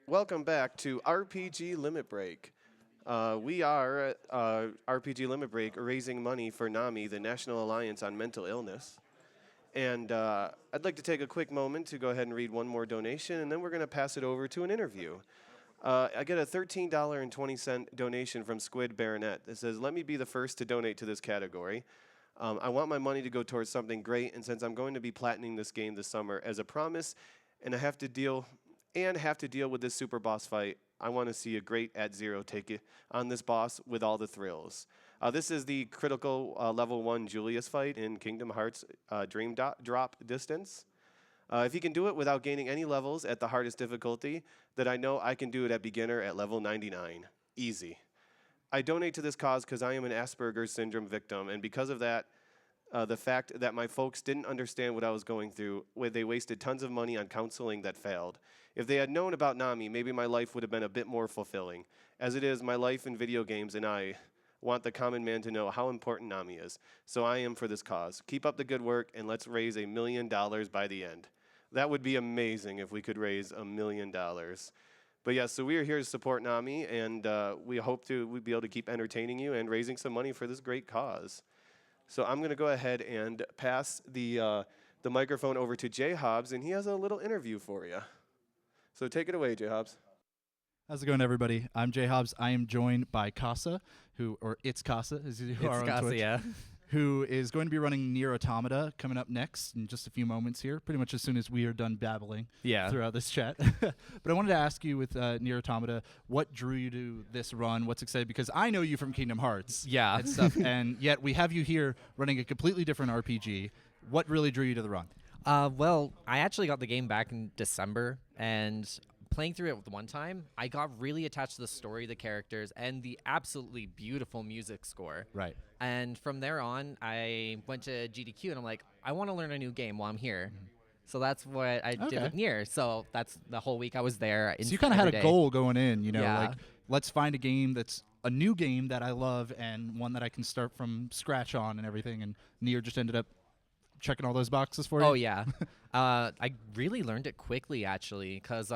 Welcome back to RPG Limit Break. We are RPG Limit Break raising money for NAMI, the National Alliance on Mental Illness. And I'd like to take a quick moment to go ahead and read one more donation, and then we're going to pass it over to an interview. I get a $13.20 donation from Squid Baronet that says, "Let me be the first to donate to this category. I want my money to go towards something great, and since I'm going to be platining this game this summer as a promise, and I have to deal with this super boss fight, I want to see a great at zero take it on this boss with all the thrills." This is the critical level 1 Julius fight in Kingdom Hearts Drop Distance. If he can do it without gaining any levels at the hardest difficulty, then I know I can do it at beginner at level 99. Easy. I donate to this cause because I am an Asperger's syndrome victim, and because of that, the fact that my folks didn't understand what I was going through, they wasted tons of money on counseling that failed. If they had known about NAMI, maybe my life would have been a bit more fulfilling. As it is, my life in video games and I want the common man to know how important NAMI is. So I am for this cause. Keep up the good work, and let's raise $1 million by the end. That would be amazing if we could raise $1 million. But yeah, so we are here to support NAMI, and we hope we'd be able to keep entertaining you and raising some money for this great cause. So I'm going to go ahead and pass the microphone over to Jay Hobbs, and he has a little interview for you. So take it away, Jay Hobbs. How's it going, everybody? I'm Jay Hobbs. I am joined by Kasa, or ItsKasa, as you are on Twitch, yeah. who is going to be running NieR Automata coming up next in just a few moments here, pretty much as soon as we are done babbling throughout this chat. But I wanted to ask you with NieR Automata, what drew you to this run? What's excited? Because I know you from Kingdom Hearts and stuff, and yet we have you here running a completely different RPG. What really drew you to the run? Well, I actually got the game back in December, and playing through it one time, I got really attached to the story, the characters, and the absolutely beautiful music score. Right. And from there on, I went to GDQ, and I'm like, I want to learn a new game while I'm here. So that's what I did with NieR. So that's the whole week I was there. So you kind of had a goal going in, Yeah. like, let's find a game that's a new game that I love and one that I can start from scratch on and everything. And NieR just ended up checking all those boxes for you? Oh, yeah. I really learned it quickly, actually, because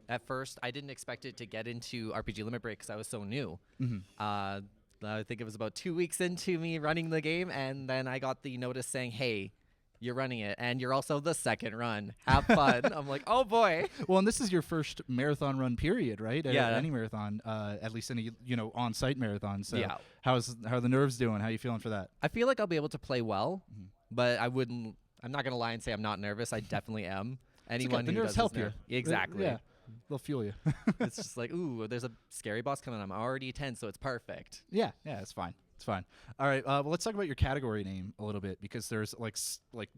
at first I didn't expect it to get into RPG Limit Break because I was so new. I think it was about 2 weeks into me running the game, and then I got the notice saying, hey, you're running it, and you're also the second run. Have fun. I'm like, oh, boy. Well, and this is your first marathon run period, right? Yeah. Any marathon, at least any on-site marathon. So Yeah. How are the nerves doing? How are you feeling for that? I feel like I'll be able to play well, but I'm not going to lie and say I'm not nervous. I definitely am. Anyone The who nerves does help this you. know. Exactly. Yeah. They'll fuel you. It's just like, ooh, there's a scary boss coming. I'm already 10, so it's perfect. Yeah, it's fine. It's fine. All right, well, let's talk about your category name a little bit because there's like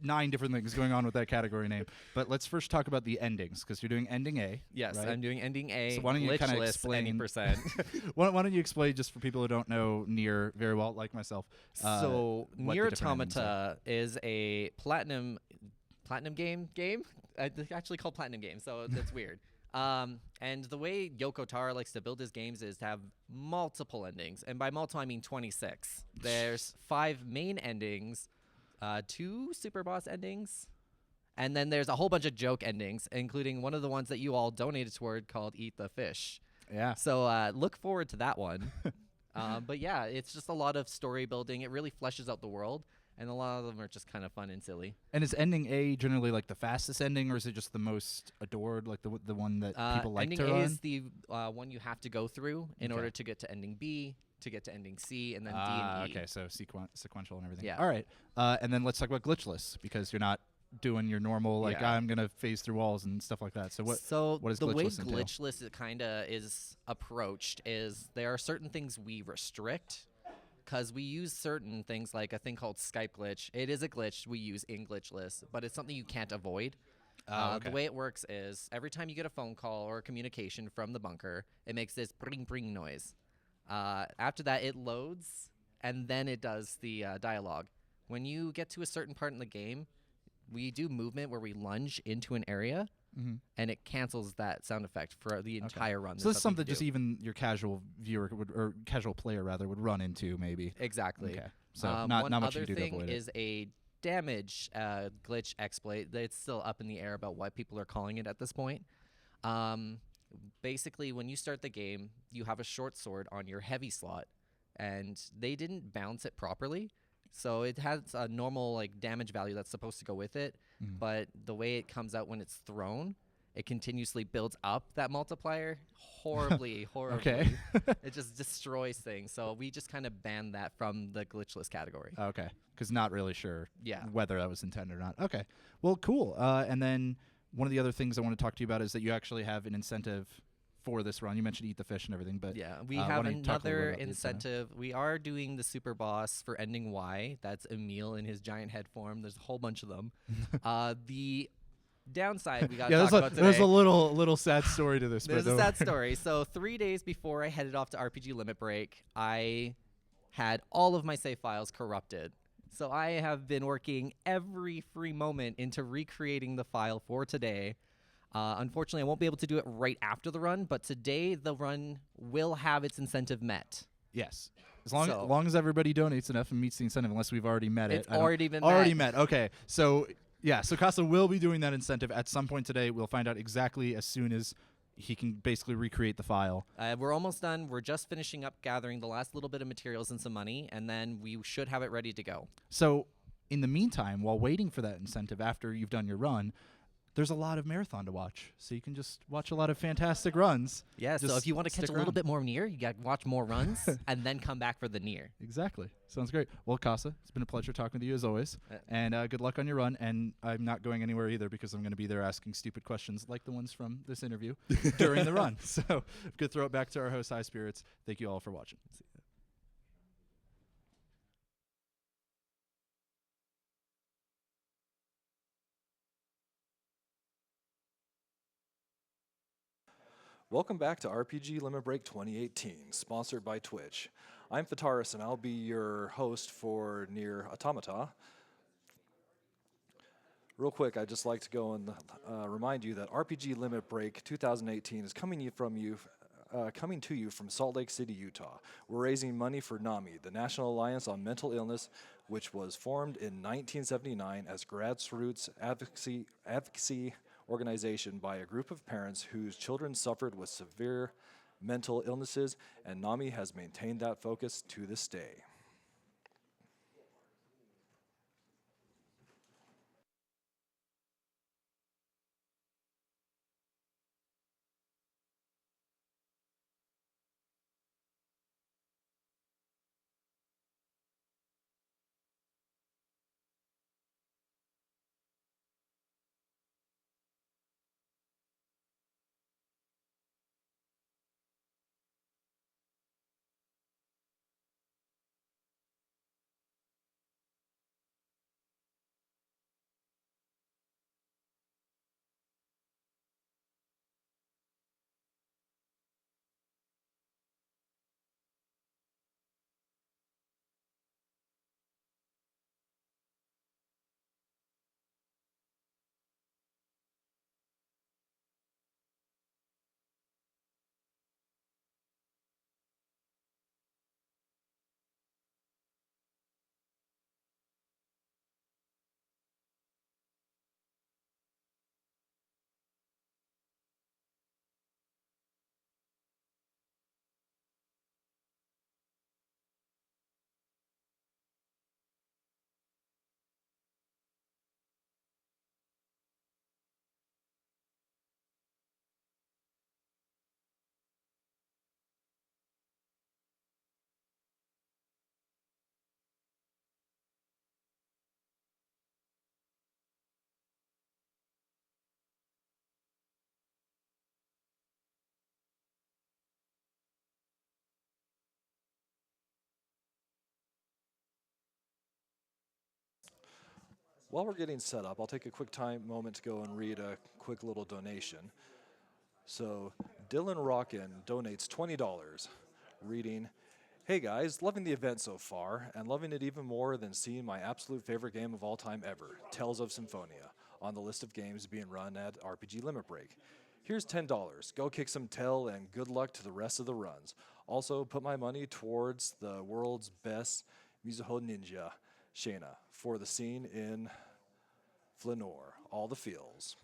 9 different things going on with that category name. But let's first talk about the endings because you're doing ending A. Yes, right? I'm doing ending A. So why don't you kind of Glitchless, explain? any percent. why don't you explain just for people who don't know NieR very well, like myself? So what NieR the different endings Automata is a platinum game. It's actually called platinum game, so that's weird. And the way Yoko Taro likes to build his games is to have multiple endings. And by multiple, I mean 26. There's 5 main endings, 2 super boss endings, and then there's a whole bunch of joke endings, including one of the ones that you all donated toward called Eat the Fish. Yeah. So look forward to that one. But yeah, it's just a lot of story building. It really fleshes out the world. And a lot of them are just kind of fun and silly. And is ending A generally like the fastest ending, or is it just the most adored, like the one that people like ending to A run? is the one you have to go through in order to get to ending B, to get to ending C, and then D and E. Okay, so sequential and everything. Yeah. All right. And then let's talk about glitchless because you're not doing your normal I'm gonna phase through walls and stuff like that. So what does the way glitchless entail? glitchless it kind of is approached is there are certain things we restrict. Because we use certain things like a thing called Skype glitch. It is a glitch we use in Glitchless, but it's something you can't avoid. Okay. The way it works is every time you get a phone call or a communication from the bunker, it makes this bring bring noise. After that, it loads, and then it does the dialogue. When you get to a certain part in the game, we do movement where we lunge into an area, and it cancels that sound effect for the entire run. So this is something just even your casual viewer or casual player rather would run into maybe. Exactly. Okay. So not much you can do to avoid it. One other thing is a damage glitch exploit. It's still up in the air about what people are calling it at this point. Basically, when you start the game, you have a short sword on your heavy slot, and they didn't bounce it properly. So it has a normal like damage value that's supposed to go with it, but the way it comes out when it's thrown, it continuously builds up that multiplier horribly. Okay. It just destroys things. So we just kind of banned that from the glitchless category. Okay, because not really sure Yeah. whether that was intended or not. Okay, well, cool. And then one of the other things I want to talk to you about is that you actually have an incentive for this run. You mentioned eat the fish and everything, but Yeah, we why have don't you talk a little another bit about the incentive. We are doing the super boss for ending Y. That's Emil in his giant head form. There's a whole bunch of them. The downside we got to talk about today. There's a little sad story to this. There's but a sad story. So 3 days before I headed off to RPG Limit Break, I had all of my save files corrupted. So I have been working every free moment into recreating the file for today. Unfortunately, I won't be able to do it right after the run, but today the run will have its incentive met. Yes. As long as everybody donates enough and meets the incentive, unless we've already met It's it. already been already met. met. Okay. So, yeah, so Casa will be doing that incentive at some point today. We'll find out exactly as soon as he can basically recreate the file. We're almost done. We're just finishing up gathering the last little bit of materials and some money, and then we should have it ready to go. So, in the meantime, while waiting for that incentive after you've done your run, there's a lot of marathon to watch. So you can just watch a lot of fantastic runs. Yeah, so Just if you want to catch stick a little around. bit more NieR, you got to watch more runs and then come back for the NieR. Exactly. Sounds great. Well, Casa, it's been a pleasure talking with you as always. And good luck on your run. And I'm not going anywhere either because I'm going to be there asking stupid questions like the ones from this interview during the run. So good throw it back to our host, High Spirits. Thank you all for watching. Welcome back to RPG Limit Break 2018, sponsored by Twitch. I'm Fataris, and I'll be your host for NieR Automata. Real quick, I'd just like to go and remind you that RPG Limit Break 2018 is coming to you from Salt Lake City, Utah. We're raising money for NAMI, the National Alliance on Mental Illness, which was formed in 1979 as grassroots advocacy organization by a group of parents whose children suffered with severe mental illnesses, and NAMI has maintained that focus to this day. While we're getting set up, I'll take a quick moment to go and read a quick little donation. So Dylan Rockin donates $20, reading, "Hey guys, loving the event so far, and loving it even more than seeing my absolute favorite game of all time ever, Tales of Symphonia, on the list of games being run at RPG Limit Break. Here's $10. Go kick some tail and good luck to the rest of the runs. Also, put my money towards the world's best Mizuho Ninja, Shayna, for the scene in Flanor, all the feels."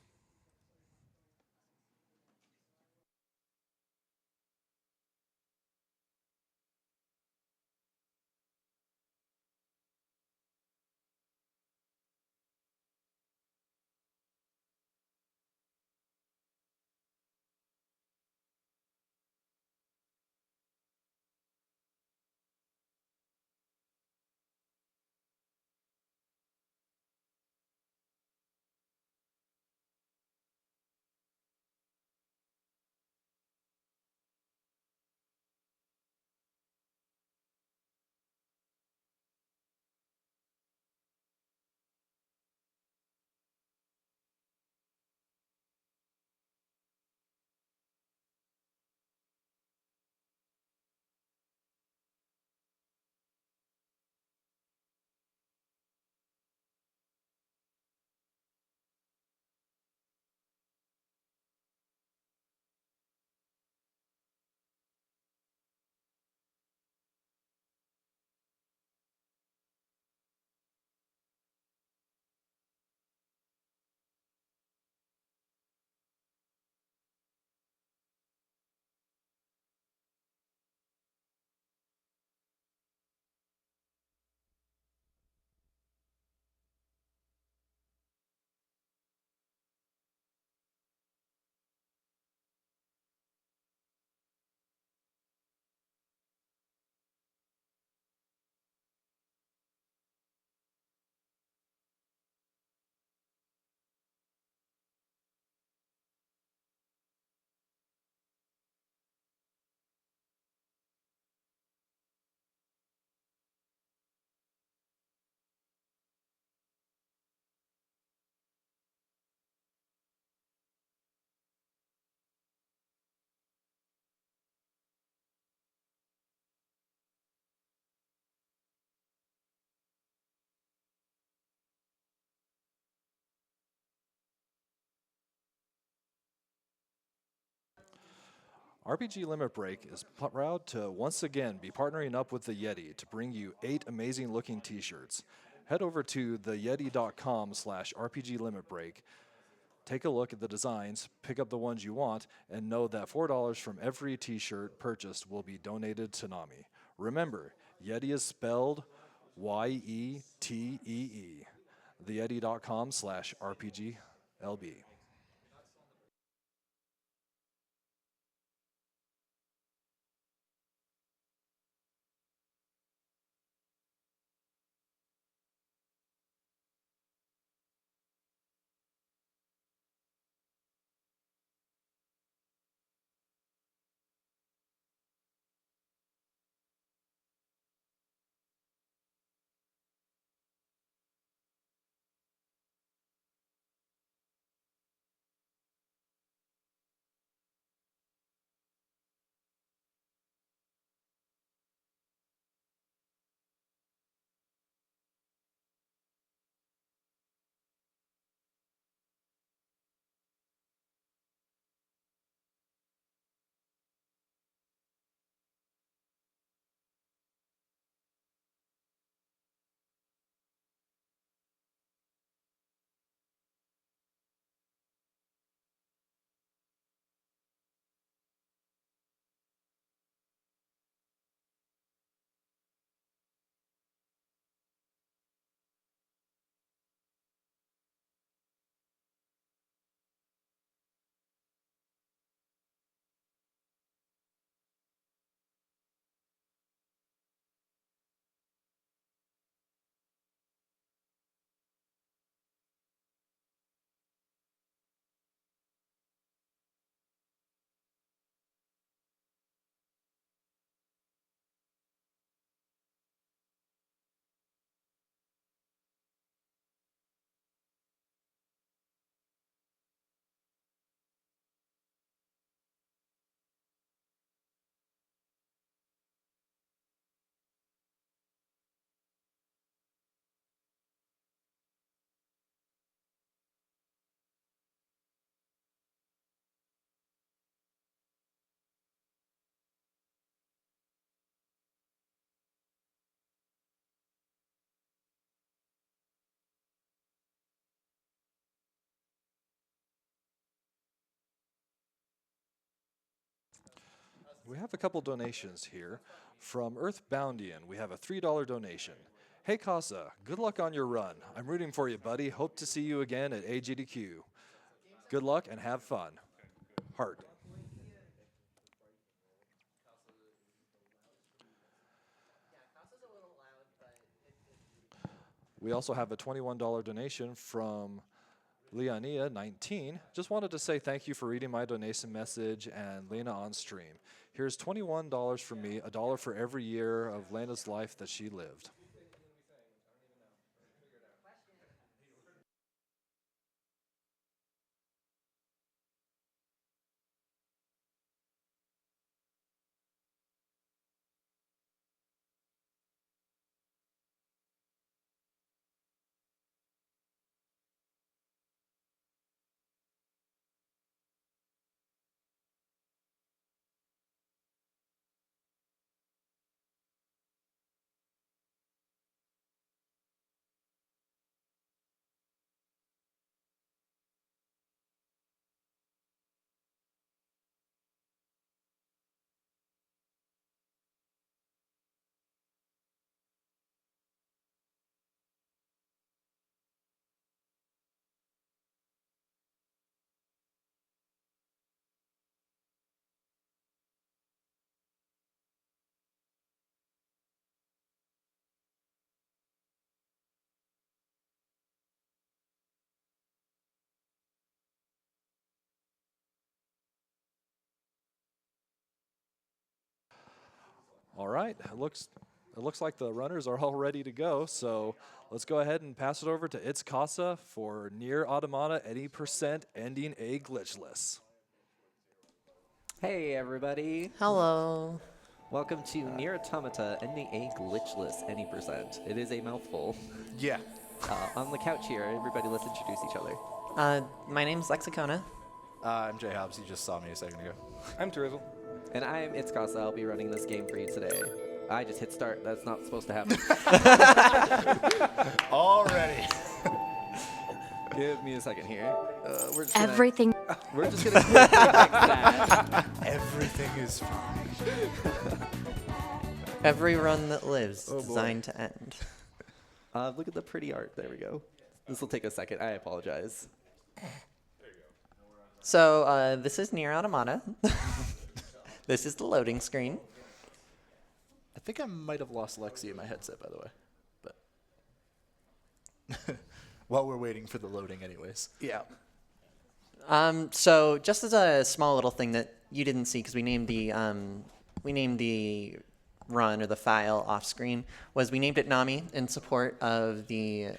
RPG Limit Break is proud to once again be partnering up with the Yeti to bring you 8 amazing looking t-shirts. Head over to theyeti.com/RPG Limit Break. Take a look at the designs, pick up the ones you want, and know that $4 from every t-shirt purchased will be donated to NAMI. Remember, Yeti is spelled YETEE. theyeti.com/RPGLB. We have a couple donations here. From Earthboundian, we have a $3 donation. Hey Casa, good luck on your run. I'm rooting for you, buddy. Hope to see you again at AGDQ. Good luck and have fun. Heart. We also have a $21 donation from Leonia 19. Just wanted to say thank you for reading my donation message and Lena on stream. Here's $21 from me, $1 for every year of Lena's life that she lived. All right, it looks like the runners are all ready to go, so let's go ahead and pass it over to ItsKasa for NieR Automata any percent ending a glitchless. Hey everybody. Hello. Welcome to NieR Automata ending a glitchless any percent. It is a mouthful. Yeah. On the couch here, everybody let's introduce each other. My name's Lexicona. I'm Jay Hobbs. You just saw me a second ago. I'm Drizzle. And I'm ItsKasa. I'll be running this game for you today. I just hit start. That's not supposed to happen. Already. Give me a second here. We're just Everything. We're just gonna quickly fix that. Everything is fine. Every run that lives Oh, is boy. designed to end. Look at the pretty art. There we go. This will take a second. I apologize. So this is NieR Automata. This is the loading screen. I think I might have lost Lexi in my headset, by the way. But while we're waiting for the loading anyways. Yeah. So just as a small little thing that you didn't see, because we named the run or the file off screen, was we named it NAMI in support of the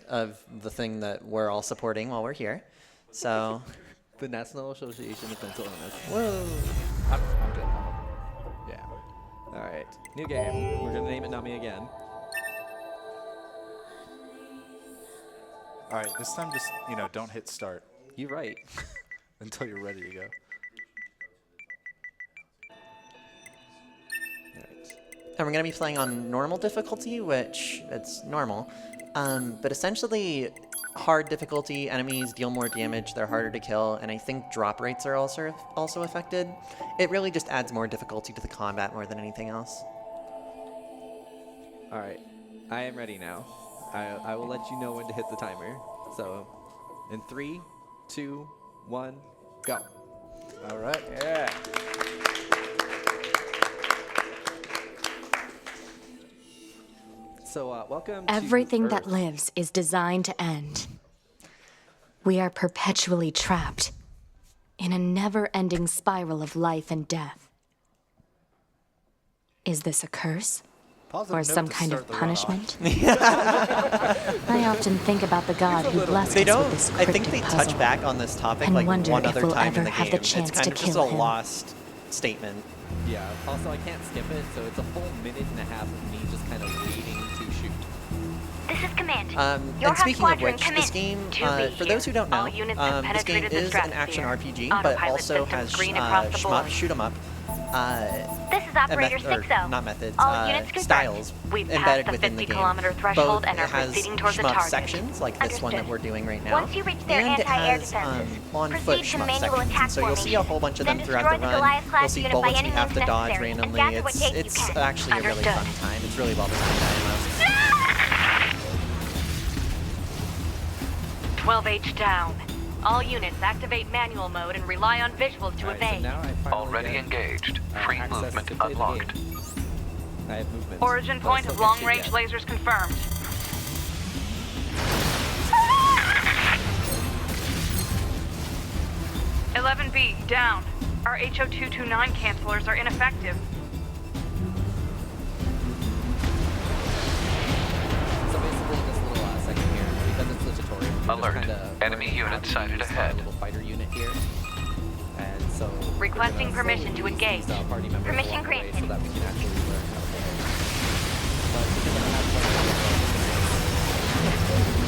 thing that we're all supporting while we're here. So The National Association of Mental Illness. whoa. I'm good. Yeah. All right. New game. We're gonna name it Nami again. All right, this time just, don't hit start You're right. until you're ready to go. All right. And we're going to be playing on normal difficulty, which it's normal. But essentially, hard difficulty, enemies deal more damage, they're harder to kill, and I think drop rates are also affected. It really just adds more difficulty to the combat more than anything else. All right. I am ready now. I will let you know when to hit the timer. So, in 3, 2, 1, go. All right. Yeah. So, welcome Everything to that Earth. lives is designed to end. We are perpetually trapped in a never-ending spiral of life and death. Is this a curse? Positive Or note some to kind of start the run punishment? I often think about the God who blessed They us don't. with this I think cryptic they puzzle. touch back on this topic And like wonder one if other we'll time in ever the have game. the It's chance kind to of just kill a him. lost statement. Yeah. Also, I can't skip it, so it's a full minute and a half of me just kind of waiting to shoot. This is Command. Your And speaking of squadron which, come this in. game, 2B for here. those who don't know, All units have this game penetrated the is an action stratosphere. RPG, but Autopilot also systems has green across the board. shoot 'em up. This is Operator 6-0. Not methods, All units confirmed. styles We've passed embedded the within the 50 game. kilometer threshold Both and are it has proceeding towards the shmup target. sections like this one that Understood. we're doing right now, Once you reach their and it anti-air has defenses, on-foot proceed to shmup manual sections. attack And so you'll see a whole bunch of Then them throughout the destroy the run. Goliath-class You'll see unit by bullets any you have to means dodge necessary, and randomly. gather what take you It's can. actually a really Understood. fun time. It's really well designed. I love. 12H down. All units activate manual mode and rely on visuals to All right, so evade. now I finally Already get, engaged. Free access movement to play the unlocked. game. I have movement. Origin but I point still of can't shoot long-range yet. lasers confirmed. (11B) down. Our HO229 cancelers are ineffective. So basically, this little section here, because it's the tutorial, we Alert. just kinda Enemy learn unit how to sighted use ahead. our little fighter unit here. And so we're Requesting gonna permission slowly to release engage. these, party members Permission along the way granted. so that we can actually learn how to play. But because I don't have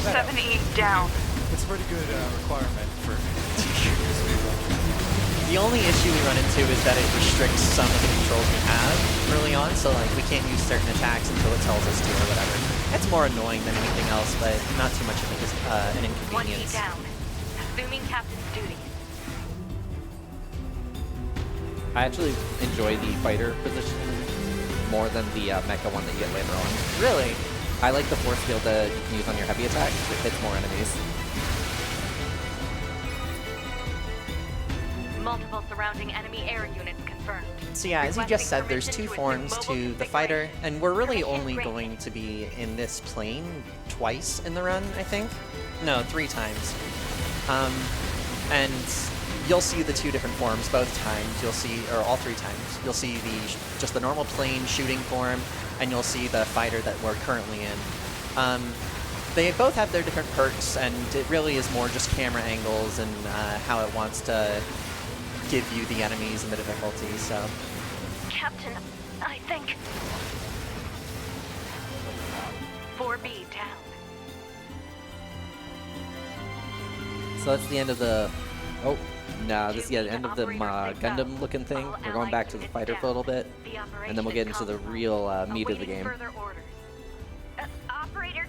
quite 7E down. It's a pretty good requirement for The only issue we run into is that it restricts some of the controls we have early on, so like we can't use certain attacks until it tells us to or whatever. It's more annoying than anything else, but not too much of an 1E inconvenience. down. Assuming captain's duties. I actually enjoy the fighter position more than the mecha one that you get later on. Really? I like the force field that you can use on your heavy attack because it hits more enemies. Multiple surrounding enemy air units confirmed. So yeah, as you just said, there's two forms to the fighter, and we're really only Permission going to be in this plane twice in the run, I think. No, 3 times. And you'll see the 2 different forms both times. You'll see, or all 3 times. You'll see just the normal plane shooting form, and you'll see the fighter that we're currently in. They both have their different perks, and it really is more just camera angles and how it wants to give you the enemies and the difficulty. So. Captain, I think. 4B down. So that's the end of the Oh, no, this is the end of the Gundam-looking thing. We're going back to the fighter for a little bit, and then we'll get into the real meat of the game.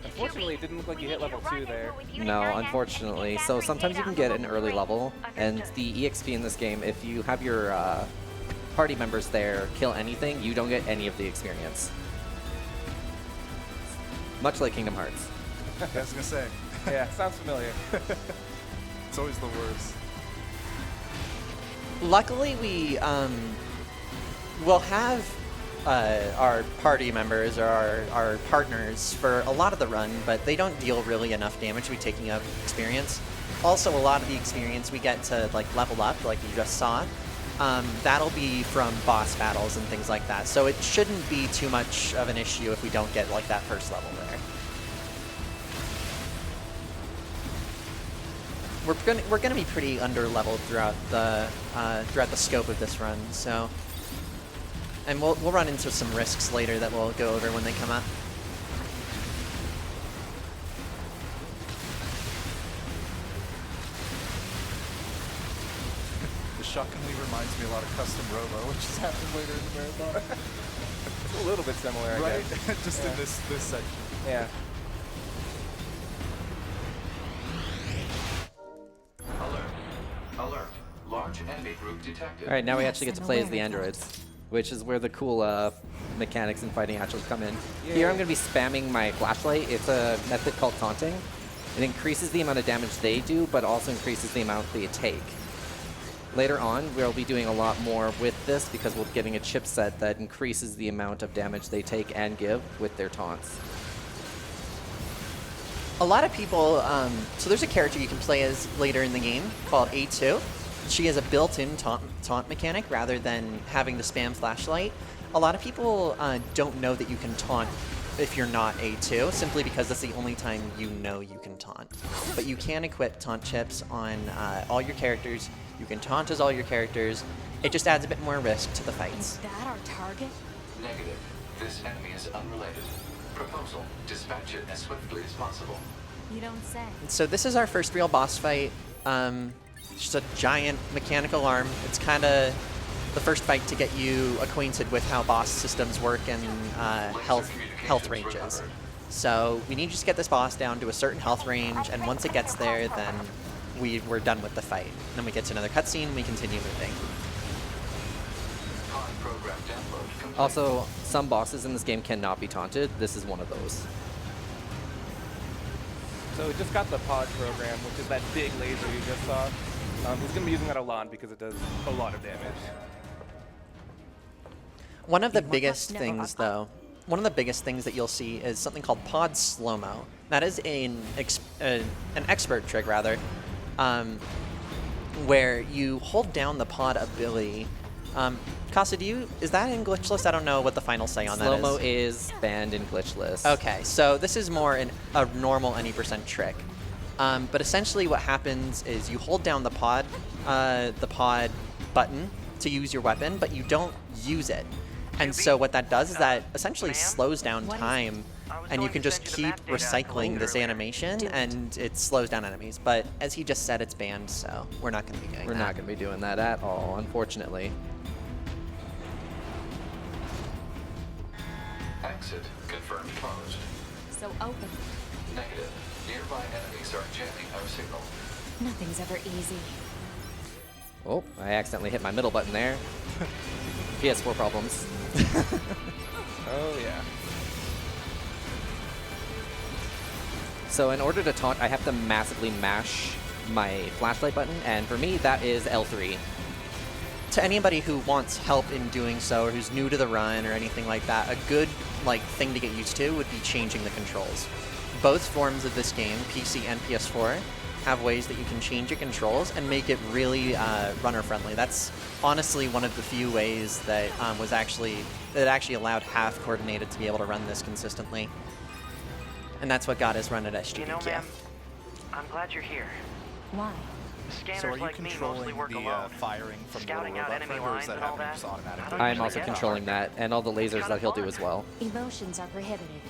Unfortunately, it didn't look like you hit level 2 there. No, unfortunately. So sometimes you can get an early level, and the EXP in this game, if you have your party members there kill anything, you don't get any of the experience. Much like Kingdom Hearts. I was gonna say. Yeah, sounds familiar. It's always the worst. Luckily, we will have our party members or our partners for a lot of the run, but they don't deal really enough damage to be taking up experience. Also, a lot of the experience we get to like level up, like you just saw, that'll be from boss battles and things like that. So it shouldn't be too much of an issue if we don't get like that first level there. We're gonna be pretty under leveled throughout the scope of this run, so. And we'll run into some risks later that we'll go over when they come up. The shockingly reminds me a lot of Custom Robo, which is happening later in the marathon. It's a little bit similar, I right? guess. Just in this section. Yeah. Alert. Large enemy group detected. All right, now we actually get to play as the androids, which is where the cool mechanics in fighting actually come in. Here I'm going to be spamming my flashlight. It's a method called taunting. It increases the amount of damage they do, but also increases the amount they take. Later on, we'll be doing a lot more with this because we'll be getting a chipset that increases the amount of damage they take and give with their taunts. A lot of people, so there's a character you can play as later in the game called A2. She has a built-in taunt mechanic rather than having to spam flashlight. A lot of people don't know that you can taunt if you're not A2, simply because that's the only time you know you can taunt. But you can equip taunt chips on all your characters. You can taunt as all your characters. It just adds a bit more risk to the fights. Is that our target? Negative. This enemy is unrelated. Proposal. Dispatch it as swiftly as possible. You don't say. So this is our first real boss fight. Just a giant mechanical arm. It's kind of the first fight to get you acquainted with how boss systems work and health ranges. So we need to just get this boss down to a certain health range, and once it gets there, then we're done with the fight. And then we get to another cutscene, and we continue moving. Also, some bosses in this game cannot be taunted. This is one of those. So we just got the pod program, which is that big laser you just saw. He's going to be using that a lot because it does a lot of damage. One of the biggest things, though, one of the biggest things that you'll see is something called pod slow-mo. That is an expert trick, rather, where you hold down the pod ability. Kasa, is that in Glitchless? I don't know what the final say on that is. Slow-mo is banned in Glitchless. Okay, so this is more a normal any percent trick. But essentially what happens is you hold down the pod button to use your weapon, but you don't use it. And so what that does is that essentially slows down time, and you can just keep recycling this animation, and it slows down enemies. But as he just said, it's banned, so we're not going to be doing that. We're not going to be doing that at all, unfortunately. Exit confirmed closed. So open. Negative. Nearby enemies are jamming our signal. Nothing's ever easy. Oh, I accidentally hit my middle button there. PS4 problems. Oh, yeah. So in order to taunt, I have to massively mash my flashlight button, and for me, that is L3. To anybody who wants help in doing so, or who's new to the run or anything like that, a good thing to get used to would be changing the controls. Both forms of this game, PC and PS4, have ways that you can change your controls and make it really runner-friendly. That's honestly one of the few ways that actually allowed half coordinated to be able to run this consistently. And that's what got us run at SGBQ. You know, ma'am, I'm glad you're here. Why? Scanners So are you like me controlling mostly work the alone. firing from the Scouting out robot enemy fighter, or is lines that and all happening that. just automatically? I'm also controlling that, and all the lasers that he'll do as well. Emotions are prohibited.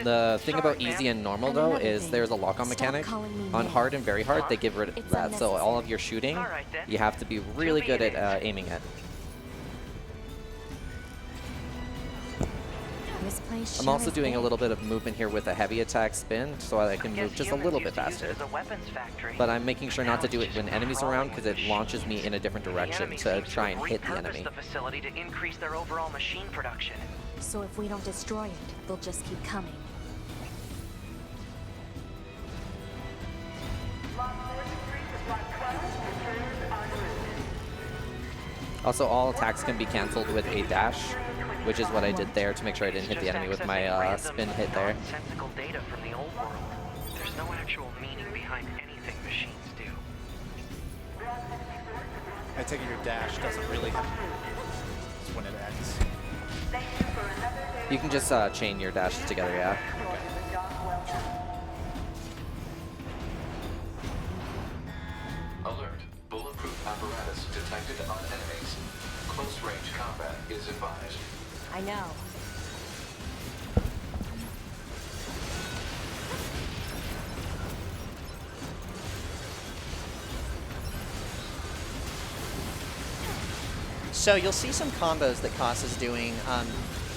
The thing about Sorry, easy ma'am. and normal, And though, another is thing, there's a lock-on stop mechanic. calling me On NieR. hard and very hard, they get rid of It's that. So all of unnecessary. your shooting, All right, then. you have to be really be good it at is. aiming it. This place I'm sure also is doing a big. little bit of movement here with a heavy attack spin, so I can move just a little bit faster. But I'm making sure not to do it when enemies are around, because it launches me in a different direction to try and hit the enemy. The facility to increase their overall machine production. So if we don't destroy it, they'll just keep coming. Also, all attacks can be cancelled with a dash, which is what I did there to make sure I didn't hit the enemy with my spin hit there. Nonsensical data from the old world. There's no actual meaning behind anything machines do. I take it your dash doesn't really have. It's when it ends. You can just chain your dashes together, yeah. Alert. Bulletproof apparatus detected on enemies. Close range combat is advised. I know. So you'll see some combos that Kasa's doing,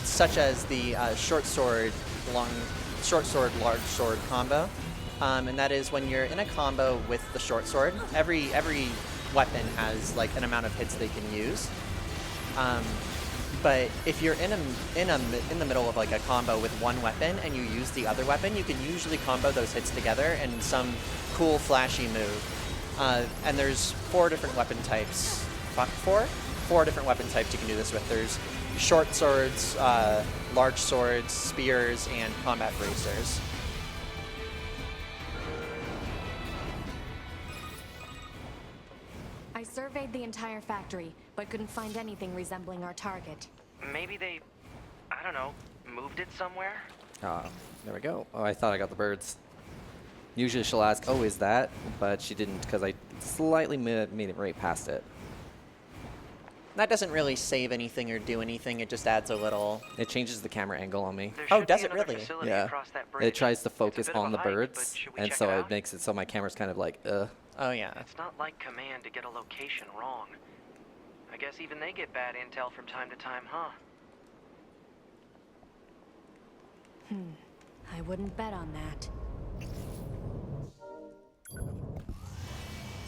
such as the short sword, large sword combo. And that is when you're in a combo with the short sword, every weapon has like an amount of hits they can use. But if you're in the middle of like a combo with one weapon and you use the other weapon, you can usually combo those hits together in some cool flashy move. And there's four different weapon types. Four different weapon types you can do this with. There's short swords, large swords, spears, and combat bracers. I surveyed the entire factory, but couldn't find anything resembling our target. Maybe they, I don't know, moved it somewhere? There we go. Oh, I thought I got the birds. Usually she'll ask, oh, is that? But she didn't, because I slightly made it right past it. That doesn't really save anything or do anything. It just adds a little. It changes the camera angle on me. There Oh, should does be it another really? facility Yeah. across that It bridge. tries to It's a focus bit of on a the hike, but birds, should we and check so it it out? makes it so my camera's kind of like, Oh yeah. It's not like Command to get a location wrong. I guess even they get bad intel from time to time, huh? I wouldn't bet on that.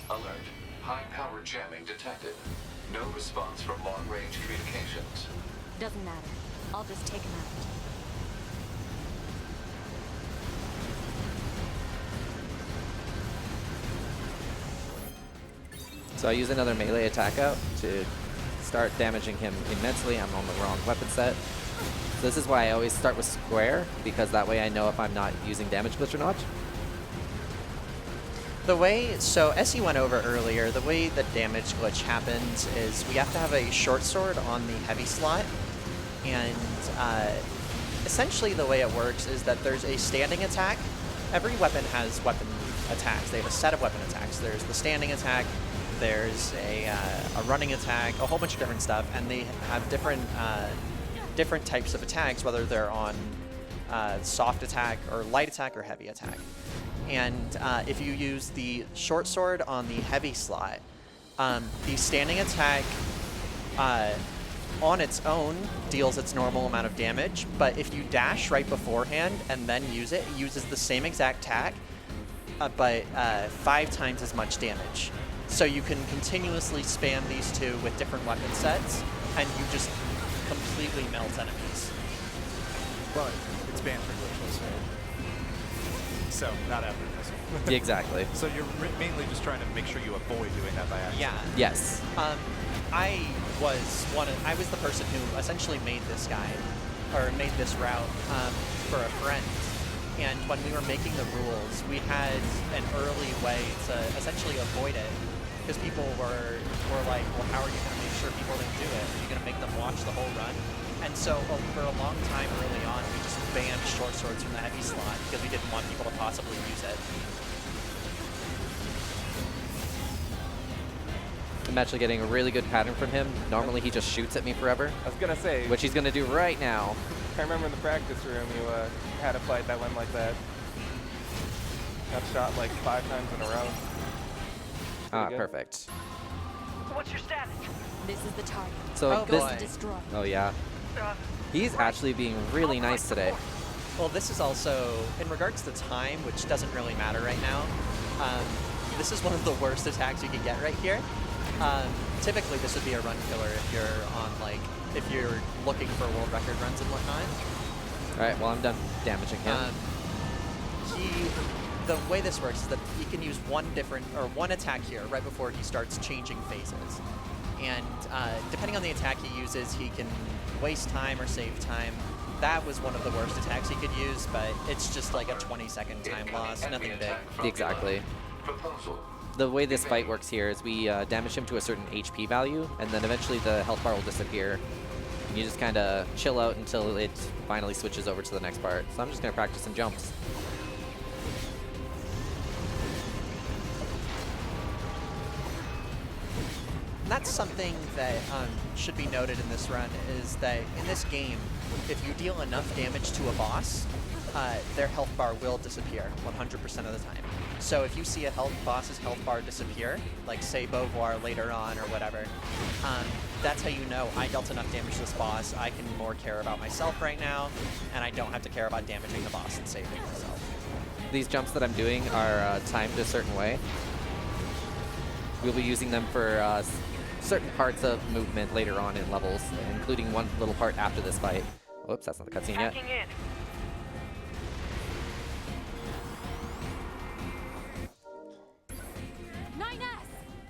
Alert. High-power jamming detected. No response from long-range communications. Doesn't matter. I'll just take him out. So I use another melee attack out to start damaging him immensely. I'm on the wrong weapon set. So this is why I always start with square, because that way I know if I'm not using damage glitch or not. So as you went over earlier, the way the damage glitch happens is we have to have a short sword on the heavy slot. And essentially the way it works is that there's a standing attack. Every weapon has weapon attacks. They have a set of weapon attacks. There's the standing attack, there's a running attack, a whole bunch of different stuff, and they have different types of attacks, whether they're on soft attack or light attack or heavy attack. And if you use the short sword on the heavy slot, the standing attack on its own deals its normal amount of damage, but if you dash right beforehand and then use it, it uses the same exact attack, but 5 times as much damage. So you can continuously spam these two with different weapon sets, and you just completely melt enemies. But it's banned for glitchless, right? So, not after this. Exactly. So you're mainly just trying to make sure you avoid doing that by accident. Yeah. Yes. I was the person who essentially made this guide, or made this route for a friend. And when we were making the rules, we had an early way to essentially avoid it. Because people were like, well, how are you going to make sure people didn't do it? Are you going to make them watch the whole run? And so for a long time early on, we just banned short swords from the heavy slot because we didn't want people to possibly use it. I'm actually getting a really good pattern from him. Normally he just shoots at me forever. I was gonna say, which he's gonna do right now. I remember in the practice room you had a fight that went like that. Got shot like 5 times in a row. Ah, perfect. What's your status? This is the target. So Destroy. Oh yeah. He's actually being really nice today. Well, this is also, in regards to time, which doesn't really matter right now, this is one of the worst attacks you can get right here. Typically, this would be a run killer if you're on, like, if you're looking for world record runs and whatnot. All right, well, I'm done damaging him. The way this works is that he can use one attack here right before he starts changing phases. And depending on the attack he uses, he can waste time or save time. That was one of the worst attacks he could use, but it's just like a 20-second time loss, nothing big. Exactly. The way this fight works here is we damage him to a certain HP value, and then eventually the health bar will disappear. And you just kind of chill out until it finally switches over to the next part. So I'm just going to practice some jumps. And that's something that should be noted in this run, is that in this game, if you deal enough damage to a boss, their health bar will disappear 100% of the time. So if you see a boss's health bar disappear, like say Beauvoir later on or whatever, that's how you know I dealt enough damage to this boss, I can more care about myself right now, and I don't have to care about damaging the boss and saving myself. These jumps that I'm doing are timed a certain way. We'll be using them for certain parts of movement later on in levels, including one little part after this fight. Whoops, that's not the cutscene yet.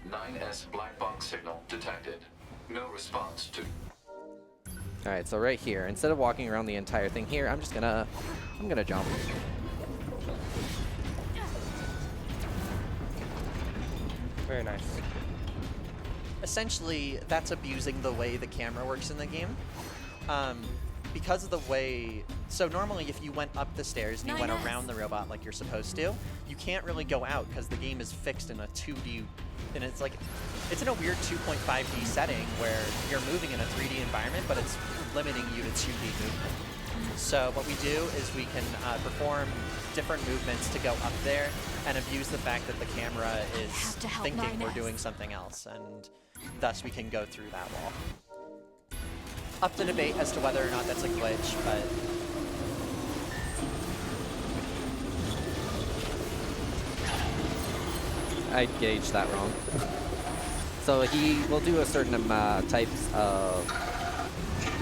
9S black box signal detected. No response to. All right, so right here, instead of walking around the entire thing here, I'm gonna jump. Very nice. Essentially, that's abusing the way the camera works in the game. Because of the way, so normally if you went up the stairs and you went around the robot like you're supposed to, you can't really go out because the game is fixed in a 2D, and it's like, it's in a weird 2.5D setting where you're moving in a 3D environment, but it's limiting you to 2D movement. So what we do is we can perform different movements to go up there and abuse the fact that the camera is thinking we're doing something else, and thus we can go through that wall. Up to debate as to whether or not that's a glitch, but I gauged that wrong. So he will do a certain types of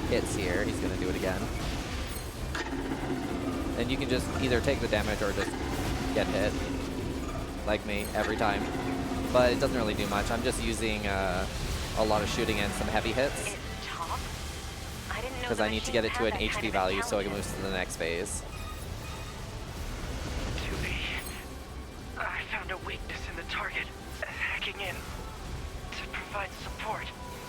hits here. He's gonna do it again. And you can just either take the damage or just get hit, like me, every time. But it doesn't really do much. I'm just using a lot of shooting and some heavy hits. Because I need to get it to an HP value so I can move to the next phase. I found a weakness in the target. Hacking in to provide support.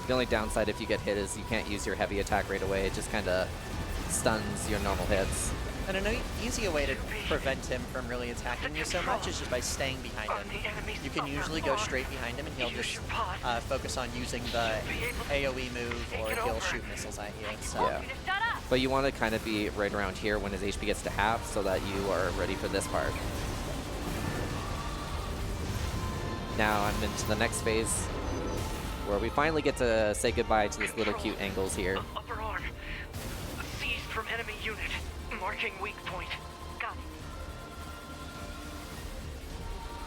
The only downside if you get hit is you can't use your heavy attack right away. It just kind of stuns your normal hits. And an easy way to prevent him from really attacking you so much is just by staying behind him. You can usually go straight behind him and he'll just focus on using the AoE move, or he'll shoot missiles at you. So. Yeah. But you want to kind of be right around here when his HP gets to half so that you are ready for this part. Now I'm into the next phase where we finally get to say goodbye to this little cute angles here. Upper arm. Seized from enemy unit. Marking weak point. Got it.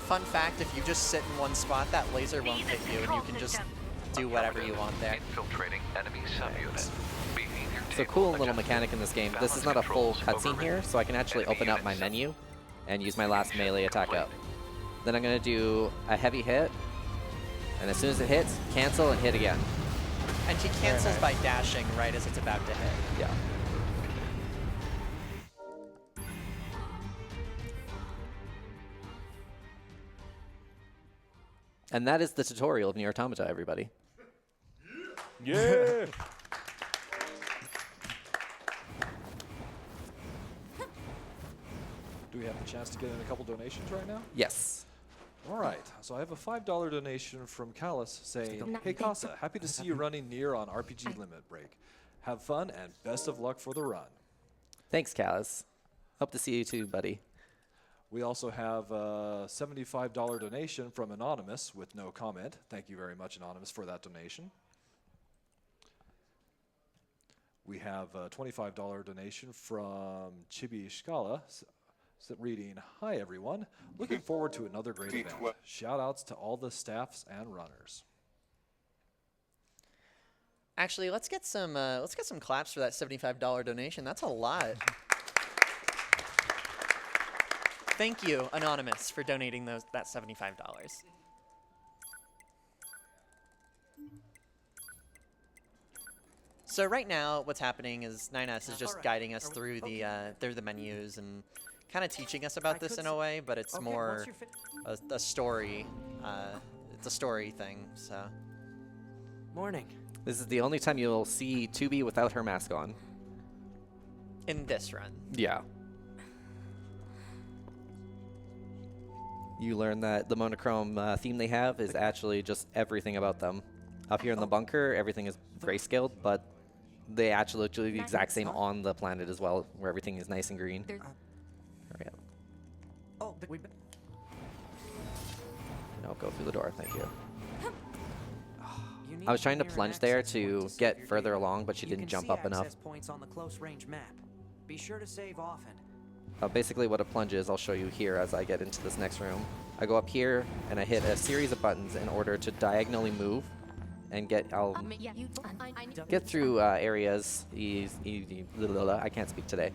Fun fact, if you just sit in one spot, that laser won't hit you, and you can just do whatever you want there. Infiltrating enemy subunit. So cool little mechanic in this game. This is not a full cutscene here, so I can actually open up my menu and use my last melee attack up. Then I'm going to do a heavy hit, and as soon as it hits, cancel and hit again. And he cancels by dashing right as it's about to hit. Yeah. And that is the tutorial of NieR Automata, everybody. Yeah! Do we have the chance to get in a couple donations right now? Yes. All right, so I have a $5 donation from Callus saying, "Hey Casa, happy to see you running NieR on RPG Limit Break. Have fun and best of luck for the run." Thanks, Callus. Hope to see you too, buddy. We also have a $75 donation from Anonymous with no comment. Thank you very much, Anonymous, for that donation. We have a $25 donation from Chibi Shkala reading, "Hi everyone, looking forward to another great event. Shout outs to all the staffs and runners." Actually, let's get some claps for that $75 donation. That's a lot. Thank you, Anonymous, for donating that $75. So right now, what's happening is 9S is just guiding us through the menus and kind of teaching us about this in a way, but it's more a story. It's a story thing. So. Morning. This is the only time you'll see 2B without her mask on. In this run. Yeah. You learn that the monochrome theme they have is actually just everything about them. Up here in the bunker, everything is grayscaled, but they actually look the exact same on the planet as well, where everything is nice and green. Hurry up. Oh, but we. No, go through the door, thank you. I was trying to plunge there to get further along, but she didn't jump up enough. Points on the close range map. Be sure to save often. Basically what a plunge is, I'll show you here as I get into this next room. I go up here and I hit a series of buttons in order to diagonally move and get through areas. I can't speak today.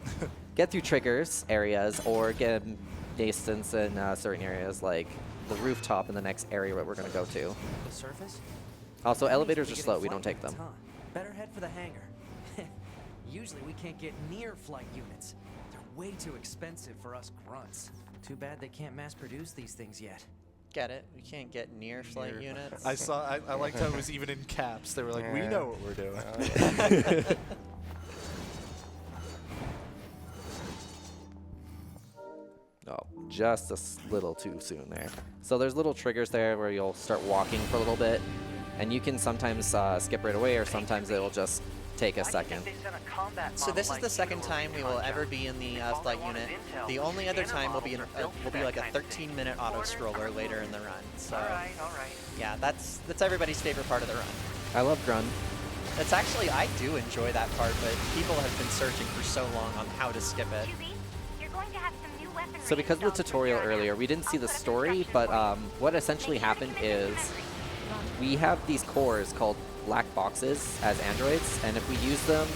Get through triggers areas or get distance in certain areas like the rooftop in the next area that we're going to go to. The surface? Also, elevators are slow. We don't take them. Better head for the hangar. Usually we can't get NieR flight units. They're way too expensive for us grunts. Too bad they can't mass produce these things yet. Get it? We can't get NieR flight units. I liked how it was even in caps. They were like, "We know what we're doing." Oh, just a little too soon there. So there's little triggers there where you'll start walking for a little bit, and you can sometimes skip right away, or sometimes it'll just take a second. So this is the second time we will ever be in the flight unit. The only other time will be like a 13-minute auto scroller later in the run. So yeah, that's everybody's favorite part of the run. I love Grun. It's actually, I do enjoy that part, but people have been searching for so long on how to skip it. So because of the tutorial earlier, we didn't see the story, but what essentially happened is we have these cores called black boxes as androids, and if we use them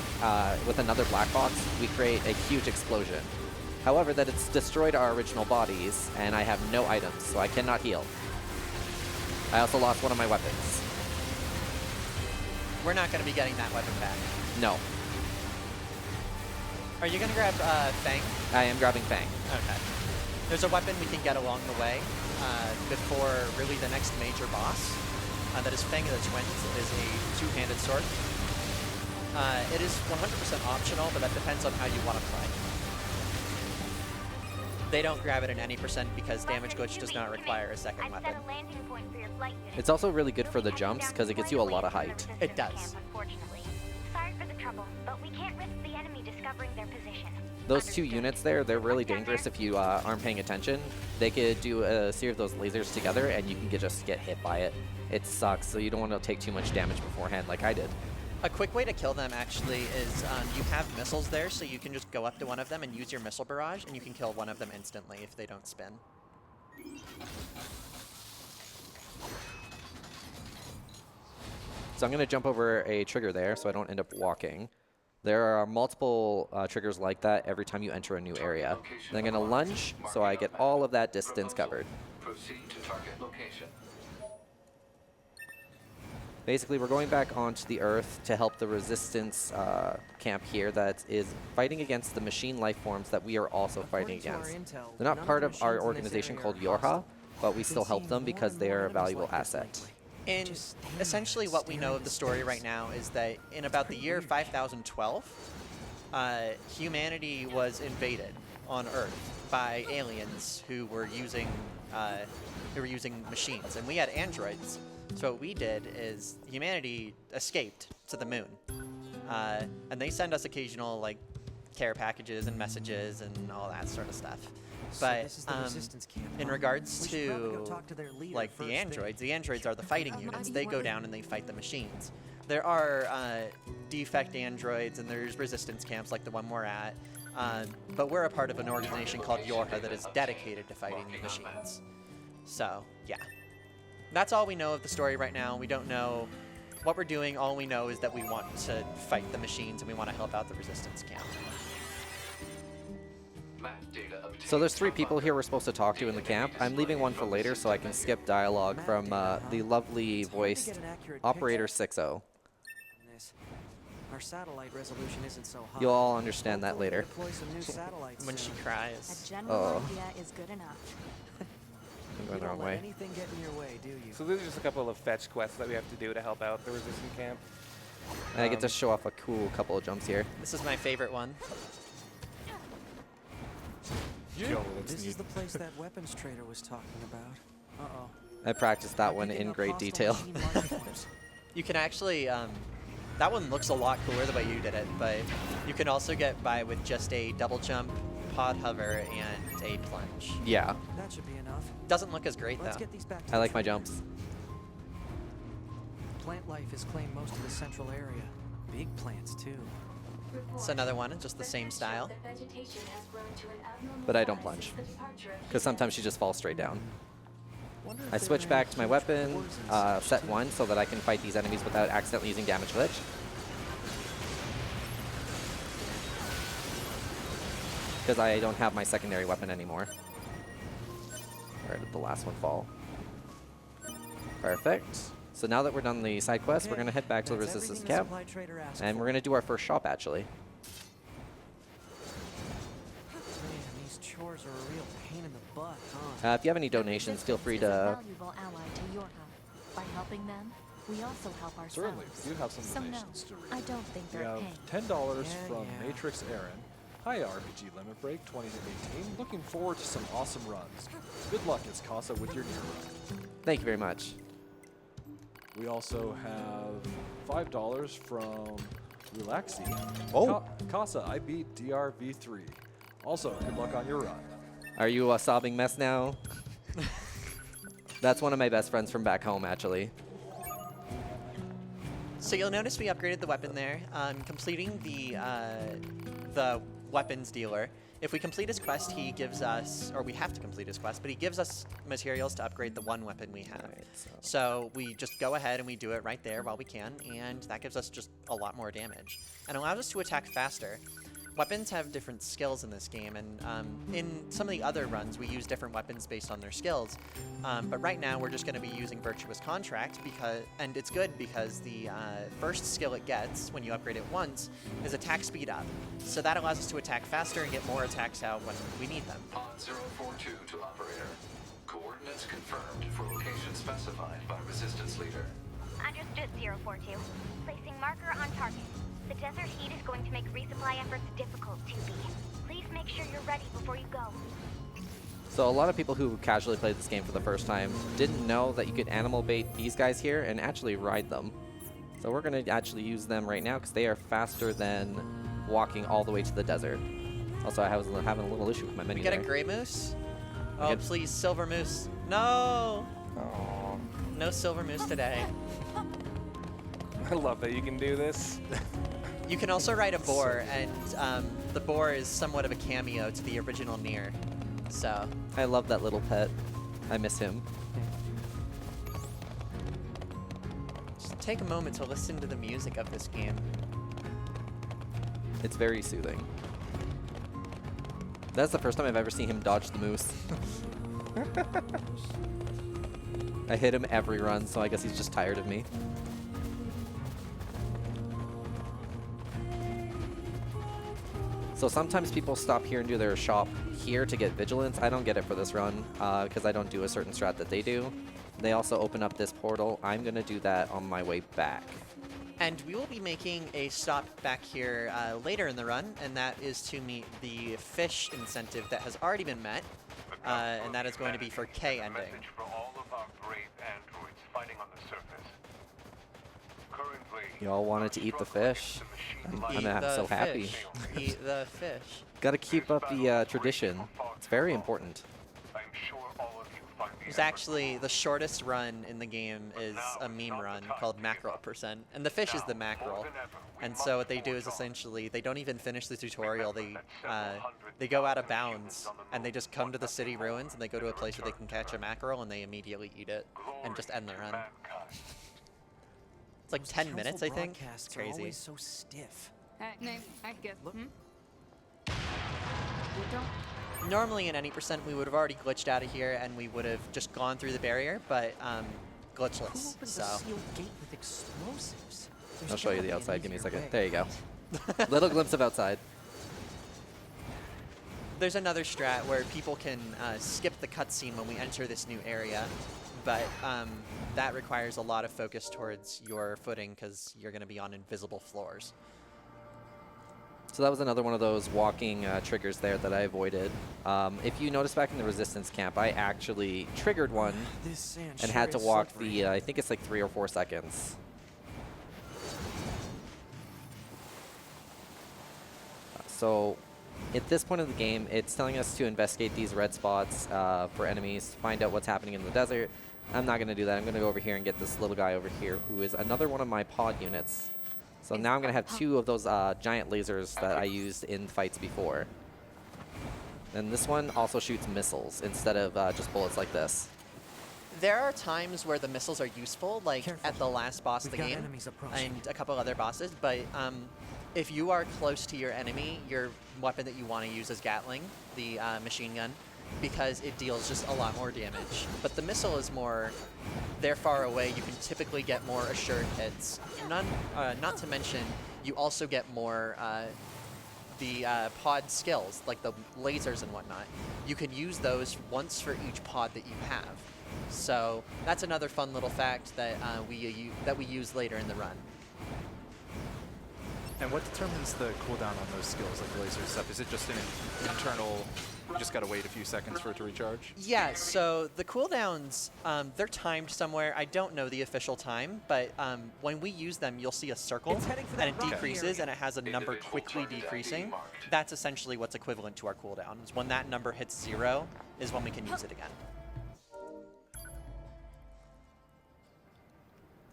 with another black box, we create a huge explosion. However, that it's destroyed our original bodies, and I have no items, so I cannot heal. I also lost one of my weapons. We're not going to be getting that weapon back. No. Are you going to grab Fang? I am grabbing Fang. Okay. There's a weapon we can get along the way before really the next major boss. That is Fang of the Twins. It is a two-handed sword. It is 100% optional, but that depends on how you want to play. They don't grab it in any percent because Damage Glitch does not require a second weapon. It's also really good for the jumps because it gets you a lot of height. It does. Sorry for the trouble, but we can't risk the enemy discovering their position. Those two units there, they're really dangerous if you aren't paying attention. They could do a series of those lasers together and you can just get hit by it. It sucks, so you don't want to take too much damage beforehand like I did. A quick way to kill them actually is you have missiles there, so you can just go up to one of them and use your missile barrage, and you can kill one of them instantly if they don't spin. So I'm going to jump over a trigger there so I don't end up walking. There are multiple triggers like that every time you enter a new area. Then I'm going to lunge so I get all of that distance covered. Proceed to target location. Basically, we're going back onto the Earth to help the Resistance camp here that is fighting against the machine life forms that we are also fighting against. They're not part of our organization called Yorha, but we still help them because they are a valuable asset. And essentially what we know of the story right now is that in about the year 5012, humanity was invaded on Earth by aliens who were using who were using machines, and we had androids. So what we did is humanity escaped to the moon, and they send us occasional like care packages and messages and all that sort of stuff. So But this is the resistance camp, in huh? regards We should probably go to talk to their leader like first the androids are the fighting units. They go down and they fight the machines. There are defect androids and there's resistance camps like the one we're at. But we're a part of an organization called Yorha that is dedicated to fighting the machines. So, yeah. That's all we know of the story right now. We don't know what we're doing. All we know is that we want to fight the machines and we want to help out the resistance camp. So there's 3 people here we're supposed to talk to in the camp. I'm leaving one for later so I can skip dialogue from the lovely voiced Operator 60. Our satellite resolution isn't so high. You'll all understand that later. Deploy some new satellites When she soon. cries. A general idea is good enough. I'm going You the don't wrong let way. anything get in your way, do you? So there's just a couple of fetch quests that we have to do to help out the resistance camp. And I get to show off a cool couple of jumps here. This is my favorite one. This is the place that weapons trader was talking about. Uh-oh. I practiced that one in great detail. You can actually, that one looks a lot cooler the way you did it, but you can also get by with just a double jump, pod hover, and a plunge. Yeah. That should be enough. Doesn't look as great Let's though. get these back to I the like my train. jumps. Plant life has claimed most of the central area. Big plants, too. It's another one, just the same style. But I don't plunge. Because sometimes she just falls straight down. I switch back to my weapon, set 1, so that I can fight these enemies without accidentally using damage glitch. Because I don't have my secondary weapon anymore. Where did the last one fall? Perfect. So now that we're done the side quest, we're going to head back to the resistance camp. And we're going to do our first shop, actually. Man, these chores are a real pain in the butt, huh? If you have any donations, feel free to... Valuable ally to Yorha. By helping them, we also help ourselves. Certainly, we do have some So no, donations to read. I don't think We they're have paying. $10 Yeah, from yeah. Matrix Aaron. Hi, RPG Limit Break 2018. Looking forward to some awesome runs. Good luck, ItsKasa, with your NieR run. Thank you very much. We also have $5 from Relaxi. Oh. Casa, I beat DRV3. Also, good luck on your run. Are you a sobbing mess now? That's one of my best friends from back home, actually. So you'll notice we upgraded the weapon there, completing the weapons dealer. If we complete his quest, he gives us, or we have to complete his quest, but he gives us materials to upgrade the one weapon we have. So we just go ahead and we do it right there while we can, and that gives us just a lot more damage. And allows us to attack faster. Weapons have different skills in this game, and in some of the other runs, we use different weapons based on their skills. But right now, we're just going to be using Virtuous Contract, and it's good because the first skill it gets when you upgrade it once is attack speed up. So that allows us to attack faster and get more attacks out when we need them. Pod 042 to operator. Coordinates confirmed for location specified by resistance leader. Understood, 042. Placing marker on target. The desert heat is going to make resupply efforts difficult, 2B. Please make sure you're ready before you go. So a lot of people who casually played this game for the first time didn't know that you could animal bait these guys here and actually ride them. So we're going to actually use them right now because they are faster than walking all the way to the desert. Also, I was having a little issue with my menu We get there. a gray moose? We Oh, get- please, silver moose. No! Aww. No silver moose today. I love that you can do this. You can also ride a boar, and the boar is somewhat of a cameo to the original NieR. So I love that little pet. I miss him. just take a moment to listen to the music of this game. It's very soothing. That's the first time I've ever seen him dodge the moose. I hit him every run, so I guess he's just tired of me. So sometimes people stop here and do their shop here to get vigilance. I don't get it for this run because I don't do a certain strat that they do. They also open up this portal. I'm going to do that on my way back. And we will be making a stop back here later in the run, and that is to meet the fish incentive that has already been met. and that is going to be for K ending. For all of our brave androids fighting on the surface. Currently, Y'all wanted to eat the fish. I'm so happy. Eat the fish. Got to keep up the tradition. It's very important. I'm sure all of you find There's actually the shortest run in the game is a meme run called mackerel %, and the fish is the mackerel. And so what they do is essentially they don't even finish the tutorial. They go out of bounds and they just come to the city ruins and they go to a place where they can catch a mackerel and they immediately eat it and just end the run. It's like 10 minutes, I think. It's crazy. Always so stiff. I guess. Normally in any %, we would have already glitched out of here and we would have just gone through the barrier, but glitchless. So. Sealed gate with explosives? I'll show you the outside. Give me a second. There you go. Little glimpse of outside. There's another strat where people can skip the cutscene when we enter this new area, but that requires a lot of focus towards your footing because you're going to be on invisible floors. So that was another one of those walking triggers there that I avoided. If you notice back in the Resistance camp, I actually triggered one and had to walk the, I think it's like 3 or 4 seconds. So at this point of the game, it's telling us to investigate these red spots for enemies, find out what's happening in the desert. I'm not going to do that. I'm going to go over here and get this little guy over here, who is another one of my pod units. So now I'm going to have 2 of those giant lasers that I used in fights before. And this one also shoots missiles instead of just bullets like this. There are times where the missiles are useful, like at the last boss of the game and a couple other bosses, but if you are close to your enemy, your weapon that you want to use is Gatling, the machine gun, because it deals just a lot more damage. But the missile is more, they're far away, you can typically get more assured hits. Not to mention, you also get more the pod skills, like the lasers and whatnot. You can use those once for each pod that you have. So that's another fun little fact that we use later in the run. And what determines the cooldown on those skills, like the laser stuff? Is it just an internal, you just got to wait a few seconds for it to recharge? Yeah, so the cooldowns, they're timed somewhere. I don't know the official time, but when we use them, you'll see a circle, and it decreases, and it has a number quickly decreasing. That's essentially what's equivalent to our cooldowns. When that number hits 0 is when we can use it again.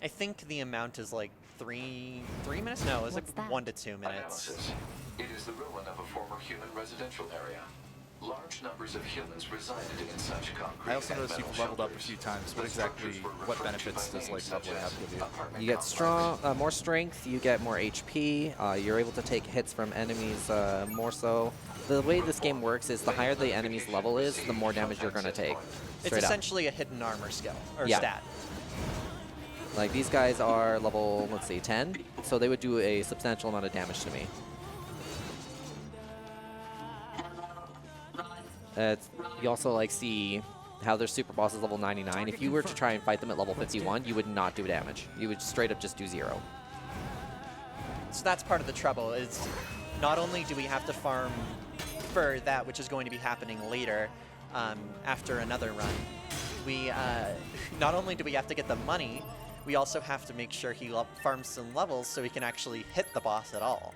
I think the amount is like 3 minutes? No, it's like 1 to 2 minutes. Analysis. It is the ruin of a former human residential area. Large numbers of humans resided in such concrete. I also noticed you've leveled up a few times. What benefits does like leveling up give you? You get strong, more strength. You get more HP. You're able to take hits from enemies more so. The way this game works is the higher the enemy's level is, the more damage you're going to take. It's essentially a hidden armor skill or stat. Like these guys are level, let's see, 10, so they would do a substantial amount of damage to me. You also like see how their super boss is level 99. If you were to try and fight them at level 51, you would not do damage. You would straight up just do 0. So that's part of the trouble, is not only do we have to farm for that, which is going to be happening later after another run, we not only do we have to get the money, we also have to make sure he farms some levels so he can actually hit the boss at all.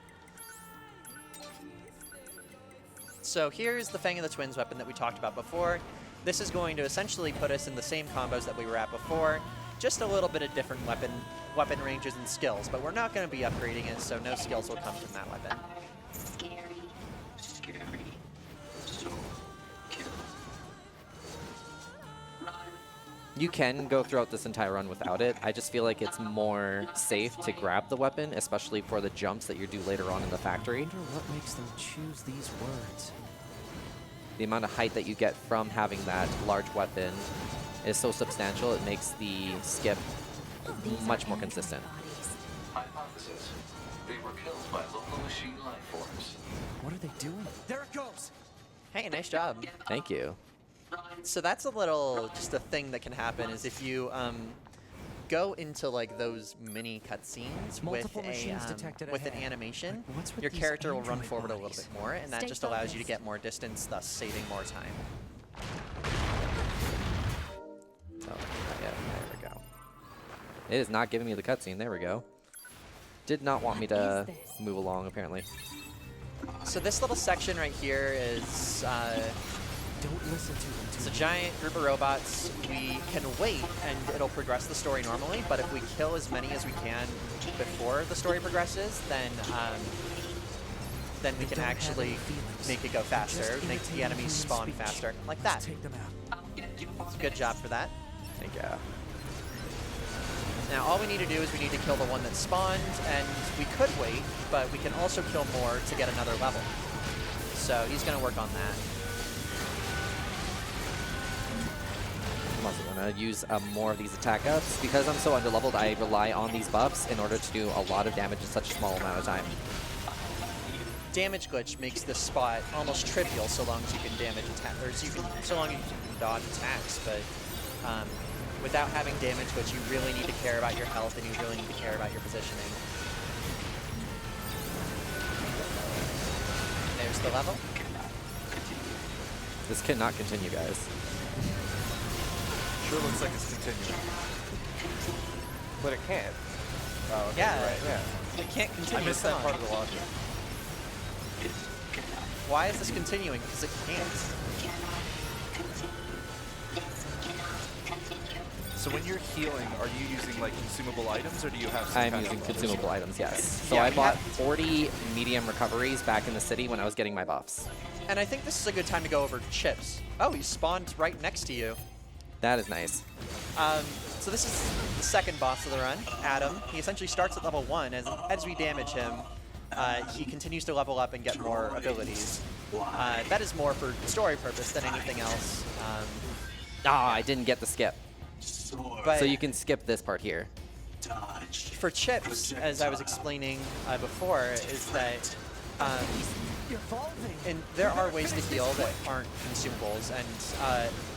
So here's the Fang of the Twins weapon that we talked about before. This is going to essentially put us in the same combos that we were at before, just a little bit of different weapon ranges and skills, but we're not going to be upgrading it, so no skills will come from that weapon. You can go throughout this entire run without it. I just feel like it's more safe to grab the weapon, especially for the jumps that you do later on in the factory. I wonder what makes them choose these words. The amount of height that you get from having that large weapon is so substantial, it makes the skip much more consistent. Hypothesis. They were killed by local machine life forms. What are they doing? There it goes! Hey, nice job. Thank you. So that's a little, just a thing that can happen is if you go into like those mini cutscenes with an animation, your character will run forward a little bit more, and that just allows you to get more distance, thus saving more time. Oh, yeah, there we go. It is not giving me the cutscene. There we go. Did not want me to move along, apparently. So this little section right here is Don't listen to them. it's a giant group of robots. We can wait and it'll progress the story normally, but if we kill as many as we can before the story progresses, then we can actually make it go faster, make the enemies spawn faster, like that. Take them out. Good job for that. Thank you. Now all we need to do is we need to kill the one that spawned, and we could wait, but we can also kill more to get another level. So he's going to work on that. I'm also going to use more of these attack ups. Because I'm so underleveled, I rely on these buffs in order to do a lot of damage in such a small amount of time. Damage glitch makes this spot almost trivial so long as you can damage attack, or so long as you can dodge attacks, but without having damage glitch, you really need to care about your health and you really need to care about your positioning. There's the level. This cannot continue, guys. Sure looks like it's continuing. But it can't. Oh, okay, Yeah, right, yeah. It can't continue. I missed that part of the logic. Why is this continuing? Because it can't. So when you're healing, are you using like consumable items, or do you have some I'm kind using of consumable items, yes. So Yeah, I we bought have- 40 medium recoveries back in the city when I was getting my buffs. And I think this is a good time to go over chips. Oh, he spawned right next to you. That is nice. So this is the second boss of the run, Adam. He essentially starts at level 1. As we damage him, he continues to level up and get more abilities. That is more for story purpose than anything else. I didn't get the skip. But So you can skip this part here. for chips, as I was explaining before, is that and there are ways to heal that aren't consumables, and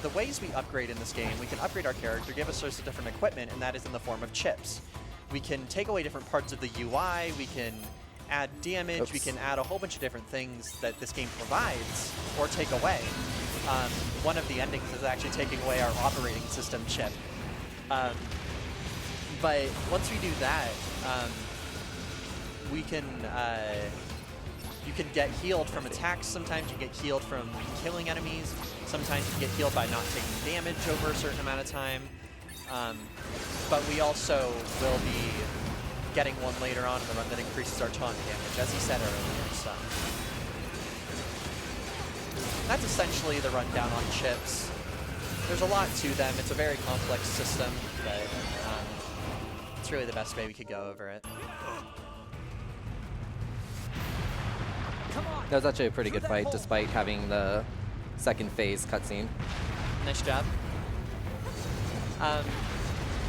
the ways we upgrade in this game, we can upgrade our character, give us sorts of different equipment, and that is in the form of chips. We can take away different parts of the UI, we can add damage, we can add a whole bunch of different things that this game provides, or take away. One of the endings is actually taking away our operating system chip. But once we do that, we can you can get healed from attacks. Sometimes you get healed from killing enemies. Sometimes you get healed by not taking damage over a certain amount of time. But we also will be getting one later on in the run that increases our taunt damage, as he said earlier. So that's essentially the rundown on chips. There's a lot to them. It's a very complex system, but it's really the best way we could go over it. That was actually a pretty good fight, despite having the second phase cutscene. Nice job.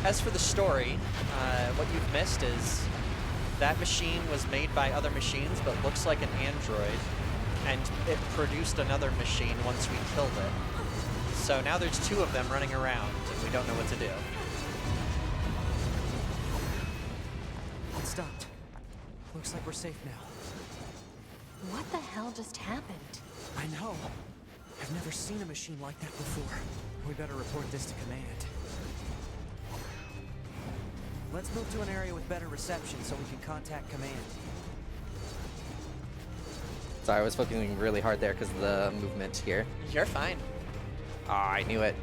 As for the story, what you've missed is that machine was made by other machines, but looks like an android, and it produced another machine once we killed it. So now there's two of them running around, and we don't know what to do. It stopped. Looks like we're safe now. What the hell just happened? I know. I've never seen a machine like that before. We better report this to command. Let's move to an area with better reception so we can contact command. Sorry, I was focusing really hard there because of the movement here. You're fine. I knew it.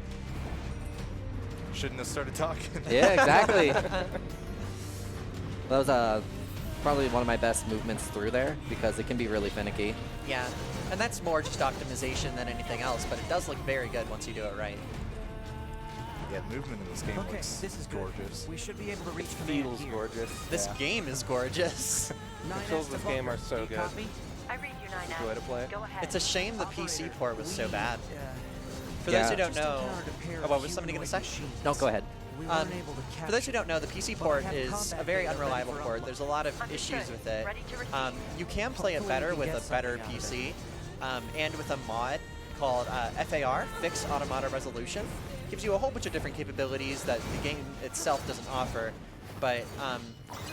Shouldn't have started talking. Yeah, exactly. That was probably one of my best movements through there because it can be really finicky. Yeah, and that's more just optimization than anything else, but it does look very good once you do it right. Yeah, movement in this game Okay, looks this is gorgeous. Good. We should be able to reach command Feels here. gorgeous. This yeah. game is gorgeous. Controls of this game are so good. I read you, 9 Joy to play. Go ahead. It's a shame the PC port was so bad. For Yeah. those who don't Just know, encountered a pair oh, of what was somebody going to say? humanoid machines. No, go ahead. We weren't able to For those who capture don't know, the PC but port have is combat a very data ready unreliable for port. upload. There's a lot of Understood. issues with it. Ready to receive. You can play it Hopefully better we with can a get better something out of PC, and with a mod called FAR, Fixed Automata Resolution. Gives you a whole bunch of different capabilities that the game itself doesn't offer. But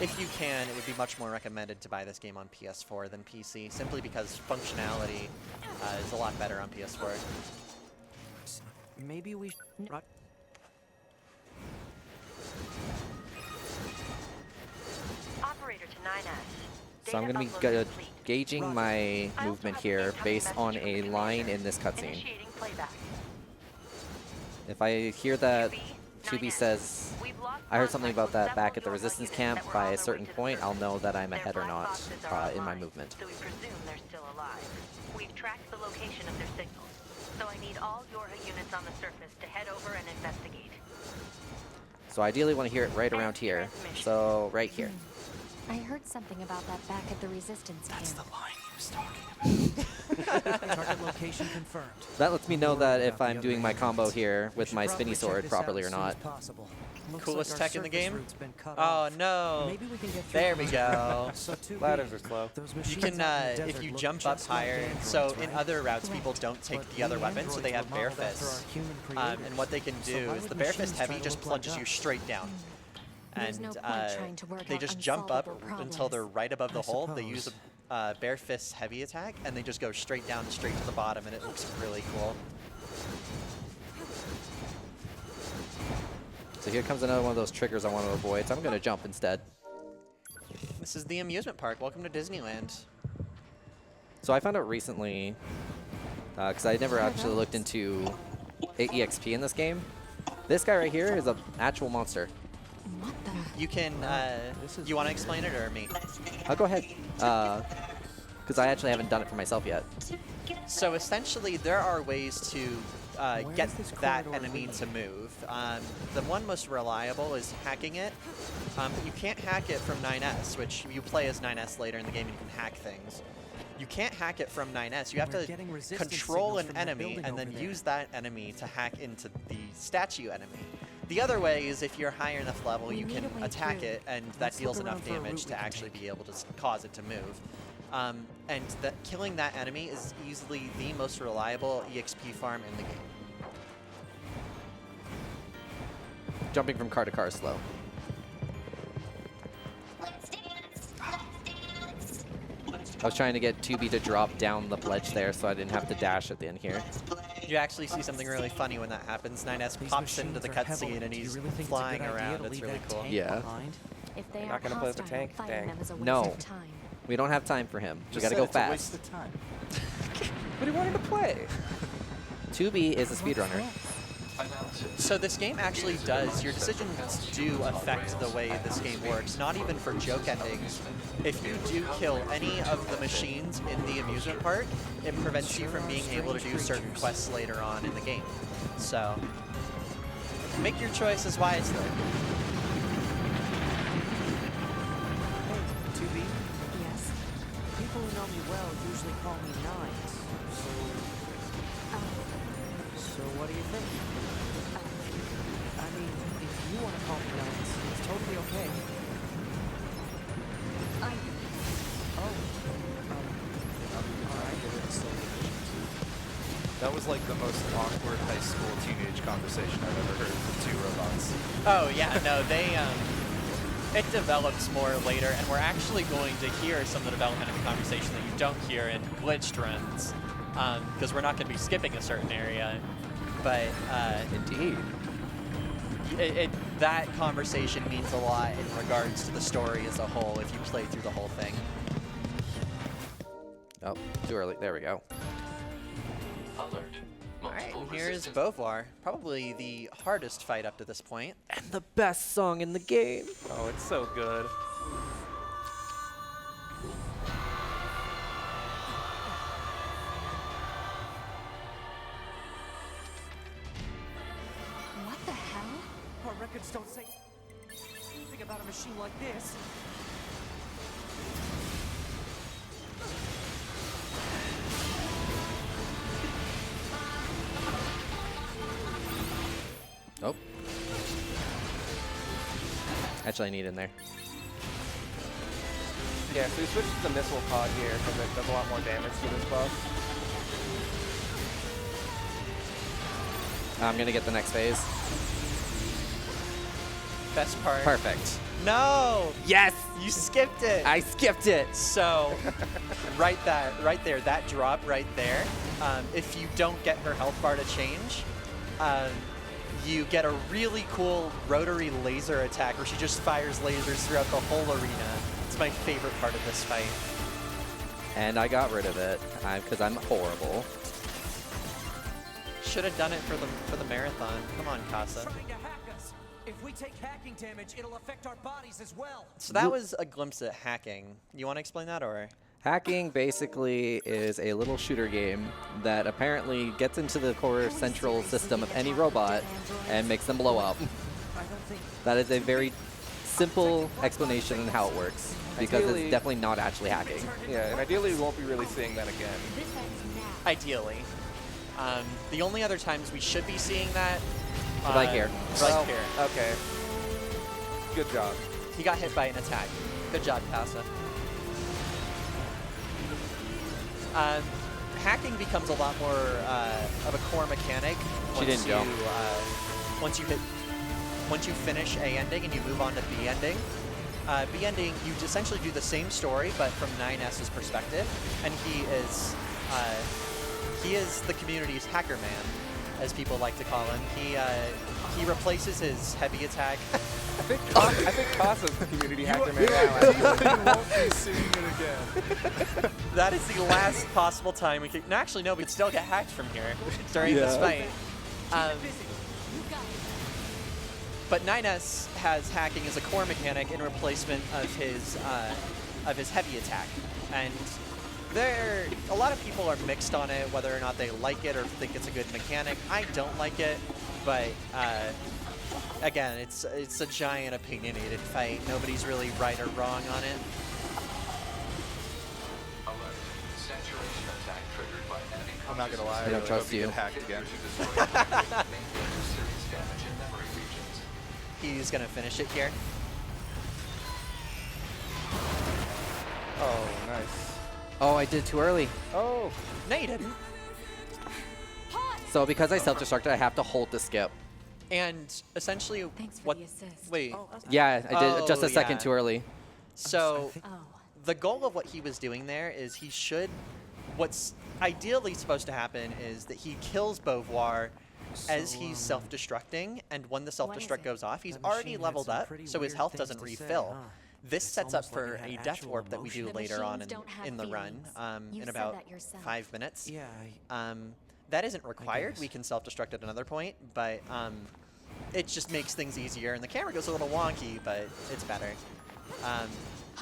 if you can, it would be much more recommended to buy this game on PS4 than PC, simply because functionality is a lot better on PS4. Maybe we So I'm going to be gauging my movement here based on a line in this cutscene. If I hear that 2B says, I heard something about that back at the resistance camp by a certain point, I'll know that I'm ahead or not in my movement. So we presume they're still alive. We've tracked the location of their signals, so I need all Yorha units on the surface to head over and investigate. So ideally want to hear it right around here. So right here. I heard something about that back at the resistance camp. That's the line he was talking about. Target location confirmed. That lets me know that if I'm doing my combo here with my spinny sword properly or not. Coolest tech in the game? Oh no! There we go. Ladders are slow. You can, if you jump up higher, so in other routes people don't take the other weapon, so they have bare fists. And what they can do is the bare fist heavy just plunges you straight down. And they just jump up until they're right above the hole. They use a bare fist heavy attack, and they just go straight down, straight to the bottom, and it looks really cool. So here comes another one of those triggers I want to avoid, so I'm going to jump instead. This is the amusement park. Welcome to Disneyland. So I found out recently, because I never actually looked into EXP in this game, this guy right here is an actual monster. What the? You can, you want to explain it or me? I'll go ahead, because I actually haven't done it for myself yet. So essentially there are ways to get that enemy to move. The one most reliable is hacking it, but you can't hack it from 9S, which you play as 9S later in the game and you can hack things. You can't hack it from 9S. You have to control an enemy and then use that enemy to hack into the statue enemy. The other way is if you're higher enough level, you can attack it and that deals enough damage to actually be able to cause it to move. And killing that enemy is easily the most reliable EXP farm in the game. Jumping from car to car is slow. I was trying to get 2B to drop down the ledge there so I didn't have to dash at the end here. You actually see something really funny when that happens. 9S pops into the cutscene and he's flying around. It's really cool. Yeah. If they You're are not going to play with the hostile, tank? fighting Dang. them is a waste No. of time. We don't have time for him. We Just gotta said go it's a waste fast. of time. What do you want him to play? 2B is a speedrunner. So this game actually does, your decisions do affect the way this game works, not even for joke endings. If you do kill any of the machines in the amusement park, it prevents you from being able to do certain quests later on in the game. So, make your choices wisely. 2B? Yes. People who know me well usually call me Nines. So what do you think? I mean, if you want to call me Nines, it's totally okay. That was like the most awkward high school teenage conversation I've ever heard with two robots. Oh yeah, no, it develops more later, and we're actually going to hear some of the development of the conversation that you don't hear in glitched runs, because we're not going to be skipping a certain area. But Indeed. That conversation means a lot in regards to the story as a whole if you play through the whole thing. Oh, too early. There we go. Alert. Alright, and here's Beauvoir, probably the hardest fight up to this point. And the best song in the game. Oh, it's so good. What the hell? Our records don't say anything about a machine like this. Oh. Actually, I need in there. Yeah, so we switched to the missile pod here because it does a lot more damage to this buff. I'm gonna get the next phase. Best part. Perfect. No! Yes! You skipped it! I skipped it! So, right there, that drop right there, if you don't get her health bar to change, you get a really cool rotary laser attack where she just fires lasers throughout the whole arena. It's my favorite part of this fight. And I got rid of it because I'm horrible. Should have done it for the marathon. Come on, Casa. Trying to hack us. If we take hacking damage, it'll affect our bodies as well. So that was a glimpse at hacking. You want to explain that, or? Hacking basically is a little shooter game that apparently gets into the core central system of any robot and makes them blow up. That is a very simple explanation on how it works, because Ideally- it's definitely not actually hacking. Yeah, and ideally we won't be really seeing that again. Ideally. The only other times we should be seeing that... Right here. Right here. Okay. Good job. He got hit by an attack. Good job, Casa. Hacking becomes a lot more of a core mechanic She didn't jump. once you finish A ending and you move on to B ending. B ending, you essentially do the same story, but from 9S's perspective, and he is the community's hacker man, as people like to call him. He replaces his heavy attack. I think Kasa's the community hacker man now. You won't be seeing it again. That is the last possible time we could... No, actually, no, we'd still get hacked from here during this fight. But 9S has hacking as a core mechanic in replacement of his heavy attack. And a lot of people are mixed on it, whether or not they like it or think it's a good mechanic. I don't like it, but again, it's a giant opinionated fight. Nobody's really right or wrong on it. Alert. Saturation attack triggered by enemy. I'm not gonna lie. I don't trust hope you you. get hacked again. Serious damage in memory regions. He's going to finish it here. Oh, nice. Oh, I did too early. Oh. No, you didn't. So because I self-destructed, I have to hold the skip. And essentially, Thanks for what? the assist. Wait. Yeah, I did just a Oh, second yeah. too early. So Oh. the goal of what he was doing there is he should. What's ideally supposed to happen is that he kills Beauvoir as he's self-destructing, and when the self-destruct goes off, he's That already machine had leveled some up, pretty so his weird health things doesn't to say, refill. huh? This It's sets up almost like for it had a death actual warp that we do The later on machines don't have in the run, feelings. You in said about that yourself. 5 minutes. Yeah, That isn't required. guess. We can self-destruct at another point, but it just makes things easier. And the camera goes a little wonky, but it's better.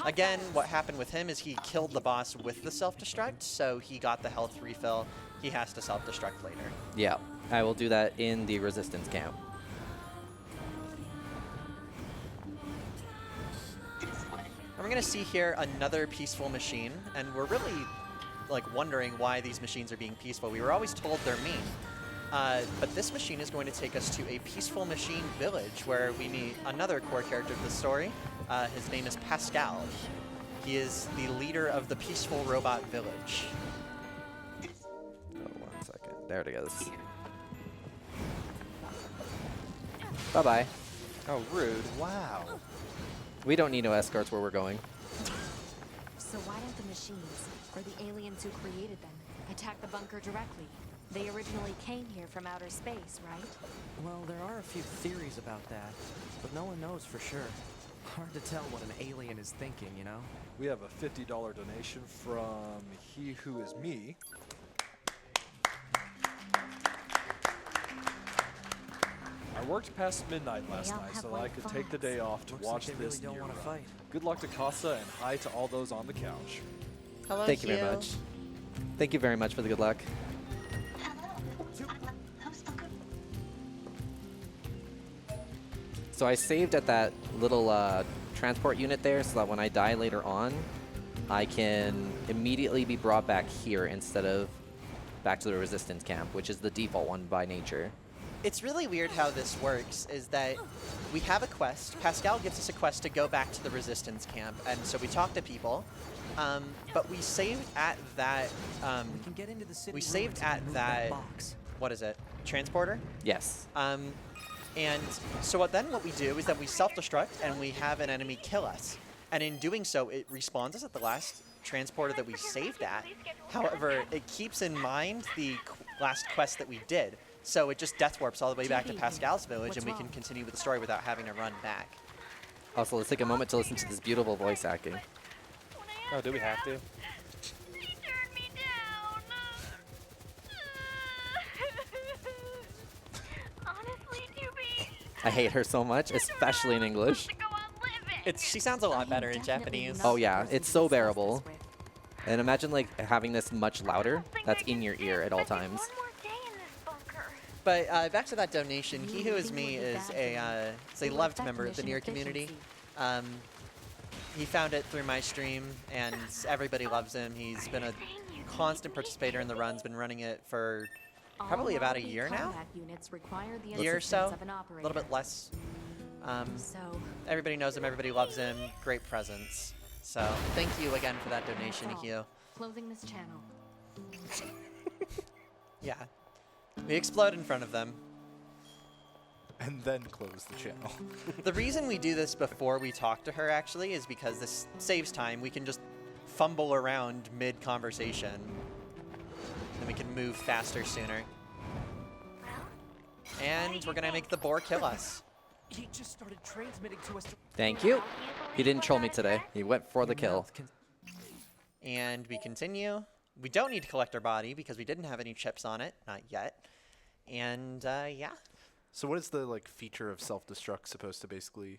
Again, what happened with him is he killed the boss with the self-destruct, so he got the health refill. He has to self-destruct later. Yeah, I will do that in the resistance camp. And we're going to see here another peaceful machine, and we're really like wondering why these machines are being peaceful. We were always told they're mean. But this machine is going to take us to a peaceful machine village where we meet another core character of the story. His name is Pascal. He is the leader of the peaceful robot village. Oh, 1 second. There it goes. Bye-bye. Oh, rude. Wow. We don't need no escorts where we're going. So why don't the machines, or the aliens who created them, attack the bunker directly? They originally came here from outer space, right? well, there are a few theories about that, but no one knows for sure. Hard to tell what an alien is thinking, you know? We have a $50 donation from He Who Is Me. I worked past midnight last all night have so white I could take the fonts. day off to Looks watch like they this really don't NieR wanna run. fight. Good luck to Casa and hi to all those on the couch. Hello, Thank you very much. Thank you very much for the good luck. So I saved at that little transport unit there so that when I die later on, I can immediately be brought back here instead of back to the resistance camp, which is the default one by nature. It's really weird how this works, is that we have a quest. Pascal gives us a quest to go back to the resistance camp, and so we talk to people. But we saved at that. We can get into the city We saved ruins and at remove that. box. What is it? Transporter. Yes. And so what we do is that we self-destruct and we have an enemy kill us. And in doing so, it respawns us at the last transporter that we saved at. However, it keeps in mind the last quest that we did. So it just death warps all the way back to Pascal's village, and we can continue with the story without having to run back. Also, let's take a moment to listen to this beautiful voice acting. Oh, do we have to? She turned me down. Honestly, Doobie, I hate her so much, especially in English. She sounds a lot better in Japanese. Oh yeah, it's so bearable. And imagine like having this much louder. That's in your ear at all times. But back to that donation, He Who Is Me is a loved member of the NieR community. He found it through my stream, and everybody loves him. He's been a constant participator in the runs, been running it for probably about a year now. Year or so, a little bit less. Everybody knows him, everybody loves him, great presence. So thank you again for that donation, Hugh. Closing this channel. Yeah. We explode in front of them. And then close the channel. The reason we do this before we talk to her, actually, is because this saves time. We can just fumble around mid-conversation. And we can move faster sooner. And we're going to make the boar kill us. He just started transmitting to us. Thank you. He didn't troll me today. He went for the kill. And we continue. We don't need to collect our body because we didn't have any chips on it. Not yet. And, yeah. So what is the like feature of self-destruct supposed to basically...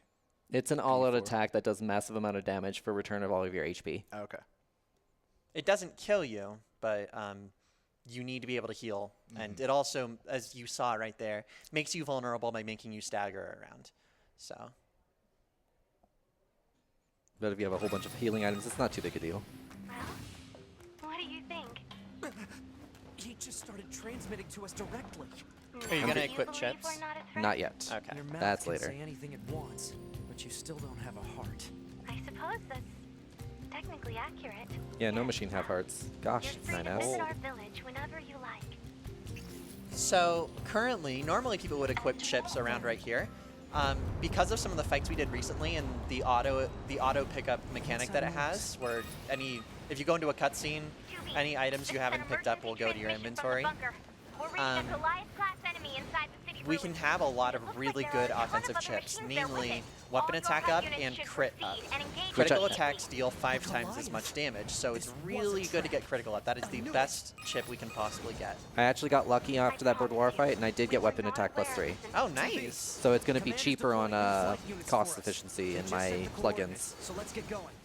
It's an all-out attack that does massive amount of damage for return of all of your HP. Okay. It doesn't kill you, but you need to be able to heal. And it also, as you saw right there, makes you vulnerable by making you stagger around. So. But if you have a whole bunch of healing items, it's not too big a deal. What do you think? He just started transmitting to us directly. Are you going to equip chips? Not yet. Okay. Your mouth That's can later. say anything it wants, but you still don't have a heart. I suppose that's technically accurate. Yeah, no machine have hearts. Gosh, You're free to 9S. visit our village whenever you like. So currently, normally people would equip chips around right here. Because of some of the fights we did recently and the auto pickup mechanic that it has, where if you go into a cutscene, any items you haven't picked up will go to your inventory. We can have a lot of really good offensive chips, namely weapon attack up and crit up. Critical attacks deal 5 times as much damage, so it's really good to get critical up. That is the best chip we can possibly get. I actually got lucky after that boudoir fight, and I did get weapon attack +3. Oh, nice. So it's going to be cheaper on cost efficiency in my plugins. So let's get going.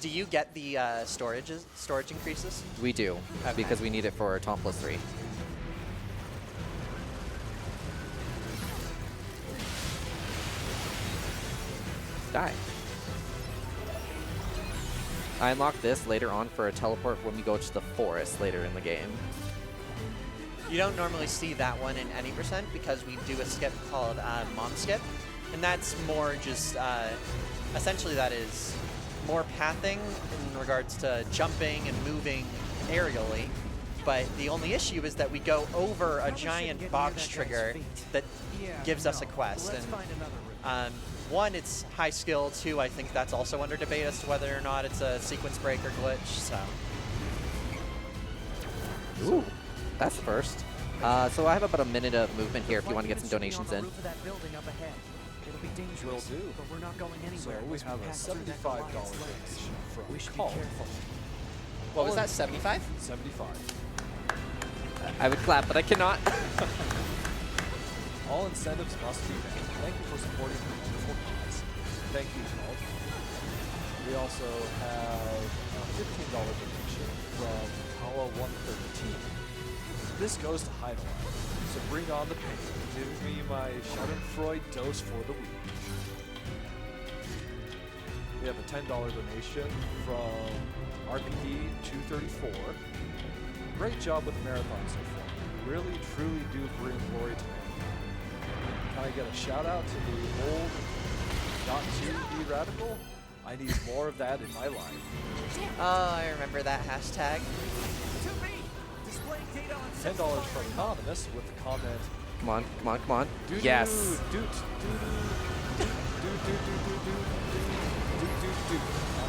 Do you get the storage increases? We do, because we need it for Tom +3. Die. I unlock this later on for a teleport when we go to the forest later in the game. You don't normally see that one in any percent because we do a skip called Mom Skip, and that's more just, essentially that is more pathing in regards to jumping and moving aerially, but the only issue is that we go over a giant box trigger that gives us a quest. And one, it's high skill. 2, I think that's also under debate as to whether or not it's a sequence break or glitch. So. Ooh, that's the first. So I have about a minute of movement here if you want to get some donations in. Will do. But we're not going anywhere. So we have a $75 donation from Call. What was that, 75? 75. I would clap, but I cannot. All incentives must be met. Thank you for supporting the wonderful cause. Thank you, Call. We also have a $15 donation from Kawa 113. This goes to Heidelberg. So bring on the pain. Give me my Schadenfreude dose for the week. We have a $10 donation from RPG 234. Great job with the marathon so far. You really, truly do bring glory to mankind. Can I get a shout out to the old not to be radical? I need more of that in my life. Oh, I remember that hashtag. $10 from Anonymous with the comment. Come on, come on, come on. Yes. Not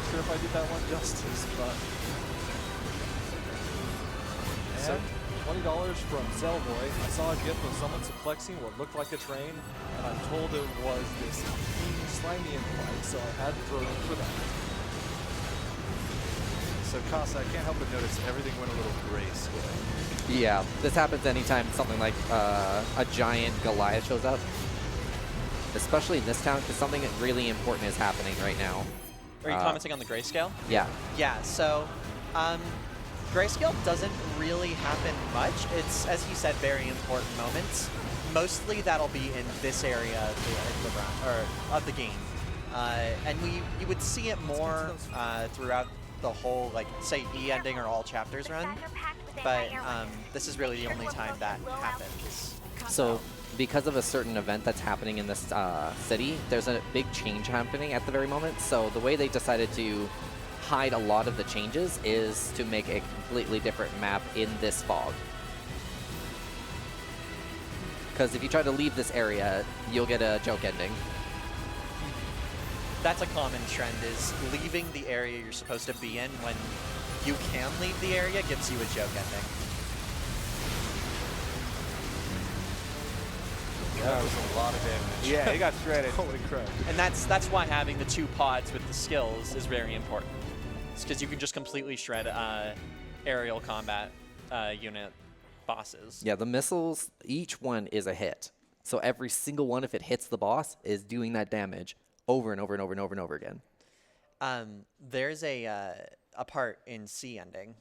sure if I did that one justice, but. And $20 from Zellboy. I saw a gif of someone suplexing what looked like a train, and I'm told it was this slimy fight, so I had to throw in for that. So Casa, I can't help but notice everything went a little grayscale. Yeah, this happens anytime something like a giant Goliath shows up. Especially in this town, because something really important is happening right now. Are you commenting on the grayscale? Yeah. Yeah, so grayscale doesn't really happen much. It's, as he said, very important moments. Mostly that'll be in this area of the run, or of the game. And you would see it more throughout the whole, like, say, E ending or all chapters run. But this is really the only time that happens. So, because of a certain event that's happening in this city, there's a big change happening at the very moment. So the way they decided to hide a lot of the changes is to make a completely different map in this fog. Because if you try to leave this area, you'll get a joke ending. That's a common trend, is leaving the area you're supposed to be in when you can leave the area gives you a joke ending. That was a lot of damage. Yeah, he got shredded. Holy crap. And that's why having the 2 pods with the skills is very important. It's because you can just completely shred aerial combat unit bosses. Yeah, the missiles, each one is a hit. So every single one, if it hits the boss, is doing that damage over and over and over and over and over again. There's a part in C ending.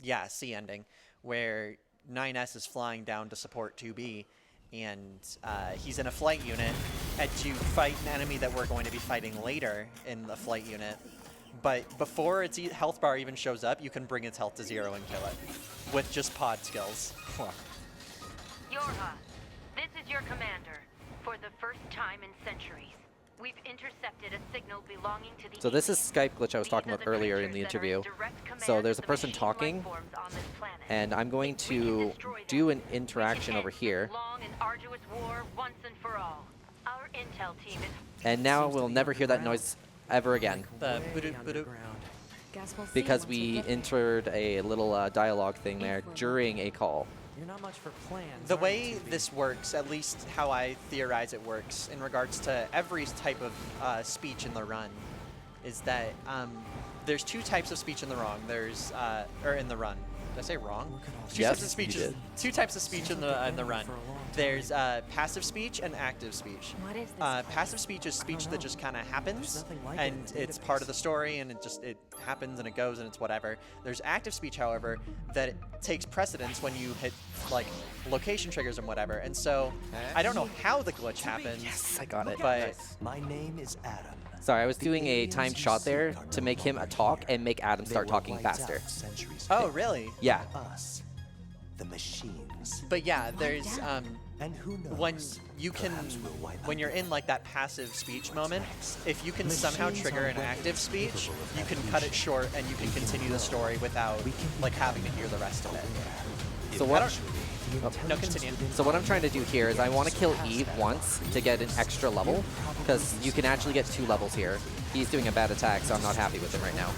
Yeah, C ending, where 9S is flying down to support 2B, and he's in a flight unit, and you fight an enemy that we're going to be fighting later in the flight unit. But before its health bar even shows up, you can bring its health to 0 and kill it with just pod skills. Yorha, this is your commander. For the first time in centuries, we've intercepted a signal belonging to the... So this is Skype glitch I was talking about earlier in the interview. So there's a person talking, and I'm going to do an interaction over here. Long and arduous war once and for all. Our intel team is... And now we'll never hear that noise ever again. The boo-doo. Because we entered a little dialogue thing there during a call. You're not much for plans. The way this works, at least how I theorize it works, in regards to every type of speech in the run, is that there's 2 types of speech in the wrong. There's or in the run. Did I say wrong? Two Yes, types of speech. you did. 2 types of speech in the run. There's passive speech and active speech. What is this? Passive speech is speech that just kind of happens, and it's part of the story, and it happens and it goes and it's whatever. There's active speech, however, that it takes precedence when you hit like location triggers and whatever. And so I don't know how the glitch happened. Yes, I got it. But my name is Adam. Sorry, I was doing a timed shot there to make him talk and make Adam start talking faster. Oh, really? Yeah. Us, the machines. But yeah, there's and who knows, when you're in like that passive speech moment, if you can somehow trigger an active speech, you can cut it short and you can continue the story without like having to hear the rest of it. So what? No, continue. So what I'm trying to do here is I want to kill Eve once to get an extra level, because you can actually get 2 levels here. He's doing a bad attack, so I'm not happy with him right now.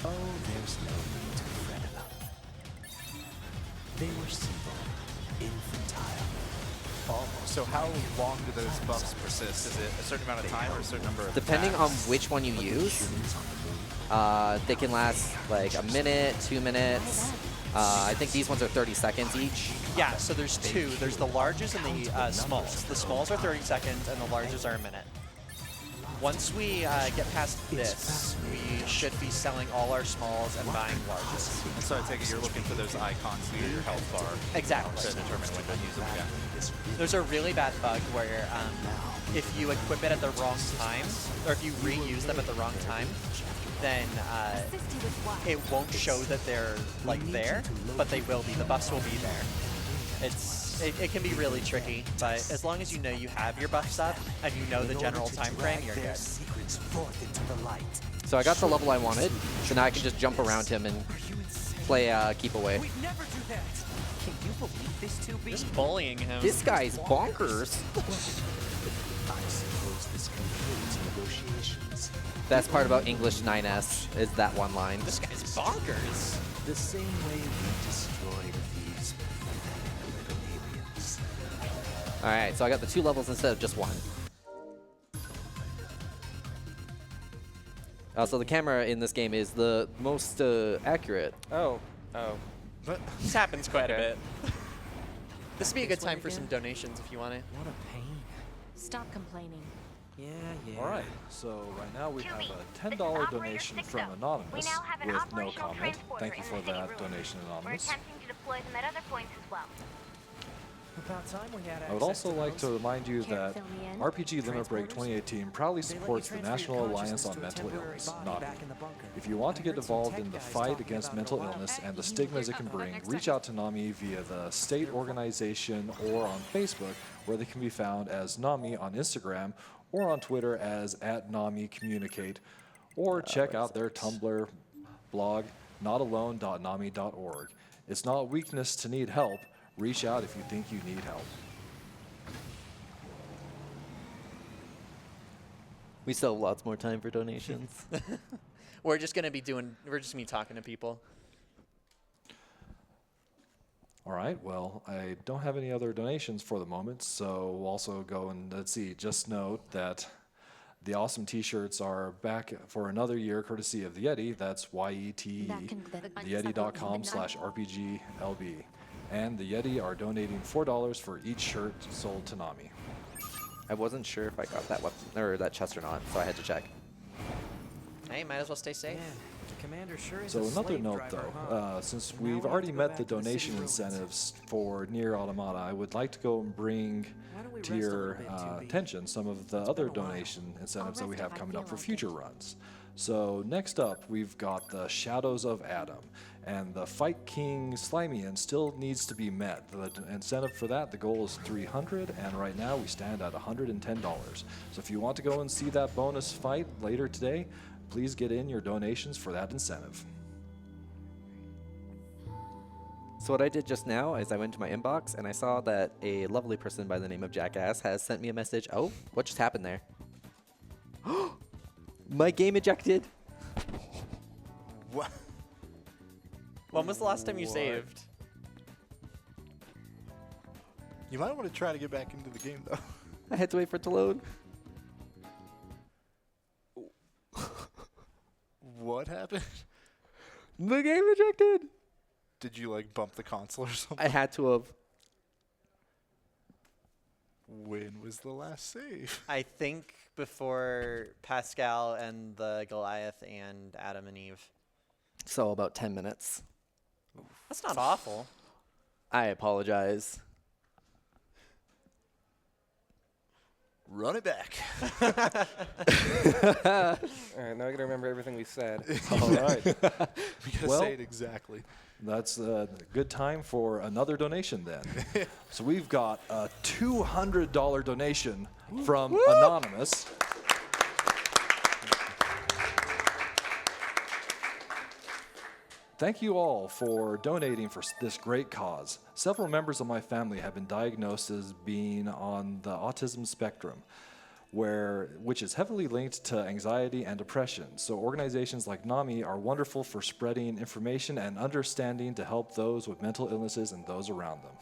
Oh, there's no need to fret about them. They were simple, infantile. Almost. So how long do those buffs persist? Is it a certain amount of time or a certain number of Depending on attacks? which one you use, they can last like a minute, 2 minutes. I think these ones are 30 seconds each. Yeah, so there's 2. There's the larges and the smalls. The smalls are 30 seconds and the larges are a minute. Once we get past this, we should be selling all our smalls and buying larges. So I take it you're looking for those icons near your health bar. Exactly. To determine when to use them again. There's a really bad bug where if you equip it at the wrong time, or if you reuse them at the wrong time, then it won't show that they're like there, but they will be. The buffs will be there. It can be really tricky, but as long as you know you have your buffs up and you know the general time frame, you're good. So I got the level I wanted, so now I can just jump around him and play keep away. We'd never do that. Can you believe this 2B? Just bullying him. This guy's bonkers. I suppose this concludes negotiations. Best part about English 9S is that one line. This guy's bonkers. The same way we destroyed these little aliens. Alright, so I got the 2 levels instead of just 1. So the camera in this game is the most accurate. Oh. This happens quite a Okay. bit. This would be a good This way time for some again? donations if you want to. What a pain. Stop complaining. Yeah. All right, so right now we have a $10 donation from Anonymous now have an with no operational comment. transporter Thank you in for the city that ruins. donation, We're Anonymous. attempting to deploy them at other points as well. About time we had I would access also to like those. to remind you Care to that fill me in? RPG Limit Break Transporters? 2018 proudly They let you supports the transfer your National Alliance consciousness on to a Mental temporary Illness, body NAMI. back in the bunker. If you want to I get heard some involved tech in the guys fight talking against about it mental a while illness back. and the stigmas it can bring, reach out to NAMI via the state organization or on Facebook, where they can be found as NAMI on Instagram or on Twitter as @NAMICommunicate, or check out their Tumblr blog, notalone.nami.org. It's not weakness to need help. Reach out if you think you need help. We still have lots more time for donations. We're just gonna be talking to people. All right, well, I don't have any other donations for the moment, so we'll also go and let's see. Just note that the awesome t-shirts are back for another year, courtesy of the Yeti. That's YETE, theyeti.com/RPGLB. And the Yeti are donating $4 for each shirt sold to NAMI. I wasn't sure if I got that weapon or that chest or not, so I had to check. Hey, might as well stay safe. Man, the commander sure is So a another slave note, driver, though, huh? since And now we've we have already to go met back the to the city donation ruins. incentives for NieR Automata, I would like to go and bring Why don't we to rest a your little bit, 2B? attention some of the other donation incentives that we have coming up for future runs. So next up, we've got the Shadows of Adam, and the Fight King Slimian still needs to be met. The incentive for that, the goal is 300, and right now we stand at $110. So if you want to go and see that bonus fight later today, please get in your donations for that incentive. So what I did just now is I went to my inbox and I saw that a lovely person by the name of Jackass has sent me a message. Oh, what just happened there? My game ejected. What? When was the last time you saved? You might want to try to get back into the game, though. I had to wait for it to load. What happened? The game ejected. Did you, like, bump the console or something? I had to have. When was the last save? I think before Pascal and the Goliath and Adam and Eve. So about 10 minutes. That's not awful. I apologize. Run it back. All right, now I gotta remember everything we said. All right. We gotta Well, say it exactly. That's a good time for another donation then. So we've got a $200 donation from Anonymous. Thank you all for donating for this great cause. Several members of my family have been diagnosed as being on the autism spectrum, which is heavily linked to anxiety and depression. So organizations like NAMI are wonderful for spreading information and understanding to help those with mental illnesses and those around them.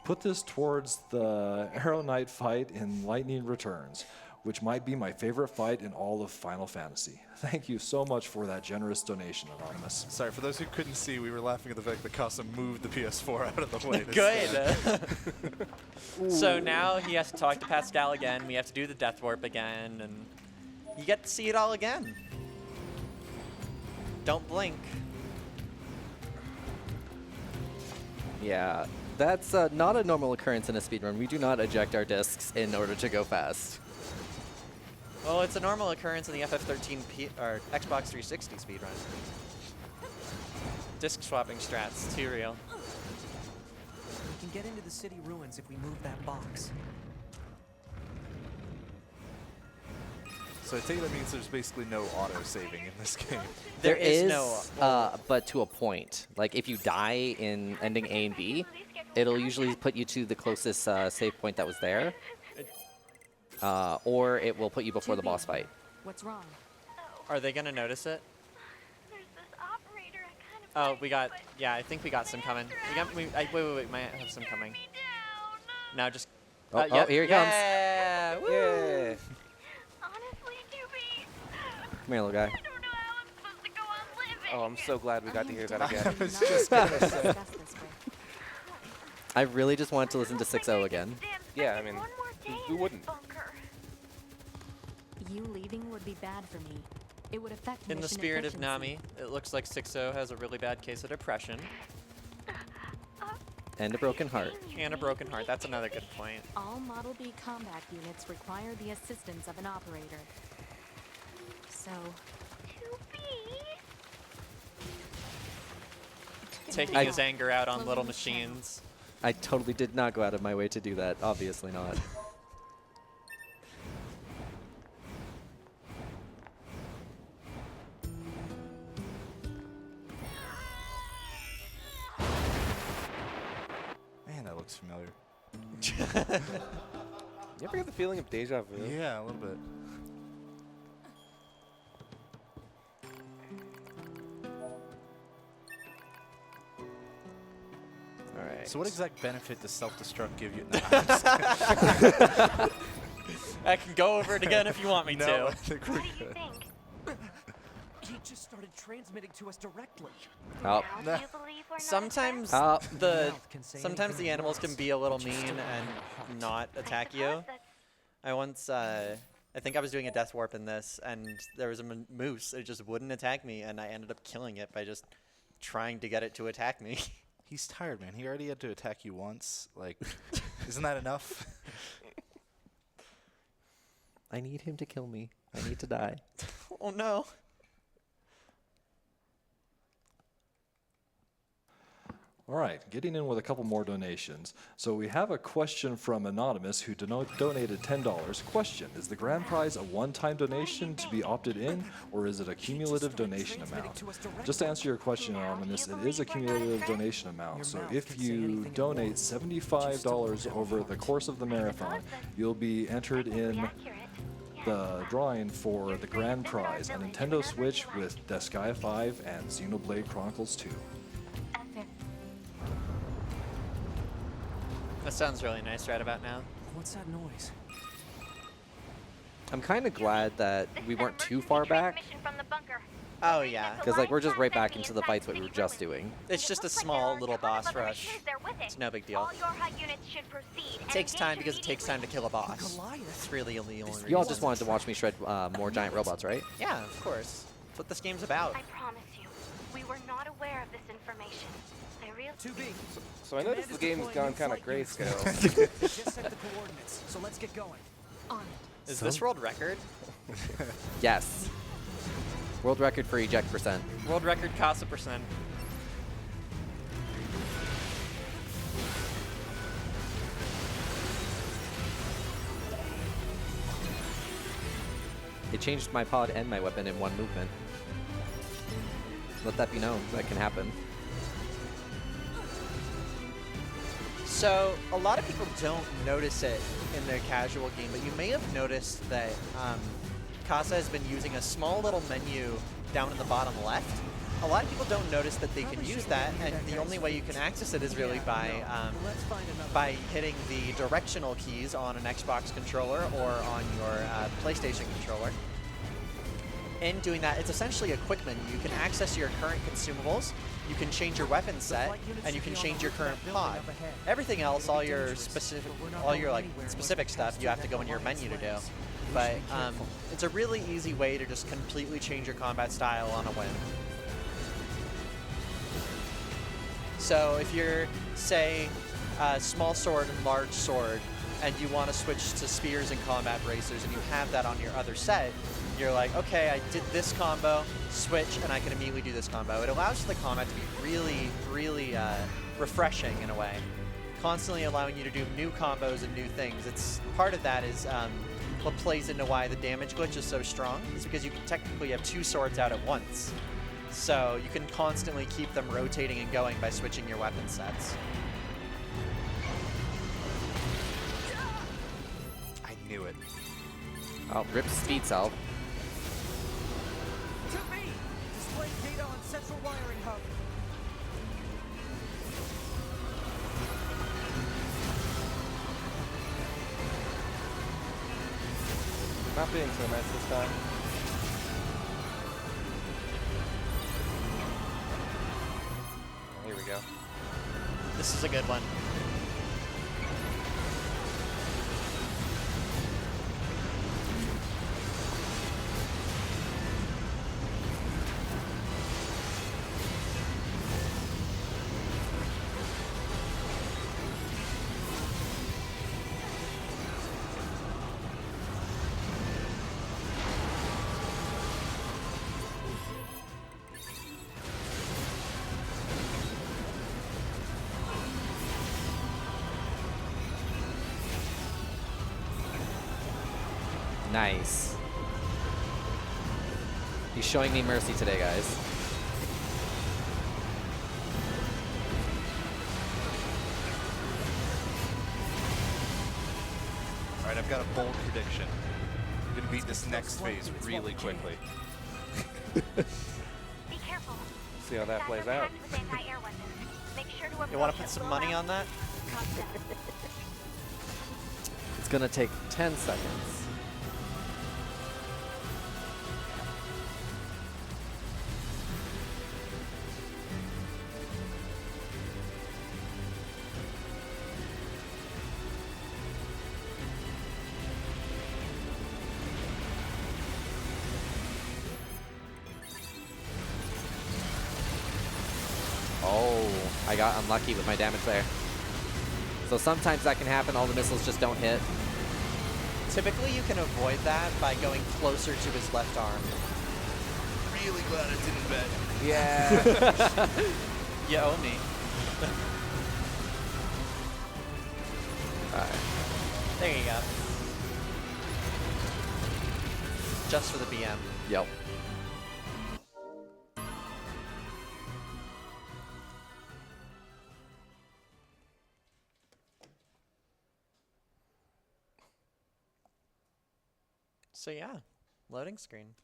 Put this towards the Arrow Knight fight in Lightning Returns, which might be my favorite fight in all of Final Fantasy. Thank you so much for that generous donation, Anonymous. Sorry, for those who couldn't see, we were laughing at the fact that Casa moved the PS4 out of the way. Good. So now he has to talk to Pascal again. We have to do the death warp again, and you get to see it all again. Don't blink. Yeah, that's not a normal occurrence in a speedrun. We do not eject our discs in order to go fast. Well, it's a normal occurrence in the FF13 or Xbox 360 speedrun. Disc swapping strats, too real. We can get into the city ruins if we move that box. So I take it that means there's basically no auto-saving in this game. There is no... but to a point. Like, if you die in ending A and B, it'll usually put you to the closest save point that was there. Or it will put you before the boss fight. What's wrong? Are they going to notice it? There's this operator I kind of Oh, we got... Yeah, I think we got some coming. Wait. Might have some coming. No, just... Oh, here he comes. Yeah! Woo! Yeah. honestly, QB. here, little guy. Oh, I'm so glad we got to hear that again. I was just gonna say. I really just wanted to listen to 6-0 again. Yeah, I mean, who wouldn't? You leaving would be bad for me. It would affect In the mission spirit of efficiency. Nami, it looks like 6-0 has a really bad case of depression. And a broken heart. And a broken heart. That's another good point. All Model B combat units require the assistance of an operator. So, Taking his anger out on little machines. I totally did not go out of my way to do that. Obviously not. Man, that looks familiar. You ever get the feeling of deja vu? Yeah, a little bit. All right. So what exact benefit does self-destruct give you? No, I'm just kidding. I can go over it again if you want me No, to. I think we're good. He just started transmitting to us directly. Oh. Sometimes sometimes the animals can be a little mean and not attack you. I think I was doing a death warp in this, and there was a moose. It just wouldn't attack me, and I ended up killing it by just trying to get it to attack me. He's tired, man. He already had to attack you once. Like, isn't that enough? I need him to kill me. I need to die. Oh no. All right, getting in with a couple more donations. So we have a question from Anonymous who donated $10. Question, is the grand prize a one-time donation to be opted in, or is it a cumulative donation amount? Just to answer your question, Anonymous, it is a cumulative donation amount. So if you donate $75 over the course of the marathon, you'll be entered in the drawing for the grand prize, a Nintendo Switch with Disgaea 5 and Xenoblade Chronicles 2. That sounds really nice right about now. What's that noise? I'm kind of glad that we weren't too far back. Oh yeah. Because like we're just right back into the fights what we were just doing. It's just a small little boss rush. It's no big deal. It takes time because it takes time to kill a boss. That's really the only reason. You all just wanted to watch me shred more giant robots, right? Yeah, of course. That's what this game's about. I promise you, we were not aware of this information. So I noticed the game's gone kind of grayscale. Just set the coordinates, so let's get going. Is this world record? Yes. World record for eject percent. World record Casa percent. It changed my pod and my weapon in one movement. Let that be known. That can happen. So, a lot of people don't notice it in their casual game, but you may have noticed that Casa has been using a small little menu down in the bottom left. A lot of people don't notice that they can use that, and the only way you can access it is really by hitting the directional keys on an Xbox controller or on your PlayStation controller. In doing that, it's essentially a quick menu. You can access your current consumables, you can change your weapon set, and you can change your current pod. Everything else, all your specific stuff, you have to go in your menu to do. But it's a really easy way to just completely change your combat style on a whim. So if you're, say, small sword and large sword, and you want to switch to spears and combat bracers, and you have that on your other set, you're like, okay, I did this combo, switch, and I can immediately do this combo. It allows the combat to be really, really refreshing in a way, constantly allowing you to do new combos and new things. It's part of that is what plays into why the damage glitch is so strong, is because you can technically have two swords out at once. So you can constantly keep them rotating and going by switching your weapon sets. I knew it. Oh, rip speed cell. To me! Display data on central wiring hub. Not being so nice this time. is a good one. Nice. He's showing me mercy today, guys. All right, I've got a bold prediction. I'm going to beat this next phase really quickly. Be careful. See how that plays out. With anti-air weapons. Make sure to You want to put some money on that? It's going to take 10 seconds. Oh, I got unlucky with my damage there. So sometimes that can happen, all the missiles just don't hit. Typically, you can avoid that by going closer to his left arm. Really glad I didn't bet. Yeah. You owe me. Alright. There you go. Just for the BM. Yep. So yeah, loading screen.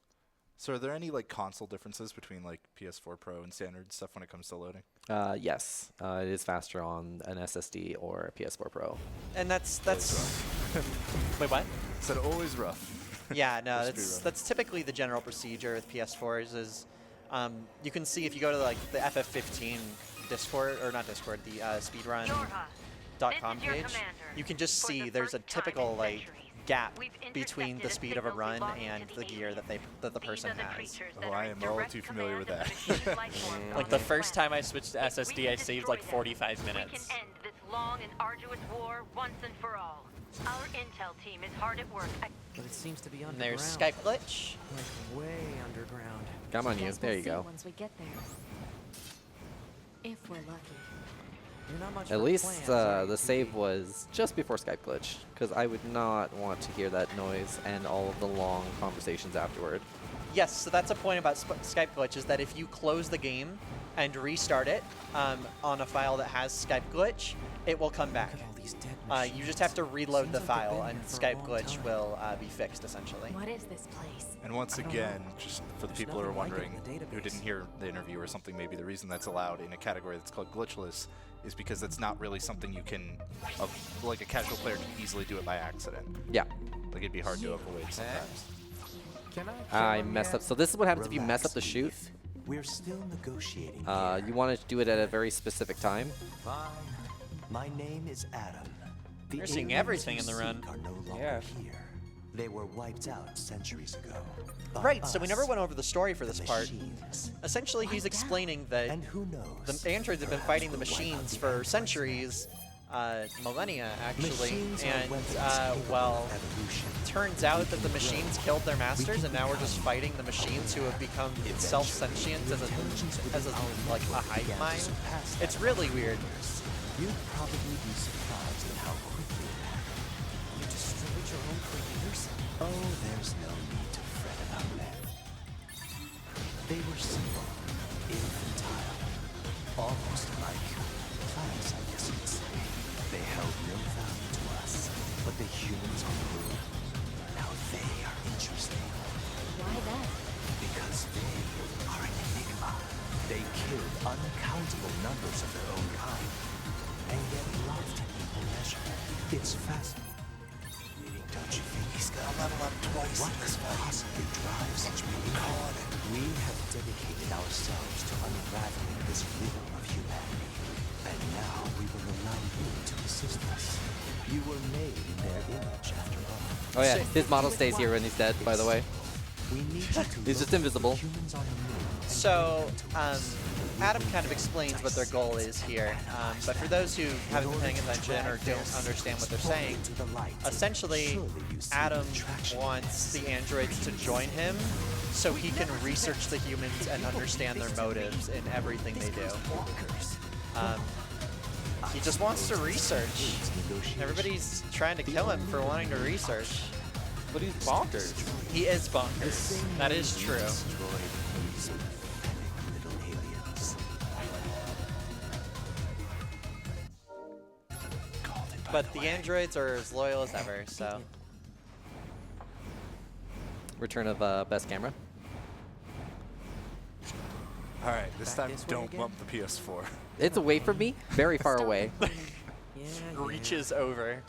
So are there any like console differences between like PS4 Pro and standard stuff when it comes to loading? Yes, it is faster on an SSD or a PS4 Pro. And that's wait, what? Said always rough. Yeah, no, Supposed to be that's typically the general procedure with PS4s is you can see if you go to like the FF15 Discord, or not Discord, the speedrun.com page, you can just see there's a typical like gap between the speed of a run and the gear that the person has. Oh, I am all too familiar with that. Like the first time I switched to SSD, I saved like 45 minutes. We can end this long and arduous war once and for all. Our intel team is hard at work. But it seems to be And underground. there's Skype glitch. Like way underground. Come on, you. Guess There we'll you see go. once we get there. If we're lucky. You're not much At for least plans, are the you? save was just before Skype glitch, because I would not want to hear that noise and all of the long conversations afterward. Yes, so that's a point about Skype glitch, is that if you close the game and restart it on a file that has Skype glitch, it will come back. You just have to reload the file, and Skype glitch will be fixed, essentially. What is this place? And once again, just for the people who are wondering, who didn't hear the interview or something, maybe the reason that's allowed in a category that's called glitchless is because it's not really something you can, like a casual player can easily do it by accident. Yeah. Like it'd be hard to avoid sometimes. I messed up. So this is what happens if you mess up the shoot. We're still negotiating. You want to do it at a very specific time. Fine. My name is Adam. The You're seeing aliens everything you in the run. seek Are no longer Yeah. here. They were wiped out centuries ago. By Right, so we us, never went over the story for this the part. machines. Essentially, he's explaining that And who knows? the androids have been fighting the machines for centuries, millennia actually, Machines are and weapons well, capable of evolution. turns out that the machines killed their masters, and now we're just fighting the machines who have become self-sentient as a like a hive mind. It's really weird. You'd probably be surprised at how quickly it happened. You destroyed your own creators? Oh, there's no need to fret about them. They were simple, infantile, almost like plants, I guess you'd say. They held no value to us, but the humans on the moon, now they are interesting. Why that? Because they are an enigma. They killed uncountable numbers of their own kind, and yet loved in equal measure. It's fascinating. Don't you think he's got to level up twice? What could possibly drive such recall? We have dedicated ourselves to unraveling this riddle of humanity, and Now we will allow you to assist us. You were made in their image after all. Oh yeah, his model stays here when he's dead, by the way. We need you to He's just invisible. humans on the moon. So, Adam kind of explains what their goal is here, but for those who haven't been paying attention or don't understand what they're saying, essentially, Adam wants the androids to join him so he can research the humans and understand their motives in everything they do. He just wants to research. Everybody's trying to kill him for wanting to research. But he's bonkers. He is bonkers. That is true. But the androids are as loyal as ever, so. Return of best camera. All right, this time don't bump the PS4. It's away from me, very far away. Reaches over.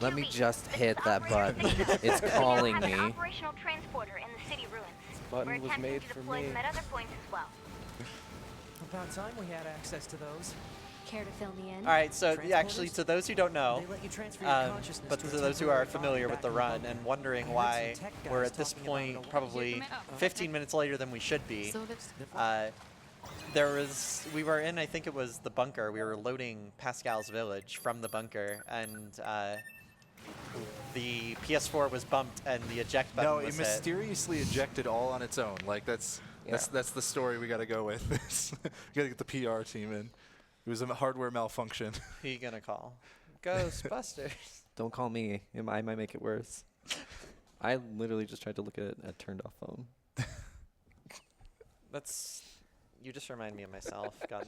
Let me just hit that button. It's calling me. Operational transporter in the city ruins. Button was made for me. Them at other points as well. About time we had access to those. Care to fill me in? All right, so yeah, actually, to those who don't know, They let you transfer your consciousness but to to a those who are temporary familiar body with the back run in and the wondering I heard why some tech we're guys at this talking point about a probably 15 minutes later than we should be, we were in, I think it was the bunker. We were loading Pascal's village from the bunker, and the PS4 was bumped and the eject button No, was it hit. mysteriously ejected all on its own. Like that's the story we got to go with. We got to get the PR team in. It was a hardware malfunction. Who you gonna call? Ghostbusters. Don't call me. I might make it worse. I literally just tried to look at a turned off phone. That's. You just remind me of myself. God.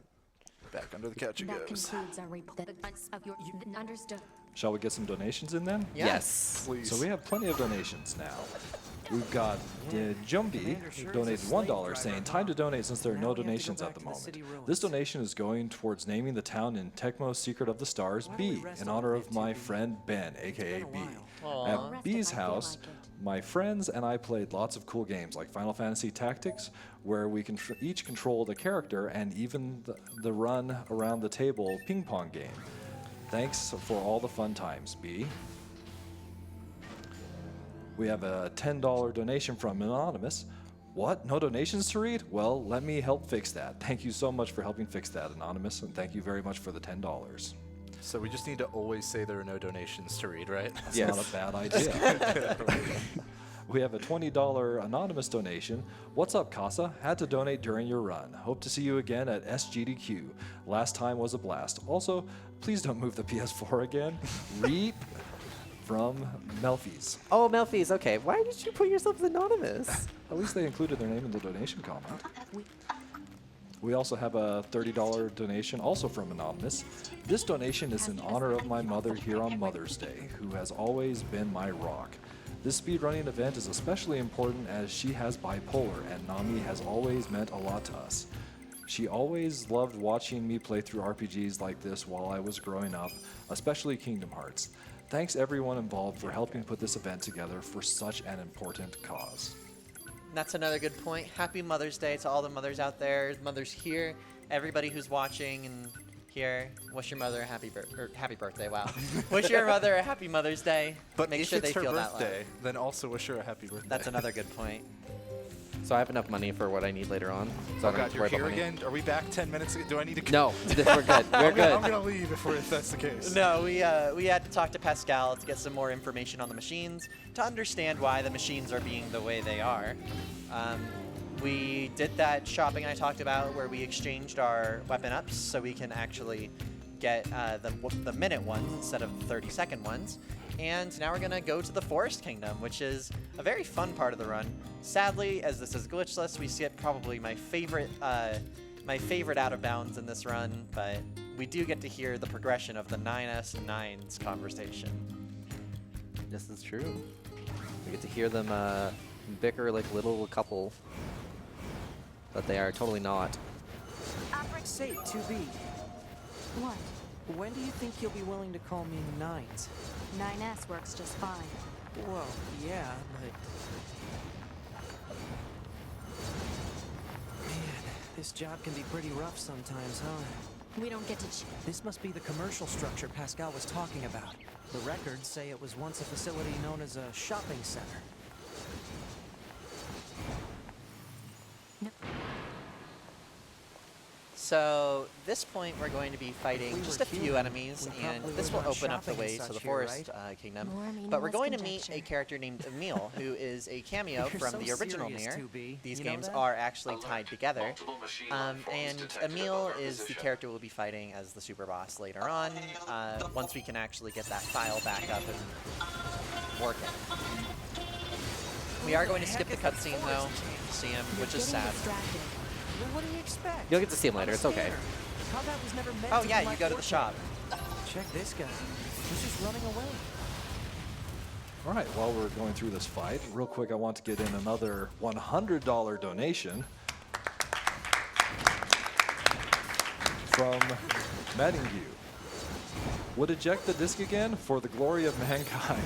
Back under the couch it That goes. concludes our of your understood. Shall we get some donations in then? Yes. Please. So we have plenty of donations now. We've got Jumbi, who donated $1, saying, time to donate since there are no donations at the moment. This donation is going towards naming the town in Tecmo's Secret of the Stars B, in honor of my friend Ben, aka B. At B's house, my friends and I played lots of cool games like Final Fantasy Tactics, where we can each control the character, and even the run around the table ping pong game. Thanks for all the fun times, B. We have a $10 donation from Anonymous. What? No donations to read? Well, let me help fix that. Thank you so much for helping fix that, Anonymous, and thank you very much for the $10. So we just need to always say there are no donations to read, right? That's not a bad idea. We have a $20 anonymous donation. What's up, Casa? Had to donate during your run. Hope to see you again at SGDQ. Last time was a blast. Also, please don't move the PS4 again. Reap from Melfies. Oh, Melfies. Okay. Why did you put yourself as anonymous? At least they included their name in the donation comment. We also have a $30 donation, also from Anonymous. This donation is in honor of my mother here on Mother's Day, who has always been my rock. This speedrunning event is especially important as she has bipolar, and Nami has always meant a lot to us. She always loved watching me play through RPGs like this while I was growing up, especially Kingdom Hearts. Thanks everyone involved for helping put this event together for such an important cause. That's another good point. Happy Mother's Day to all the mothers out there, mothers here, everybody who's watching and here. Wish your mother a happy birthday. Wow. Wish your mother a happy Mother's Day. But make if sure it's they her feel that birthday, love. then also wish her a happy birthday. That's another good point. So I have enough money for what I need later on. So I Oh don't have God, to you're worry about here money. again? Are we back 10 minutes ago? Do I need to No, we're good. We're good. I'm gonna leave if that's the case. No, we had to talk to Pascal to get some more information on the machines, to understand why the machines are being the way they are. We did that shopping I talked about where we exchanged our weapon ups so we can actually get the minute ones instead of 30-second ones. And now we're going to go to the Forest Kingdom, which is a very fun part of the run. Sadly, as this is glitchless, we skip probably my favorite out of bounds in this run, but we do get to hear the progression of the 9S and 9's conversation. This is true. We get to hear them bicker like little couple, but they are totally not. Say, 2B. What? When do you think you'll be willing to call me Nines? 9S works just fine. Well, yeah, but... Man, this job can be pretty rough sometimes, huh? We don't get to This must be the commercial structure Pascal was talking about. The records say it was once a facility known as a shopping center. So this point we're going to be fighting just a few enemies, and this will open up the way to the Forest Kingdom. But we're going to meet a character named Emil, who is a cameo from the original NieR. These games are actually tied together. And Emil is the character we'll be fighting as the super boss later on, once we can actually get that file back up and working. We are going to skip the cutscene though, to see him, which is sad. What do you expect? You'll get to see him later. It's okay. Combat was never meant Oh to yeah, be my you go to the forte. shop. Check this guy. He's just running away. All right, while we're going through this fight, real quick, I want to get in another $100 donation from Mattingue. Would eject the disc again for the glory of mankind.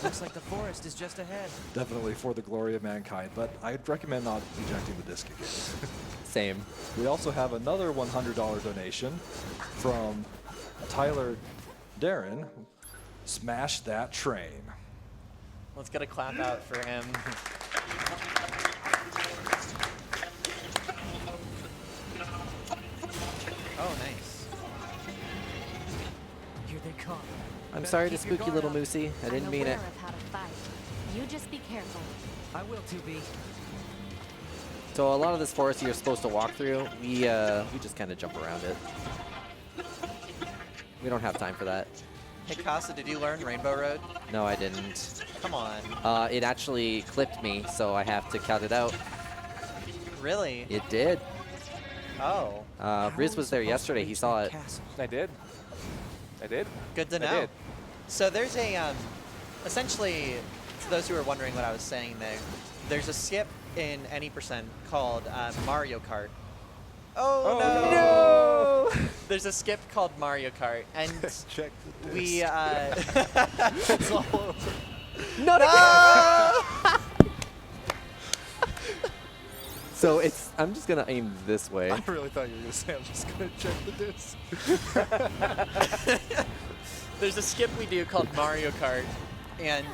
Looks like the forest is just ahead. Definitely for the glory of mankind, but I'd recommend not ejecting the disc again. Same. We also have another $100 donation from Tyler Darren. Smash that train. Let's get a clap out for him. Oh, nice. Here they come. I'm sorry to spook you, little moosey. I didn't mean it. of how to fight. You just be careful. I will, 2B. So a lot of this forest you're supposed to walk through, we just kind of jump around it. We don't have time for that. Hey, Casa, did you learn Rainbow Road? No, I didn't. Come on. It actually clipped me, so I have to cut it out. Really? It did. Oh. Riz was there yesterday. He saw it. I did. Good to know. So there's a, essentially, to those who are wondering what I was saying there, there's a skip in any percent called Mario Kart. Oh, no! There's a skip called Mario Kart, and Check the we, it's all over. No! So it's. I'm just gonna aim this way. I really thought you were gonna say I'm just gonna check the disc. There's a skip we do called Mario Kart, and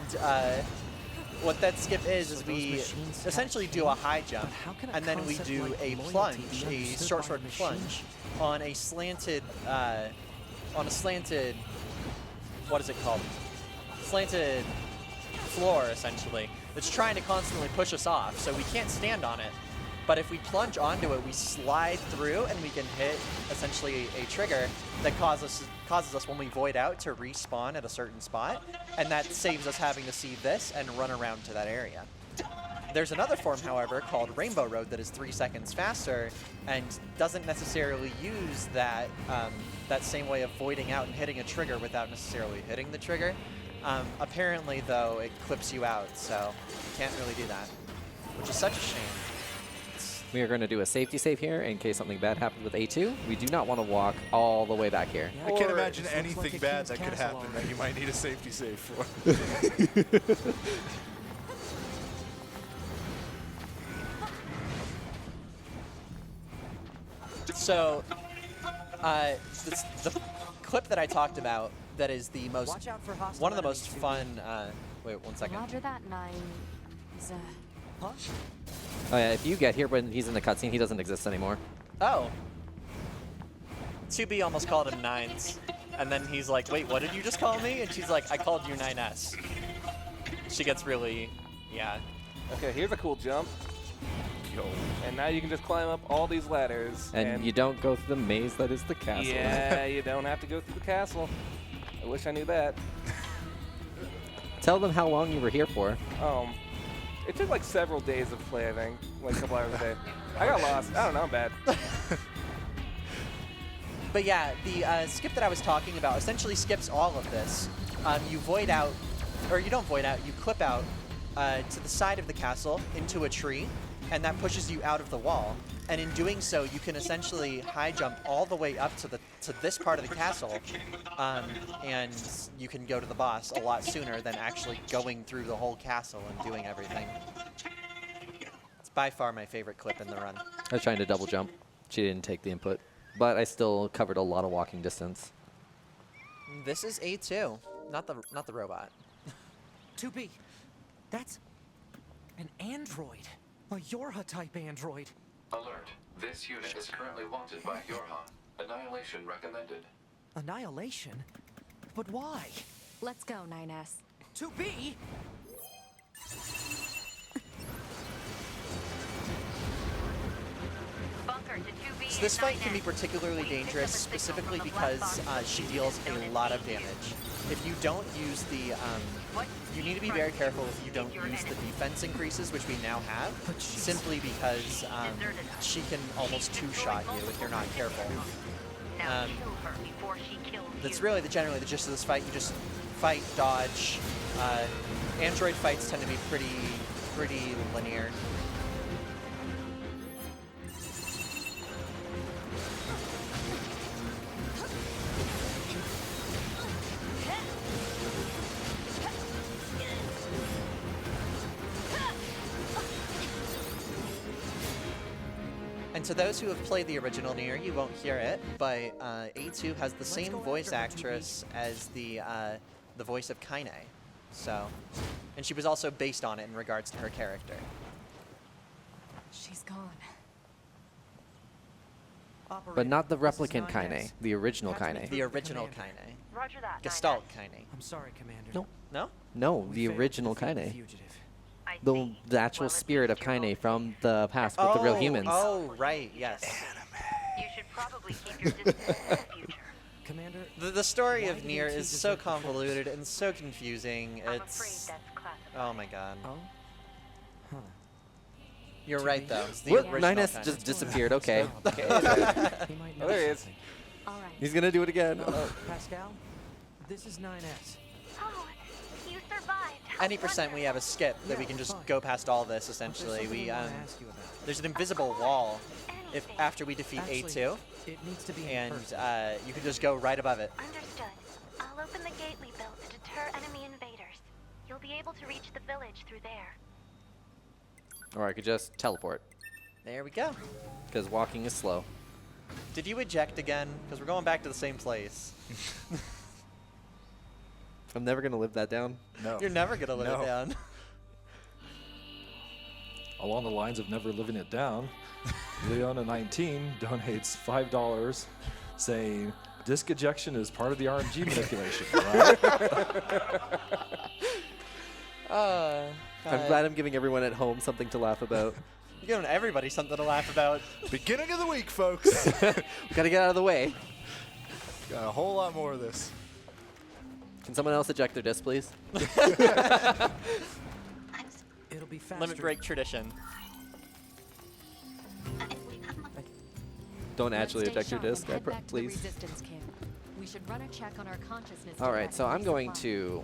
what that skip is we essentially do a high jump, and then we do a plunge, a short plunge, on a slanted, what is it called? Slanted floor, essentially. It's trying to constantly push us off, so we can't stand on it. But if we plunge onto it, we slide through, and we can hit essentially a trigger that causes us when we void out to respawn at a certain spot, and that saves us having to see this and run around to that area. There's another form, however, called Rainbow Road that is 3 seconds faster and doesn't necessarily use that that same way of voiding out and hitting a trigger without necessarily hitting the trigger. Apparently, though, it clips you out, so you can't really do that, which is such a shame. We are going to do a safety save here in case something bad happens with A2. We do not want to walk all the way back here. I can't imagine anything bad that could happen that you might need a safety save for. So, the clip that I talked about that is the most, one of the most fun, wait 1 second. Roger that, 9. Oh yeah, if you get here when he's in the cutscene, he doesn't exist anymore. Oh. 2B almost called him 9s. And then he's like, wait, what did you just call me? And she's like, I called you 9S. She gets really, yeah. Okay, here's a cool jump. And now you can just climb up all these ladders. And you don't go through the maze that is the castle. Yeah, you don't have to go through the castle. I wish I knew that. Tell them how long you were here for. It took like several days of play, I think. Like a couple hours a day. I got lost. I don't know, I'm bad. But yeah, the skip that I was talking about essentially skips all of this. You void out, or you don't void out, you clip out to the side of the castle into a tree, and that pushes you out of the wall. And in doing so, you can essentially high jump all the way up to this part of the castle, and you can go to the boss a lot sooner than actually going through the whole castle and doing everything. It's by far my favorite clip in the run. I was trying to double jump. She didn't take the input, but I still covered a lot of walking distance. This is A2, not the robot. 2B, that's an android. A Yorha-type android. Alert. This unit is currently wanted by Yorha. Annihilation recommended. Annihilation? But why? Let's go, 9S. 2B? Bunker to 2B. So this fight can be particularly dangerous, specifically because she deals a lot of damage. If you don't use the, you need to be very careful if you don't use the defense increases, which we now have, simply because she can almost two-shot you if you're not careful. That's really generally the gist of this fight. You just fight, dodge. Android fights tend to be pretty linear. And to those who have played the original NieR, you won't hear it, but A2 has the same voice actress as the voice of Kaine. So, and she was also based on it in regards to her character. She's gone. But not the replicant Kaine, the original Kaine. The original Kaine. Roger that. Gestalt Kaine. I'm sorry, Commander. No. No? No, the original Kaine. The actual spirit of Kaine from the past with the real humans. Oh, right, yes. You should probably keep your distance in the future. Commander, the story of NieR is so convoluted and so confusing. It's oh my god. Oh? Huh. You're right though. It's the What? original 9S Kaine. just disappeared. Okay. Okay. Oh, there he is. He's gonna do it again. Pascal, this is 9S. Oh, you survived. Any percent we have a skip that we can just go past all this essentially. We there's an invisible wall if after we defeat A2. It needs to be and you can just go right above it. Understood. I'll open the gate we built to deter enemy invaders. You'll be able to reach the village through there. Or I could just teleport, There we go. because walking is slow. Did you eject again? Because we're going back to the same place. I'm never gonna live that down. No. You're never gonna live it down. Along the lines of never living it down, Leona19 donates $5 saying, disk ejection is part of the RNG manipulation, right? I'm glad I'm giving everyone at home something to laugh about. You're giving everybody something to laugh about. Beginning of the week, folks. We gotta get out of the way. Got a whole lot more of this. Can someone else eject their disc, please? It'll be faster. Limit break tradition. Don't actually eject your disc, please. We should run a check on our consciousness. All right, so I'm going to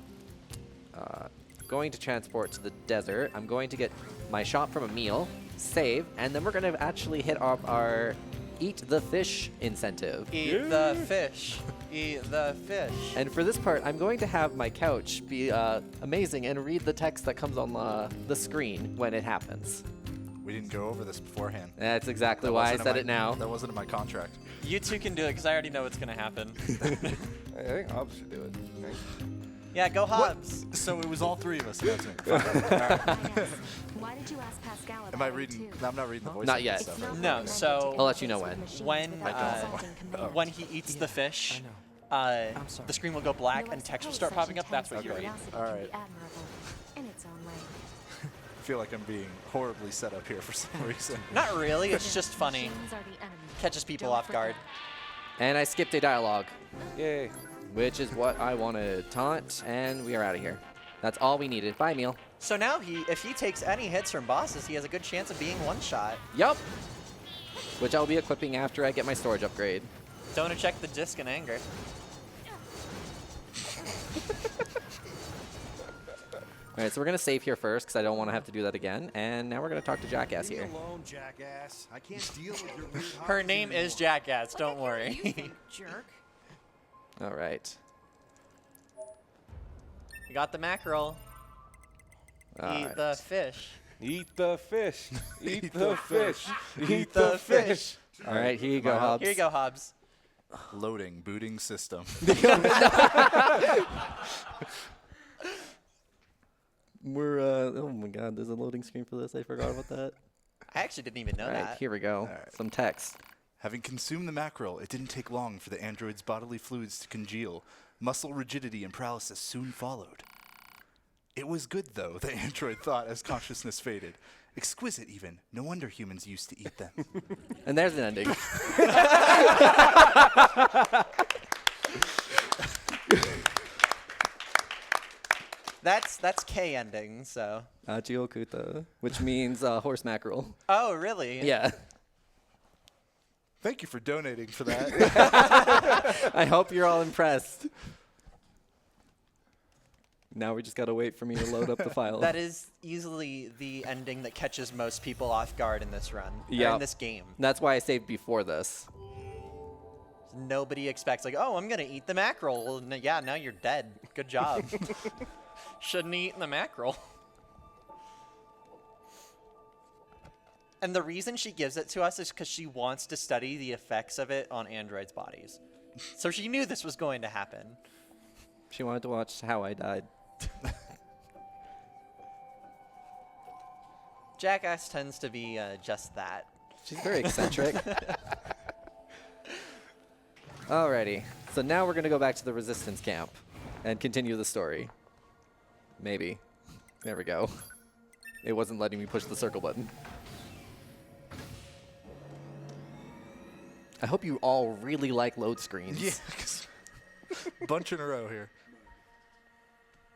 transport to the desert. I'm going to get my shop from a meal, save, and then we're going to actually hit up our Eat the Fish incentive. Eat the fish. Eat the fish. And for this part, I'm going to have my couch be amazing and read the text that comes on the screen when it happens. We didn't go over this beforehand. That's exactly why I said it now. That wasn't in my contract. You two can do it because I already know what's going to happen. I think Hobbs should do it. Yeah, go Hobbs. So it was all three of us. That's it. Why did you ask Pascal about Am I reading? I'm not reading the voice. Not yet. No, so I'll let you know when. When he eats the fish, the screen will go black and text will start popping up. That's what you read. All right. In its own way. I feel like I'm being horribly set up here for some reason. Not really. It's just funny. Catches people off guard. And I skipped a dialogue. Yay. Which is what I wanted. Taunt, and we are out of here. That's all we needed. Bye, Meal. So now if he takes any hits from bosses, he has a good chance of being one-shot. Yup. Which I'll be equipping after I get my storage upgrade. Don't eject the disc in anger. All right, so we're going to save here first because I don't want to have to do that again. And now we're going to talk to Jackass here. Leave me alone, Jackass. I can't deal with your weird Her name is Jackass, don't worry. Jerk. All right. You got the mackerel. Eat the fish. Eat the fish. Eat the fish. Eat the the fish. All right, here you go, Hobbs. Here you go, Hobbs. Loading, booting system. We're, oh my god, there's a loading screen for this. I forgot about that. I actually didn't even know All right, that. here we go. Right. Some text. Having consumed the mackerel, it didn't take long for the android's bodily fluids to congeal. Muscle rigidity and paralysis soon followed. It was good, though, the android thought as consciousness faded. Exquisite, even. No wonder humans used to eat them. And there's an ending. That's K ending, so. Achiokuta, which means horse mackerel. Oh, really? Yeah. Thank you for donating for that. I hope you're all impressed. Now we just gotta wait for me to load up the file. That is easily the ending that catches most people off guard in this run. Yeah. In this game. That's why I saved before this. Nobody expects, like, oh, I'm going to eat the mackerel. Well, yeah, now you're dead. Good job. Shouldn't have eaten the mackerel. And the reason she gives it to us is because she wants to study the effects of it on androids' bodies. So she knew this was going to happen. She wanted to watch how I died. Jackass tends to be just that. She's very eccentric. Alrighty, so now we're gonna go back to the resistance camp and continue the story. Maybe. There we go. It wasn't letting me push the circle button. I hope you all really like load screens. Yeah. Bunch in a row here.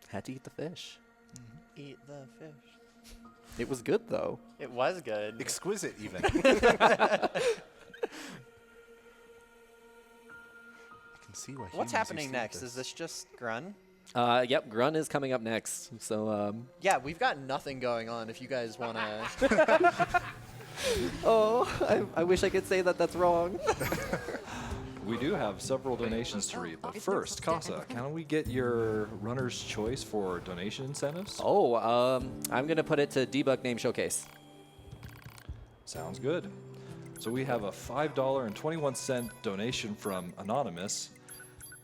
Had to eat the fish. Eat the fish. It was good, though. It was good. Exquisite, even. See why What's happening next? Is this just Grun? Yep, Grun is coming up next. So, yeah, we've got nothing going on if you guys want to... Oh, I wish I could say that that's wrong. We do have several donations to read, but first, Casa, can we get your runner's choice for donation incentives? Oh, I'm going to put it to Debug Name Showcase. Sounds good. So we have a $5.21 donation from Anonymous.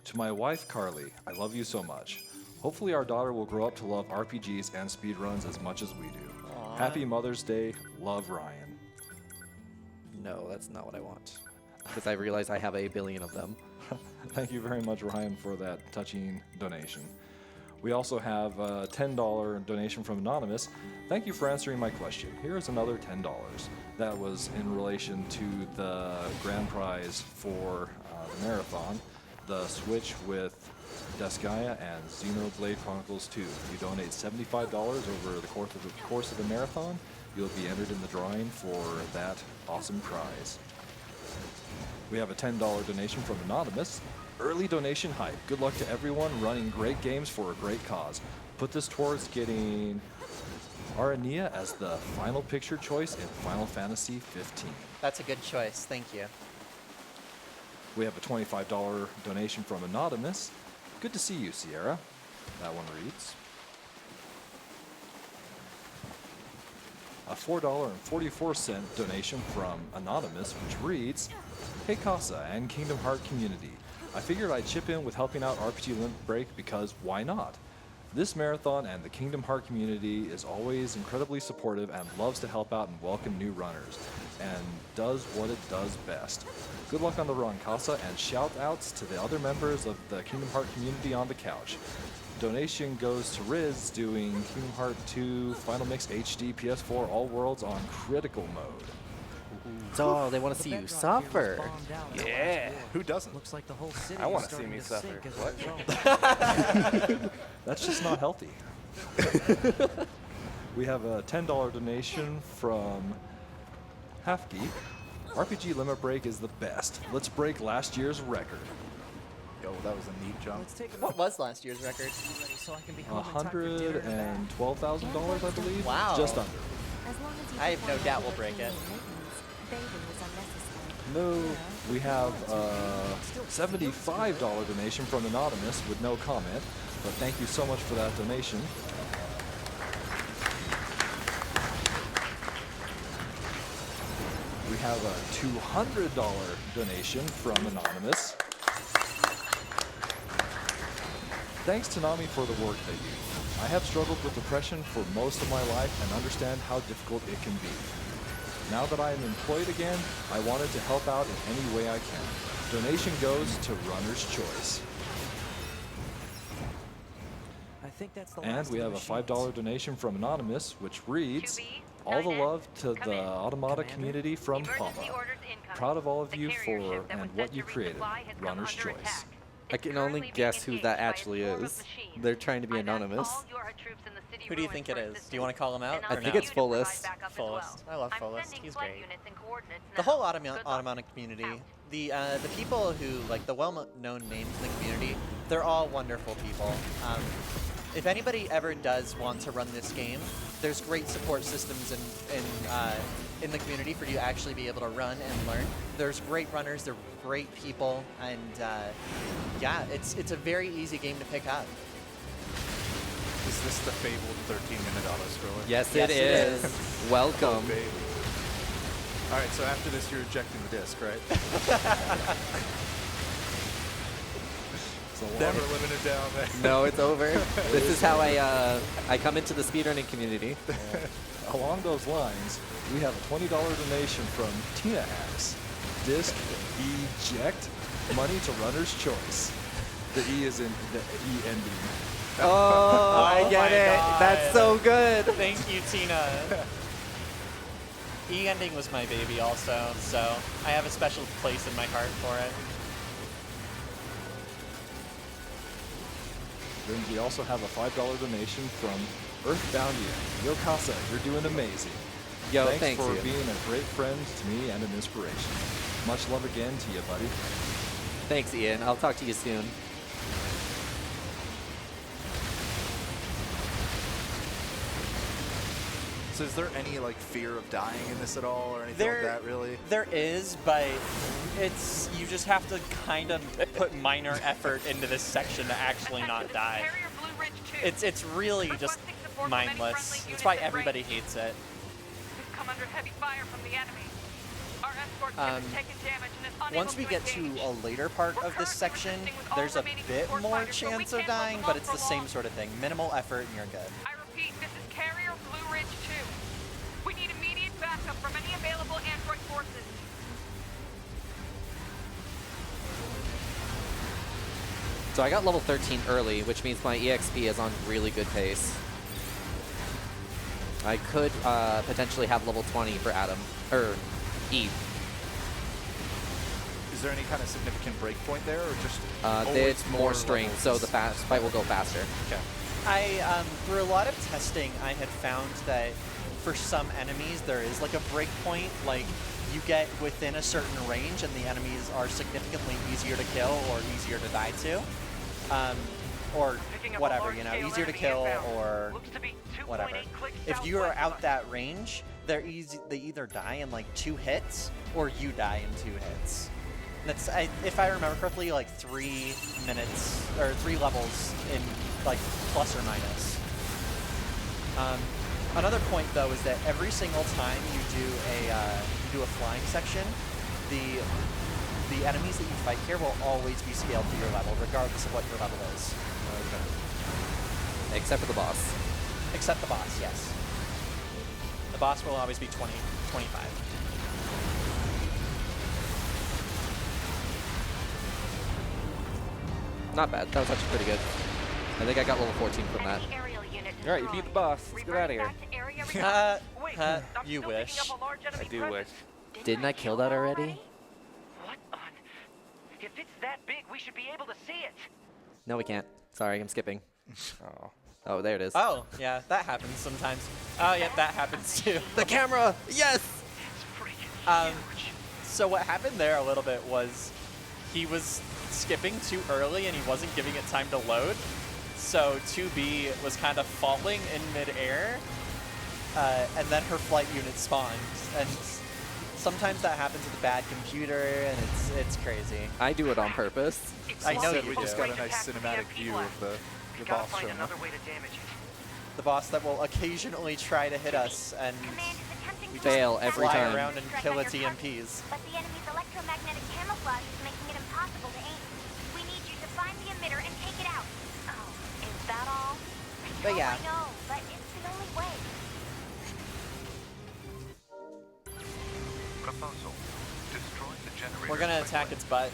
To my wife, Carly, I love you so much. Hopefully our daughter will grow up to love RPGs and speedruns as much as we do. Aww. Happy Mother's Day. Love, Ryan. No, that's not what I want. Because I realize I have 1 billion of them. Thank you very much, Ryan, for that touching donation. We also have a $10 donation from Anonymous. Thank you for answering my question. Here is another $10. That was in relation to the grand prize for the marathon, the Switch with Desgaia and Xenoblade Chronicles 2. If you donate $75 over the course of the marathon, you'll be entered in the drawing for that awesome prize. We have a $10 donation from Anonymous. Early donation hype. Good luck to everyone running great games for a great cause. Put this towards getting NieR as the final picture choice in Final Fantasy 15. That's a good choice. Thank you. We have a $25 donation from Anonymous. Good to see you, Sierra. That one reads. A $4.44 donation from Anonymous, which reads, Hey Casa and Kingdom Heart community. I figured I'd chip in with helping out RPG Limit Break because why not? This marathon and the Kingdom Heart community is always incredibly supportive and loves to help out and welcome new runners, and does what it does best. Good luck on the run, Casa, and shout outs to the other members of the Kingdom Heart community on the couch. Donation goes to Riz doing Kingdom Heart 2 Final Mix HD PS4 All Worlds on critical mode. Oh, they want to see you suffer. Yeah. Who doesn't? Looks like the whole city I want is to see starting me to suffer. sink as What? a result. That's just not healthy. We have a $10 donation from Halfgeek. RPG Limit Break is the best. Let's break last year's record. Yo, that was a neat jump. What was last year's record? So I can be home in time for dinner and $112,000, I believe. Wow. Just under. I have no doubt we'll break it. No, we have a $75 donation from Anonymous with no comment, but thank you so much for that donation. We have a $200 donation from Anonymous. Thanks to Nami for the work that you do. I have struggled with depression for most of my life and understand how difficult it can be. Now that I am employed again, I wanted to help out in any way I can. Donation goes to Runner's Choice. I think that's the And last we of have the a machines. $5 donation from Anonymous, which reads, all the love to the Automata community from Papa. Proud of all of you for and what you created. Runner's Choice. I can only guess who that actually is. They're trying to be anonymous. Who do you think it is? Do you want to call him out? I think it's Fullest. Fullest. I love Fullest. He's great. The whole Automata community, the people who, like, the well-known names in the community, they're all wonderful people. If anybody ever does want to run this game, there's great support systems in the community for you to actually be able to run and learn. There's great runners, they're great people, and yeah, it's a very easy game to pick up. Is this the fabled 13-minute auto-scroller? Yes, it is. Welcome. Oh, baby. All right, so after this, you're ejecting the disc, right? Never living it down, man. No, it's over. This is how I come into the speedrunning community. Along those lines, we have a $20 donation from Tina Hacks. Disc eject, money to Runner's Choice. The E is in the E ending. Oh, I get it. God. That's so good. Thank you, Tina. E ending was my baby also, so I have a special place in my heart for it. Then we also have a $5 donation from Earthboundian. Yo, Casa, you're doing amazing. Yo, thanks for you. being a great friend to me and an inspiration. Much love again to you, buddy. Thanks, Ian. I'll talk to you soon. So is there any like fear of dying in this at all or anything like that, really? There is, but you just have to kind of put minor effort into this section to actually not die. It's really just mindless. That's why everybody hates it. Come under heavy fire from the enemy. Our escort ship has taken damage and is unable Once we get to a later part of this section, there's a bit more chance of dying, but it's the same sort of thing. Minimal effort and you're good. I repeat, this is Carrier Blue Ridge 2. We need immediate backup from any available android forces. So I got level 13 early, which means my EXP is on really good pace. I could potentially have level 20 for Adam, or Eve. Is there any kind of significant breakpoint there, or just It's more strength, so the fight will go faster. Okay. Through a lot of testing, I had found that for some enemies, there is like a breakpoint, like you get within a certain range and the enemies are significantly easier to kill or easier to die to. Or whatever, you know, easier to kill or whatever. If you are out that range, they either die in like 2 hits or you die in 2 hits. And that's, if I remember correctly, like 3 minutes or 3 levels in like plus or minus. Another point though is that every single time you do a flying section, the enemies that you fight here will always be scaled to your level, regardless of what your level is. Okay. Except for the boss. Except the boss, yes. The boss will always be 20, 25. Not bad. That was actually pretty good. I think I got level 14 from that. All right, you beat the boss. Let's get out of here. You wish. I do wish. Didn't I kill that already? If it's that big, we should be able to see it. No, we can't. Sorry, I'm skipping. Oh. Oh, there it is. Oh, yeah, that happens sometimes. Oh, yeah, that happens too. The camera! Yes! So what happened there a little bit was he was skipping too early and he wasn't giving it time to load. So 2B was kind of falling in midair, and then her flight unit spawned. And sometimes that happens with a bad computer, and it's crazy. I do it on purpose. I know you we do. just got a nice cinematic view of the boss showing up. The boss that will occasionally try to hit us, and fail every fly time. around and kill its EMPs. But the enemy's electromagnetic camouflage is making it impossible to aim. We need you to find the emitter and take it out. Oh, is that all? But yeah. I know, but it's the only way. Proposal. Destroy the generator. We're gonna attack its butt.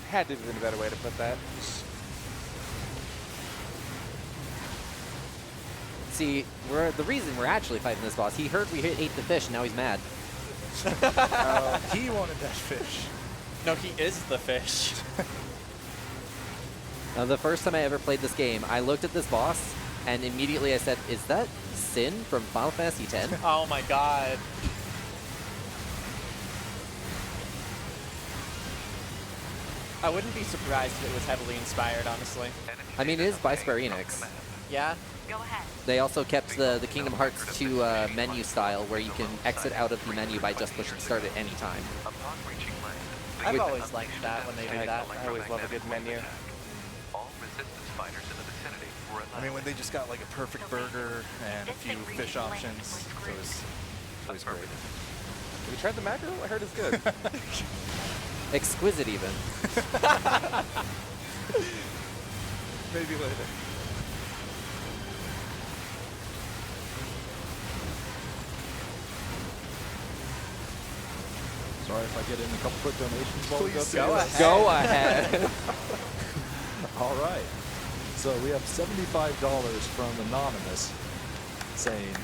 Had to have been a better way to put that. See, the reason we're actually fighting this boss, he heard we ate the fish, and now he's mad. He wanted that fish. No, he is the fish. The first time I ever played this game, I looked at this boss, and immediately I said, is that Sin from Final Fantasy X? Oh my god. I wouldn't be surprised if it was heavily inspired, honestly. I mean, it is by Square Enix. Yeah? Go ahead. They also kept the Kingdom Hearts 2 menu style, where you can exit out of the menu by just pushing start at any time. I've always liked that when they do that. I always love a good menu. All resistance fighters in the vicinity were I mean, when they just got like a perfect burger and a few fish options, it was great. Have you tried the mackerel? I heard it's good. Exquisite, even. Maybe later. Sorry if I get in a couple quick donations while we go through Go this. ahead. Go ahead. All right. So we have $75 from Anonymous saying,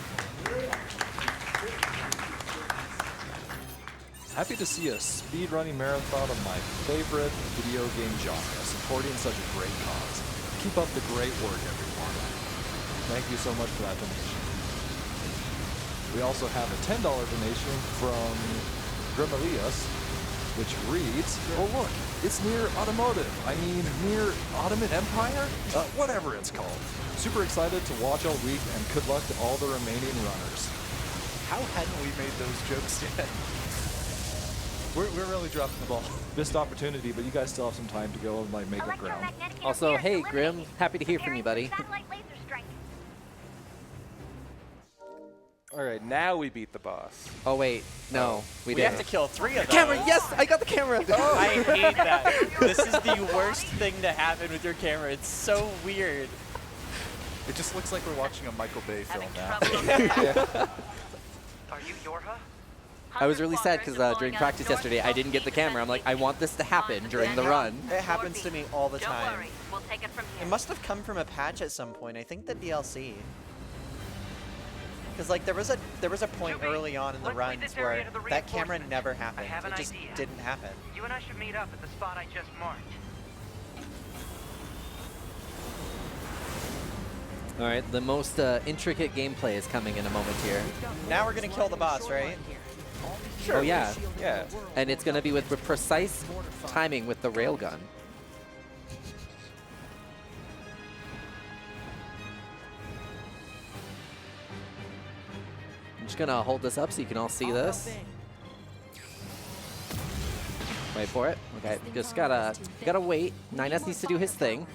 happy to see a speedrunning marathon of my favorite video game genre, supporting such a great cause. Keep up the great work, everyone. Thank you so much for that donation. We also have a $10 donation from Grimalias, which reads, oh look, it's NieR Automotive. I mean, NieR Ottoman Empire? Whatever it's called. Super excited to watch all week, and good luck to all the remaining runners. How hadn't we made those jokes yet? We're really dropping the ball. Missed opportunity, but you guys still have some time to go and like make up ground. Also, hey, Grim, happy to hear from you, buddy. All right, now we beat the boss. Oh, wait. No, we We didn't. have to kill 3 of them. Camera, yes! I got the camera! Oh. I hate that. This is the worst thing to happen with your camera. It's so weird. It just looks like we're watching a Michael Bay film now. Are you Yorha? I was really sad because during practice yesterday, I didn't get the camera. I'm like, I want this to happen during the run. It happens to me all the Don't time. worry. We'll take it from here. It must have come from a patch at some point. I think the DLC. Because like there was a point early on in the runs where that camera never happened. It just didn't happen. You and I should meet up at the spot I just marked. All right, the most intricate gameplay is coming in a moment here. Now we're gonna kill the boss, right? Sure. Oh yeah. Yeah. And it's gonna be with precise timing with the railgun. I'm just gonna hold this up so you can all see this. Wait for it. Okay, just gotta wait. 9S needs to do his thing.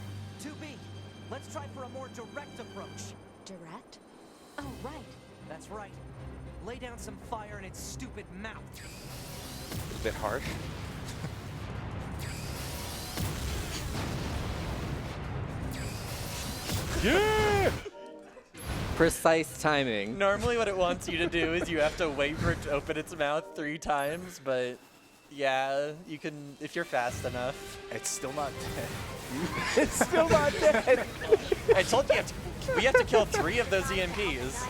2B, let's try for a more direct approach. Direct? Oh, right. That's right. Lay down some fire in its stupid mouth. It's a bit harsh. Yeah! Precise timing. Normally what it wants you to do is you have to wait for it to open its mouth 3 times, but yeah, you can if you're fast enough. It's still not dead. It's still not dead. I told you we have to kill 3 of those EMPs.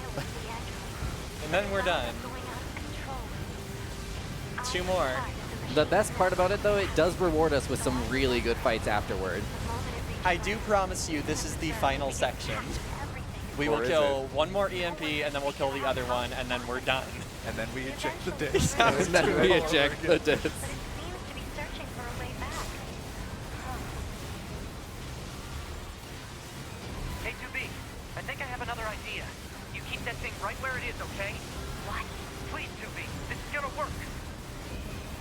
And then we're done. 2 more. The best part about it, though, it does reward us with some really good fights afterward. I do promise you this is the final section. We will kill 1 more EMP, and then we'll kill the other one, and then we're done. And then we eject the disc. And then we eject the disc. Hey, 2B, I think I have another idea. You keep that thing right where it is, okay? What? Please, 2B, this is gonna work.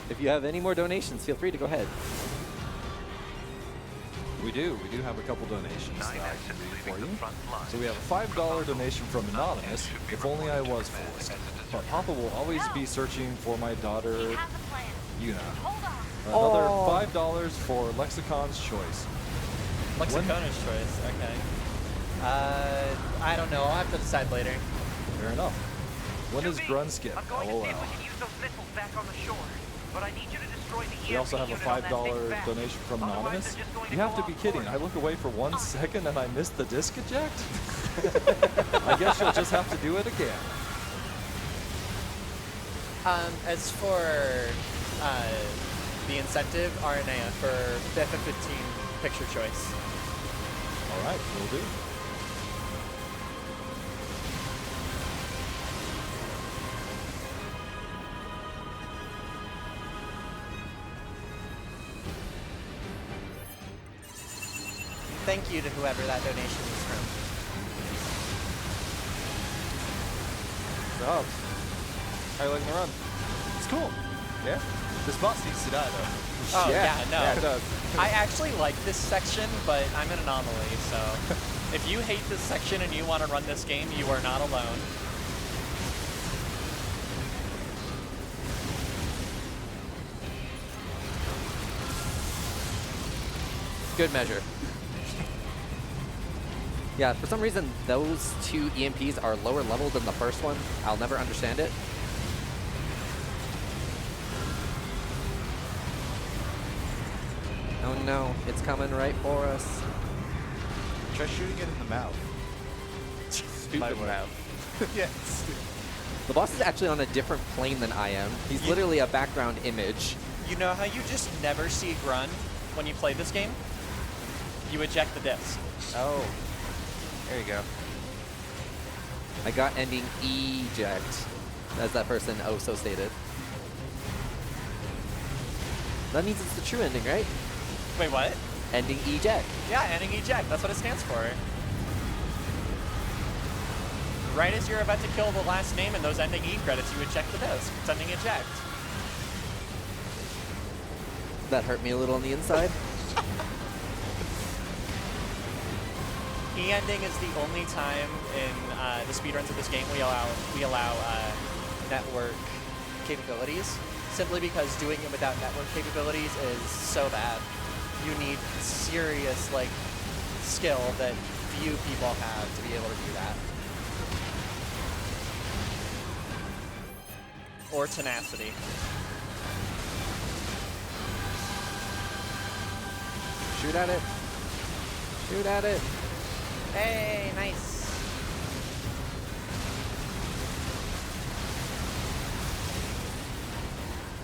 If you have any more donations, feel free to go ahead. We do. We do have a couple donations that I can read for you. So we have a $5 donation from Anonymous. If only I was forced. But Papa will always be searching for my daughter, Yuna. Another $5 for Lexicon's Choice. Lexicon's Choice, okay. I don't know. I'll have to decide later. Fair enough. When is Grunskip? I'm going to see if LOL. we can use those missiles back on the shore. But I need you to destroy the We also have a EMP unit on that big $5 bat. donation from Otherwise, Anonymous. they're just going to You have go to be off kidding. course. I look away for 1 second and I missed the disc eject? I guess you'll just have to do it again. As for the incentive, RNA for FF15 picture choice. All right, will do. Thank you to whoever that donation was from. So, how are you liking the run? It's cool. Yeah? This boss needs to die, though. Oh, yeah, no. Yeah, it does. I actually like this section, but I'm an anomaly, so if you hate this section and you want to run this game, you are not alone. Good measure. Yeah, for some reason, those 2 EMPs are lower level than the first one. I'll never understand it. Oh no, it's coming right for us. Try shooting it in the mouth. Stupid mouth. Yeah, it's stupid. The boss is actually on a different plane than I am. He's literally a background image. You know how you just never see Grun when you play this game? You eject the disc. Oh. There you go. I got ending eject, as that person so stated. That means it's the true ending, right? Wait, what? Ending eject. Yeah, ending eject. That's what it stands for. Right as you're about to kill the last name in those ending E credits, you eject the disc. It's ending eject. That hurt me a little on the inside. E-ending is the only time in the speedruns of this game we allow network capabilities, simply because doing it without network capabilities is so bad. You need serious skill that few people have to be able to do that. Or tenacity. Shoot at it. Shoot at it. Hey, nice.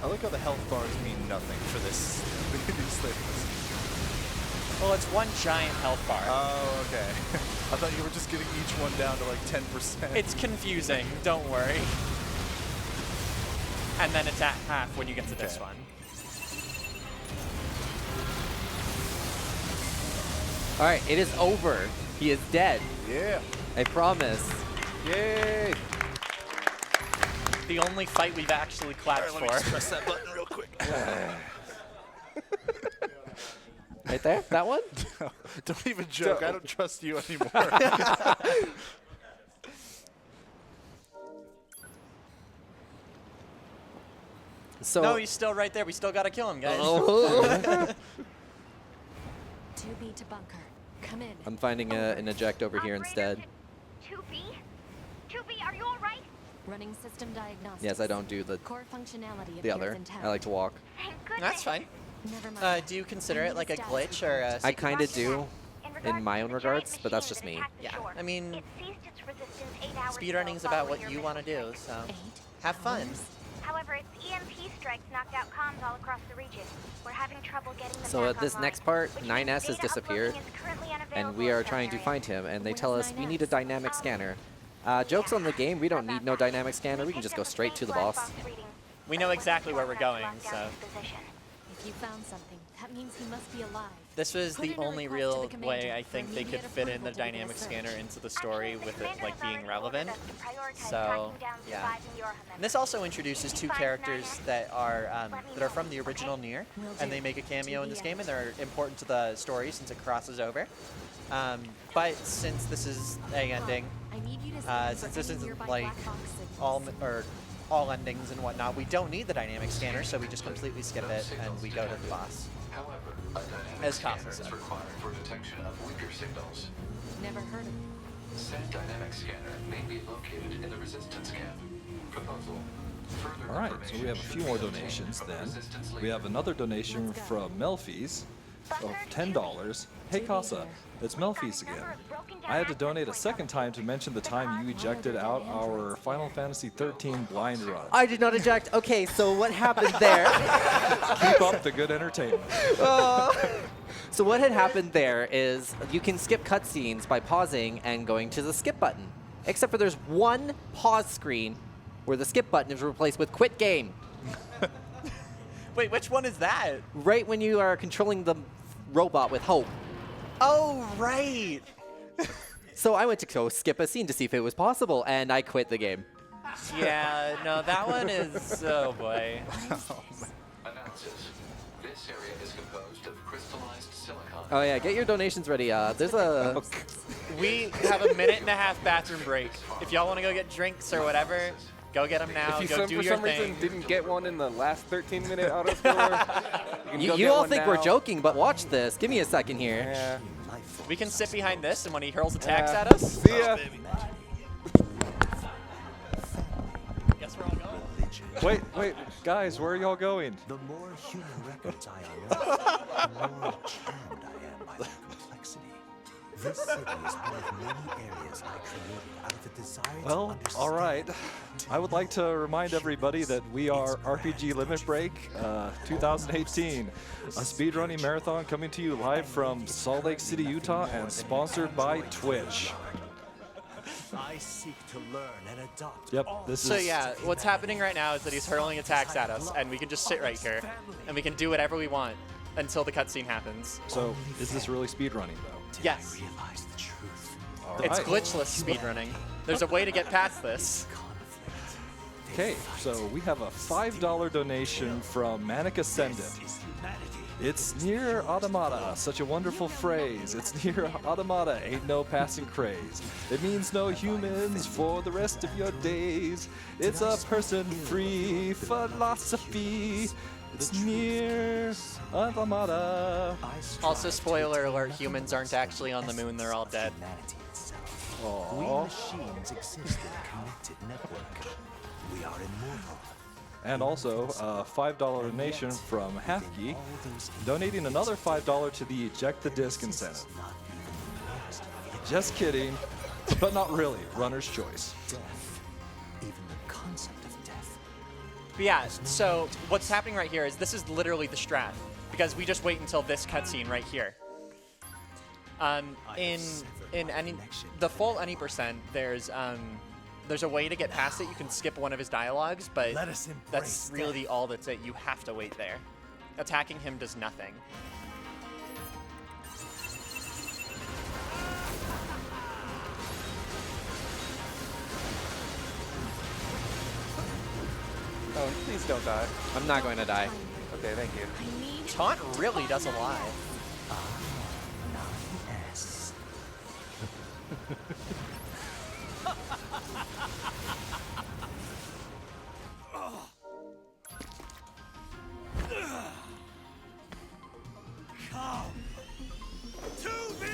I like how the health bars mean nothing for this these things. Well, it's one giant health bar. Oh, okay. I thought you were just getting each one down to 10%. It's confusing, don't worry. And then it's at half when you get to this one. All right, it is over. He is dead. Yeah. I promise. Yay. The only fight we've actually clapped All right, let me for. just press that button real quick. Right there? That one? Don't even joke. I don't trust you anymore. So No, he's still right there. We still got to kill him, guys. Oh. 2B to bunker. Come in. I'm finding an eject over here instead. 2B? 2B, are you all right? Running system diagnostics. Yes, I don't do the Core functionality the appears other. intact. I like to walk. Thank goodness. That's fine. Never mind. Do you consider it like a glitch or a I kind of do, in my own to the giant regards, but that's just machine me. that attacked the Yeah, shore. I mean, It ceased its resistance 8 hours speedrunning is ago about following what your you want to missile do, strike. so have fun. However, its EMP strikes knocked out comms all across the region. We're having trouble getting them So back at this online, next part, which means 9S has data disappeared, uploading is currently and unavailable we in are some trying to areas. find him, and they Where's tell us we 9S? need a dynamic scanner. Jokes on the game, we don't need no dynamic scanner, we can just go straight to the boss. We know exactly where we're going, so. You found something. That means he must be alive. This was Put the in a only request to real the commander way I for think they could immediate fit in the approval to begin a dynamic search. scanner into the story with it like being relevant. Prioritize So tracking down yeah. surviving Yorha And members. this also introduces two characters that are from the original NieR, and they make a cameo in this game, and they're important to the story since it crosses over. But since this is a ending, since this isn't like all endings and whatnot, we don't need the dynamic scanner, so we just completely skip it and we go to the boss. However, a dynamic As scanner Kasa is said. required for detection of weaker signals. Never heard of it. Said dynamic scanner may be located in the resistance camp. Proposal. Further All right, so we have a few more donations then. We have another donation from Melfies of $10. Hey Casa, it's Melfies again. I had to donate a second time to mention the time you ejected out our Final Fantasy 13 blind run. I did not eject. Okay, so what happened there? Keep up the good entertainment. So what had happened there is you can skip cutscenes by pausing and going to the skip button. Except for there's one pause screen where the skip button is replaced with quit game. Wait, which one is that? Right when you are controlling the robot with Hope. Oh, right. So I went to go skip a scene to see if it was possible, and I quit the game. Yeah, no, that one is, oh boy. Analysis. This area is composed of crystallized silicon. Oh yeah, get your donations ready. There's a... We have a 1.5-minute bathroom break. If y'all want to go get drinks or whatever, go get them now. If you Go do for your some thing. reason didn't get one in the last 13-minute auto score, You all think we're joking, but watch this. Give me a second here. Yeah. We can sit behind this, and when he hurls attacks at us, see ya. Guess we're all going. Wait, guys, where are y'all going? The more human records I unearth, the more charmed I am by the complexity. This city is one of many areas I created out of the desire to Well, understand. all right. I would like to remind everybody that we are RPG Limit Break 2018, a speedrunning marathon coming to you live from Salt Lake City, Utah, and sponsored by Twitch. I seek to learn and adopt. Yep, this So is... yeah, what's happening right now is that he's hurling attacks at us, and we can just sit right here, and we can do whatever we want until the cutscene happens. So, is this really speedrunning, though? Yes. Realize the truth. All It's right. glitchless speedrunning. There's a way to get past this. Okay, so we have a $5 donation from Manic Ascendant. It's NieR Automata, such a wonderful phrase. It's NieR Automata, ain't no passing craze. It means no humans for the rest of your days. It's a person-free philosophy. It's NieR Automata. Also, spoiler alert, humans aren't actually on the moon, they're all dead. We Aww. machines exist in a connected network. We are immortal. And also a $5 donation from Halfgeek, donating another $5 to the Eject the Disc incentive. Just kidding, but not really. Runner's choice. Death, even the concept of death. But yeah, so what's happening right here is this is literally the strat, because we just wait until this cutscene right here. In any the full any percent, there's a way to get past it. You can skip one of his dialogues, but Let us embrace that's really all that's it. You have to wait there. Attacking him does nothing. Oh, and please don't die. I'm not going to die. Okay, thank you. Taunt really does a lot. Yes. Come to me!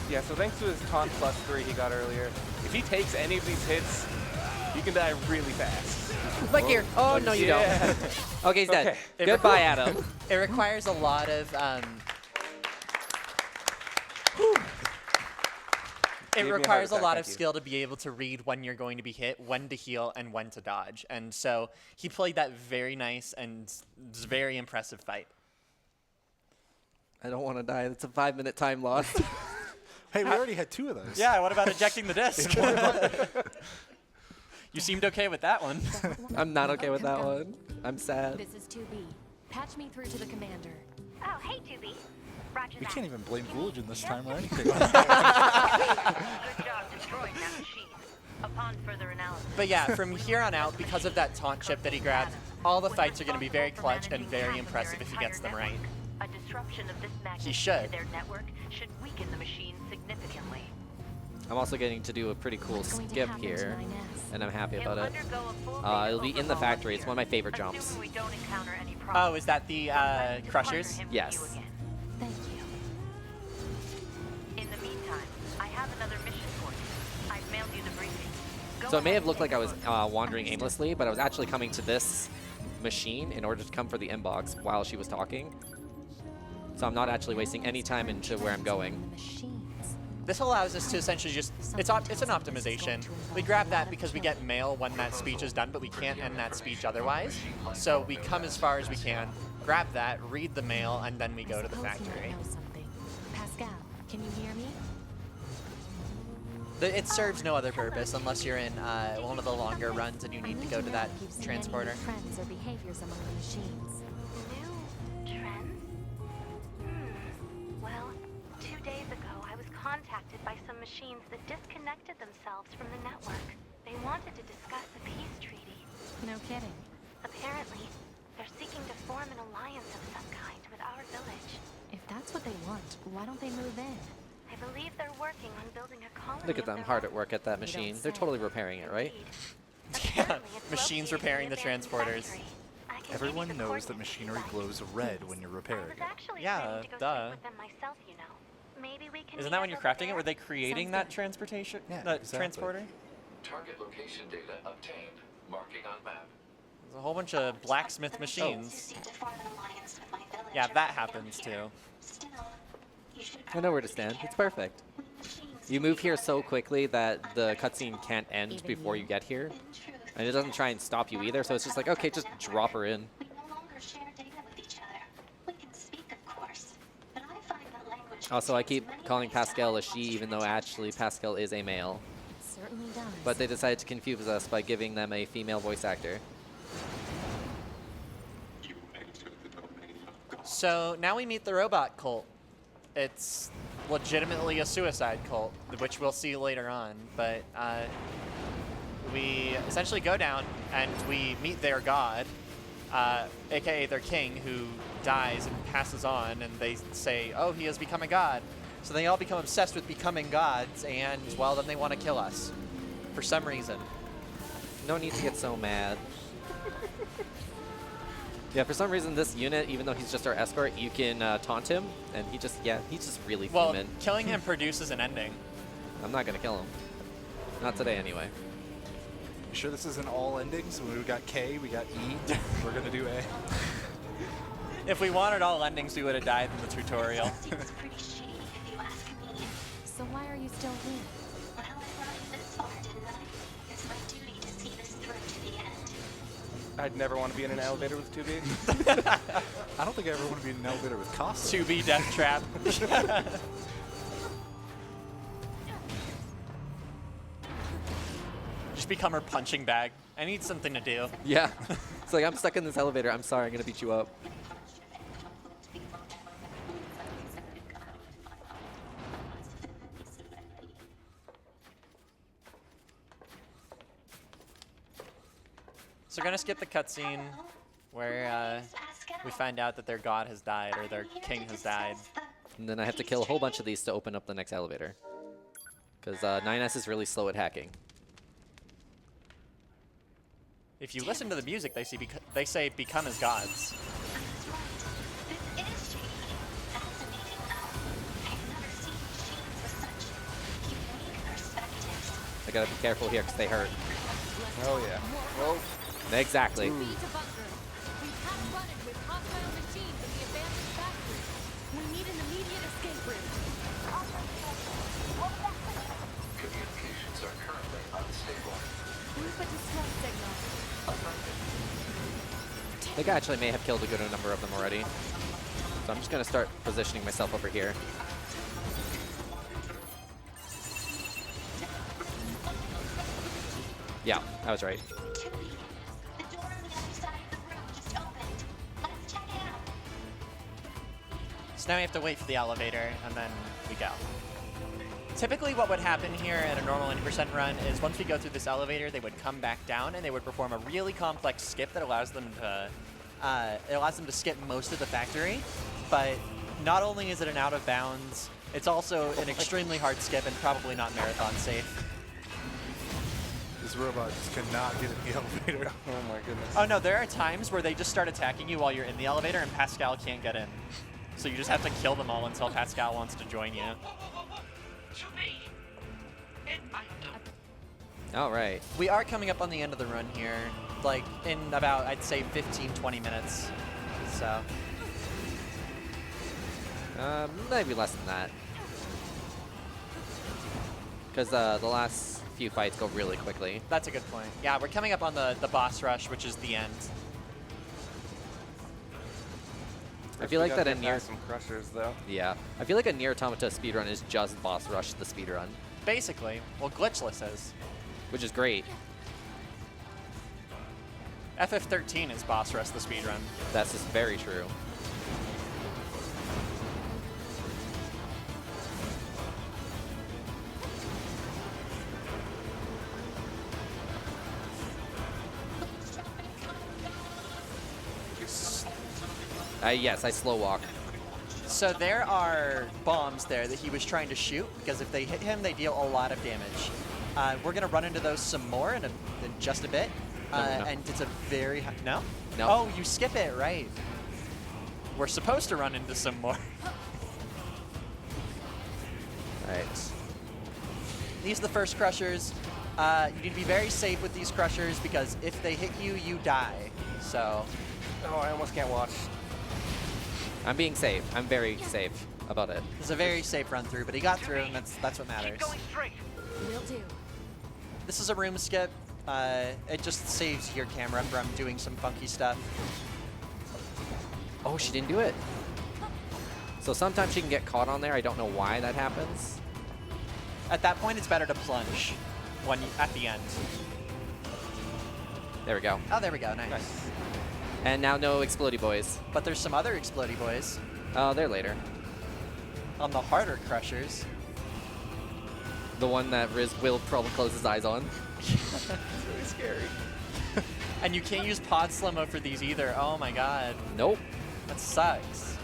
Yeah, so thanks to his taunt +3 he got earlier, if he takes any of these hits, you can die really fast. My gear. Oh, no, you don't. Okay, he's dead. It Goodbye, Adam. It requires a lot of it Gave me a requires a heart lot attack, of thank you. skill to be able to read when you're going to be hit, when to heal, and when to dodge. And so he played that very nice and it's a very impressive fight. I don't want to die. It's a 5-minute time loss. Hey, we already had 2 of those. Yeah, what about ejecting the disc? You seemed okay with that one. I'm not okay with that one. I'm sad. This is 2B. Patch me through to the commander. Oh, hey, 2B. Roger We that. can't even blame Gulligen this time or anything. Good job destroying that machine. Upon further analysis. But yeah, from here on out, because of that taunt chip that he grabbed, all the fights are going to be very clutch and very impressive if he gets them right. A disruption of this magnitude should. to their network should weaken the machine significantly. I'm also getting to do a pretty cool skip here, and I'm happy about it. It'll be in the factory. It's one of my favorite jumps. Assuming we don't encounter any Oh, is that the Crushers? Yes. Thank you. In the meantime, I have another mission for you. I've mailed you the briefing. Go So it may ahead have looked and like I take was a look. wandering aimlessly, but I was actually coming to this machine in order to come for the inbox while she was talking. So I'm not actually wasting any time into where I'm going. This allows us to essentially just, it's an optimization. We grab that because we get mail when that speech is done, but we can't end that speech otherwise. So we come as far as we can, grab that, read the mail, and then we go to the factory. Pascal, can you hear me? It serves no other purpose unless you're in one of the longer runs and you need to go to that transporter. Trends or behaviors among the machines. New trends? Well, 2 days ago, I was contacted by some machines that disconnected themselves from the network. They wanted to discuss a peace treaty. No kidding. Apparently, they're seeking to form an alliance of some kind with our village. If that's what they want, why don't they move in? I believe they're working on building a colony. Look at them, hard at work at that machine. They're totally repairing it, right? Yeah, machines repairing the transporters. Everyone knows that machinery glows red when you're repairing it. Yeah, duh. Myself, you know. Maybe we can Isn't that when you're crafting it? Were they creating that transportation, transporter? Target location data obtained. Marking on map. There's a whole bunch of blacksmith machines. Yeah, that happens too. I know where to stand. It's perfect. You move here so quickly that the cutscene can't end before you get here. And it doesn't try and stop you either, so it's just like, okay, just drop her in. Also, I keep calling Pascal a she, even though actually Pascal is a male. Certainly does. But they decided to confuse us by giving them a female voice actor. So now we meet the robot cult. It's legitimately a suicide cult, which we'll see later on. But we essentially go down and we meet their god, aka their king, who dies and passes on, and they say, oh, he has become a god. So they all become obsessed with becoming gods, and, well, then they want to kill us for some reason. No need to get so mad. Yeah, for some reason, this unit, even though he's just our escort, you can taunt him, and he's just really Well, fuming. killing him produces an ending. I'm not going to kill him. Not today, anyway. You sure this isn't all endings? We got K, we got E, we're going to do A. If we wanted all endings, we would have died in the tutorial. So why are you still here? I'd never want to be in an elevator with 2B. I don't think I ever want to be in an elevator with Casa. 2B death trap. Just become her punching bag. I need something to do. Yeah. It's like, I'm stuck in this elevator. I'm sorry, I'm going to beat you up. So we're going to skip the cutscene where we find out that their god has died, or their king has died. And then I have to kill a whole bunch of these to open up the next elevator. Because 9S is really slow at hacking. If you listen to the music, they say become as gods. I gotta be careful here because they hurt. Oh yeah. Whoa. Exactly. Communications are currently unstable. I think I actually may have killed a good number of them already. So I'm just going to start positioning myself over here. Yeah, I was right. So now we have to wait for the elevator, and then we go. Typically what would happen here at a normal 90% run is once we go through this elevator, they would come back down, and they would perform a really complex skip that allows them to skip most of the factory. But not only is it an out of bounds, it's also an extremely hard skip and probably not marathon safe. This robot just cannot get in the elevator. Oh my goodness. Oh no, there are times where they just start attacking you while you're in the elevator and Pascal can't get in. So you just have to kill them all until Pascal wants to join you. All right. We are coming up on the end of the run here, like in about, I'd say, 15, 20 minutes. So. Maybe less than that. Because the last few fights go really quickly. That's a good point. Yeah, we're coming up on the boss rush, which is the end. I feel like that a NieR... some crushers, though. Yeah. I feel like a NieR Automata speedrun is just boss rush the speedrun. Basically. Well, Glitchless is. Which is great. FF13 is boss rush the speedrun. That's just very true. Yes, I slow walk. So there are bombs there that he was trying to shoot, because if they hit him, they deal a lot of damage. We're going to run into those some more in just a bit. No. And it's a very... No? No. Oh, you skip it, right. We're supposed to run into some more. Alright. These are the first crushers. You need to be very safe with these crushers, because if they hit you, you die. So... Oh, I almost can't watch. I'm being safe. I'm very safe about it. It's a very safe run through, but he got through, and that's what matters. Keep going straight. Will do. This is a room skip. It just saves your camera from doing some funky stuff. Oh, she didn't do it. So sometimes she can get caught on there. I don't know why that happens. At that point, it's better to plunge at the end. There we go. Oh, there we go. Nice. And now no explodey boys. But there's some other explodey boys. Oh, they're later. On the harder crushers. The one that Riz will probably close his eyes on. It's really scary. And you can't use pod slow-mo for these either. Oh my god. Nope. That sucks.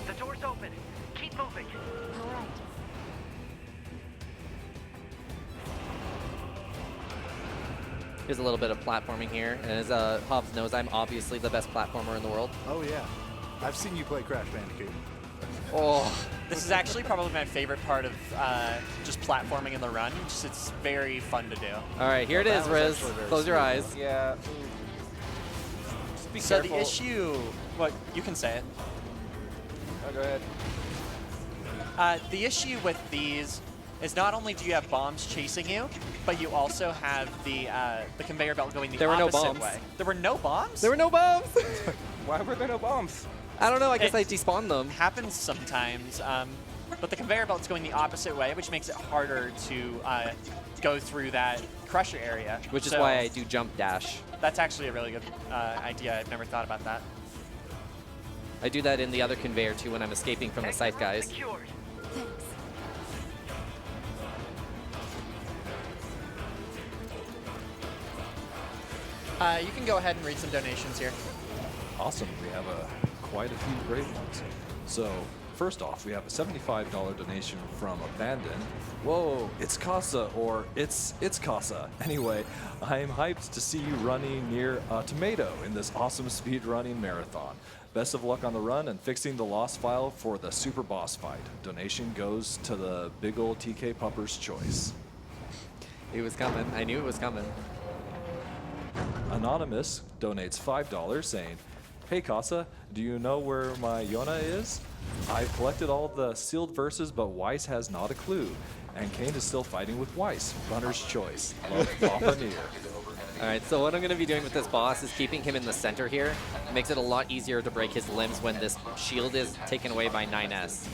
The door's open. Keep moving. All right. Here's a little bit of platforming here. And as Hobbs knows, I'm obviously the best platformer in the world. Oh, yeah. I've seen you play Crash Bandicoot. Oh. This is actually probably my favorite part of just platforming in the run. It's very fun to do. All right, here it is, Riz. Close your eyes. Yeah. Be so careful. The issue, you can say it. Oh, go ahead. The issue with these is not only do you have bombs chasing you, but you also have the conveyor belt going the opposite way. There were no bombs? There were no bombs? Why were there no bombs? I don't know. I guess I despawned them. Happens sometimes. But the conveyor belt's going the opposite way, which makes it harder to go through that crusher area. Which is why I do jump dash. That's actually a really good idea. I've never thought about that. I do that in the other conveyor too when I'm escaping from the scythe guys. Secured. Thanks. You can go ahead and read some donations here. Awesome. We have quite a few great ones. So, first off, we have a $75 donation from Abandon. Whoa, ItsKasa, or ItsKasa. Anyway, I'm hyped to see you running NieR Automata in this awesome speedrunning marathon. Best of luck on the run and fixing the lost file for the super boss fight. Donation goes to the big ol' TK Pupper's choice. It was coming. I knew it was coming. Anonymous donates $5 saying, "Hey Kasa, do you know where my Yona is? I've collected all the sealed verses, but Weiss has not a clue. And Kane is still fighting with Weiss. Runner's choice. Love Papa NieR. All right, so what I'm going to be doing with this boss is keeping him in the center here. It makes it a lot easier to break his limbs when this shield is taken away by 9S.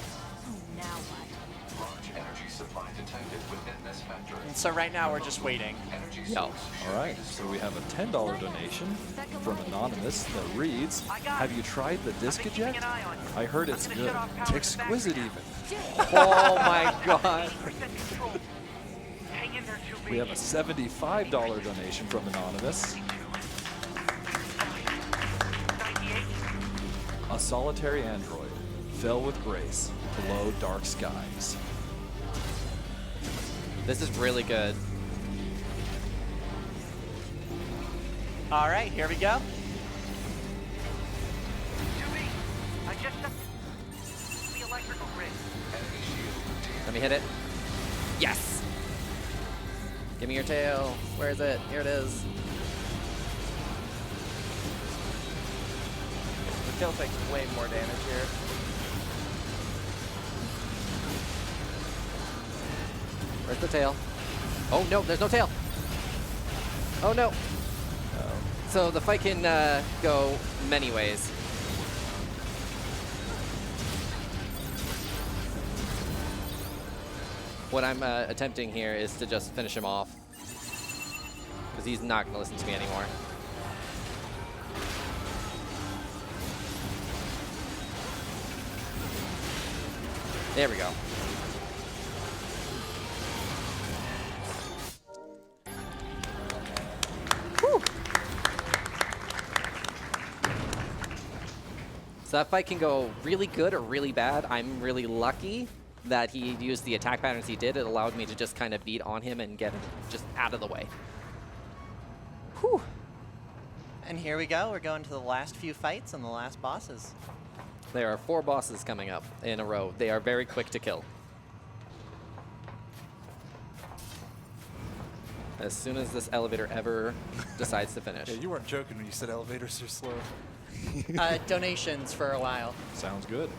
And so right now we're just waiting. Yo. All right, so we have a $10 donation from Anonymous that reads, have you tried the disc eject? I heard it's good. Exquisite even. Oh my god. We have a $75 donation from Anonymous. A solitary android fell with grace below dark skies. This is really good. All right, here we go. I just the electrical grid. Let me hit it. Yes! Give me your tail. Where is it? Here it is. The tail takes way more damage here. Where's the tail? Oh no, there's no tail. Oh no. So the fight can go many ways. What I'm attempting here is to just finish him off, because he's not going to listen to me anymore. There we go. Whew. So that fight can go really good or really bad. I'm really lucky that he used the attack patterns he did. It allowed me to just kind of beat on him and get him just out of the way. Whew. And here we go. We're going to the last few fights and the last bosses. There are 4 bosses coming up in a row. They are very quick to kill. As soon as this elevator ever decides to finish. Yeah, you weren't joking when you said elevators are slow. Donations for a while. Sounds good.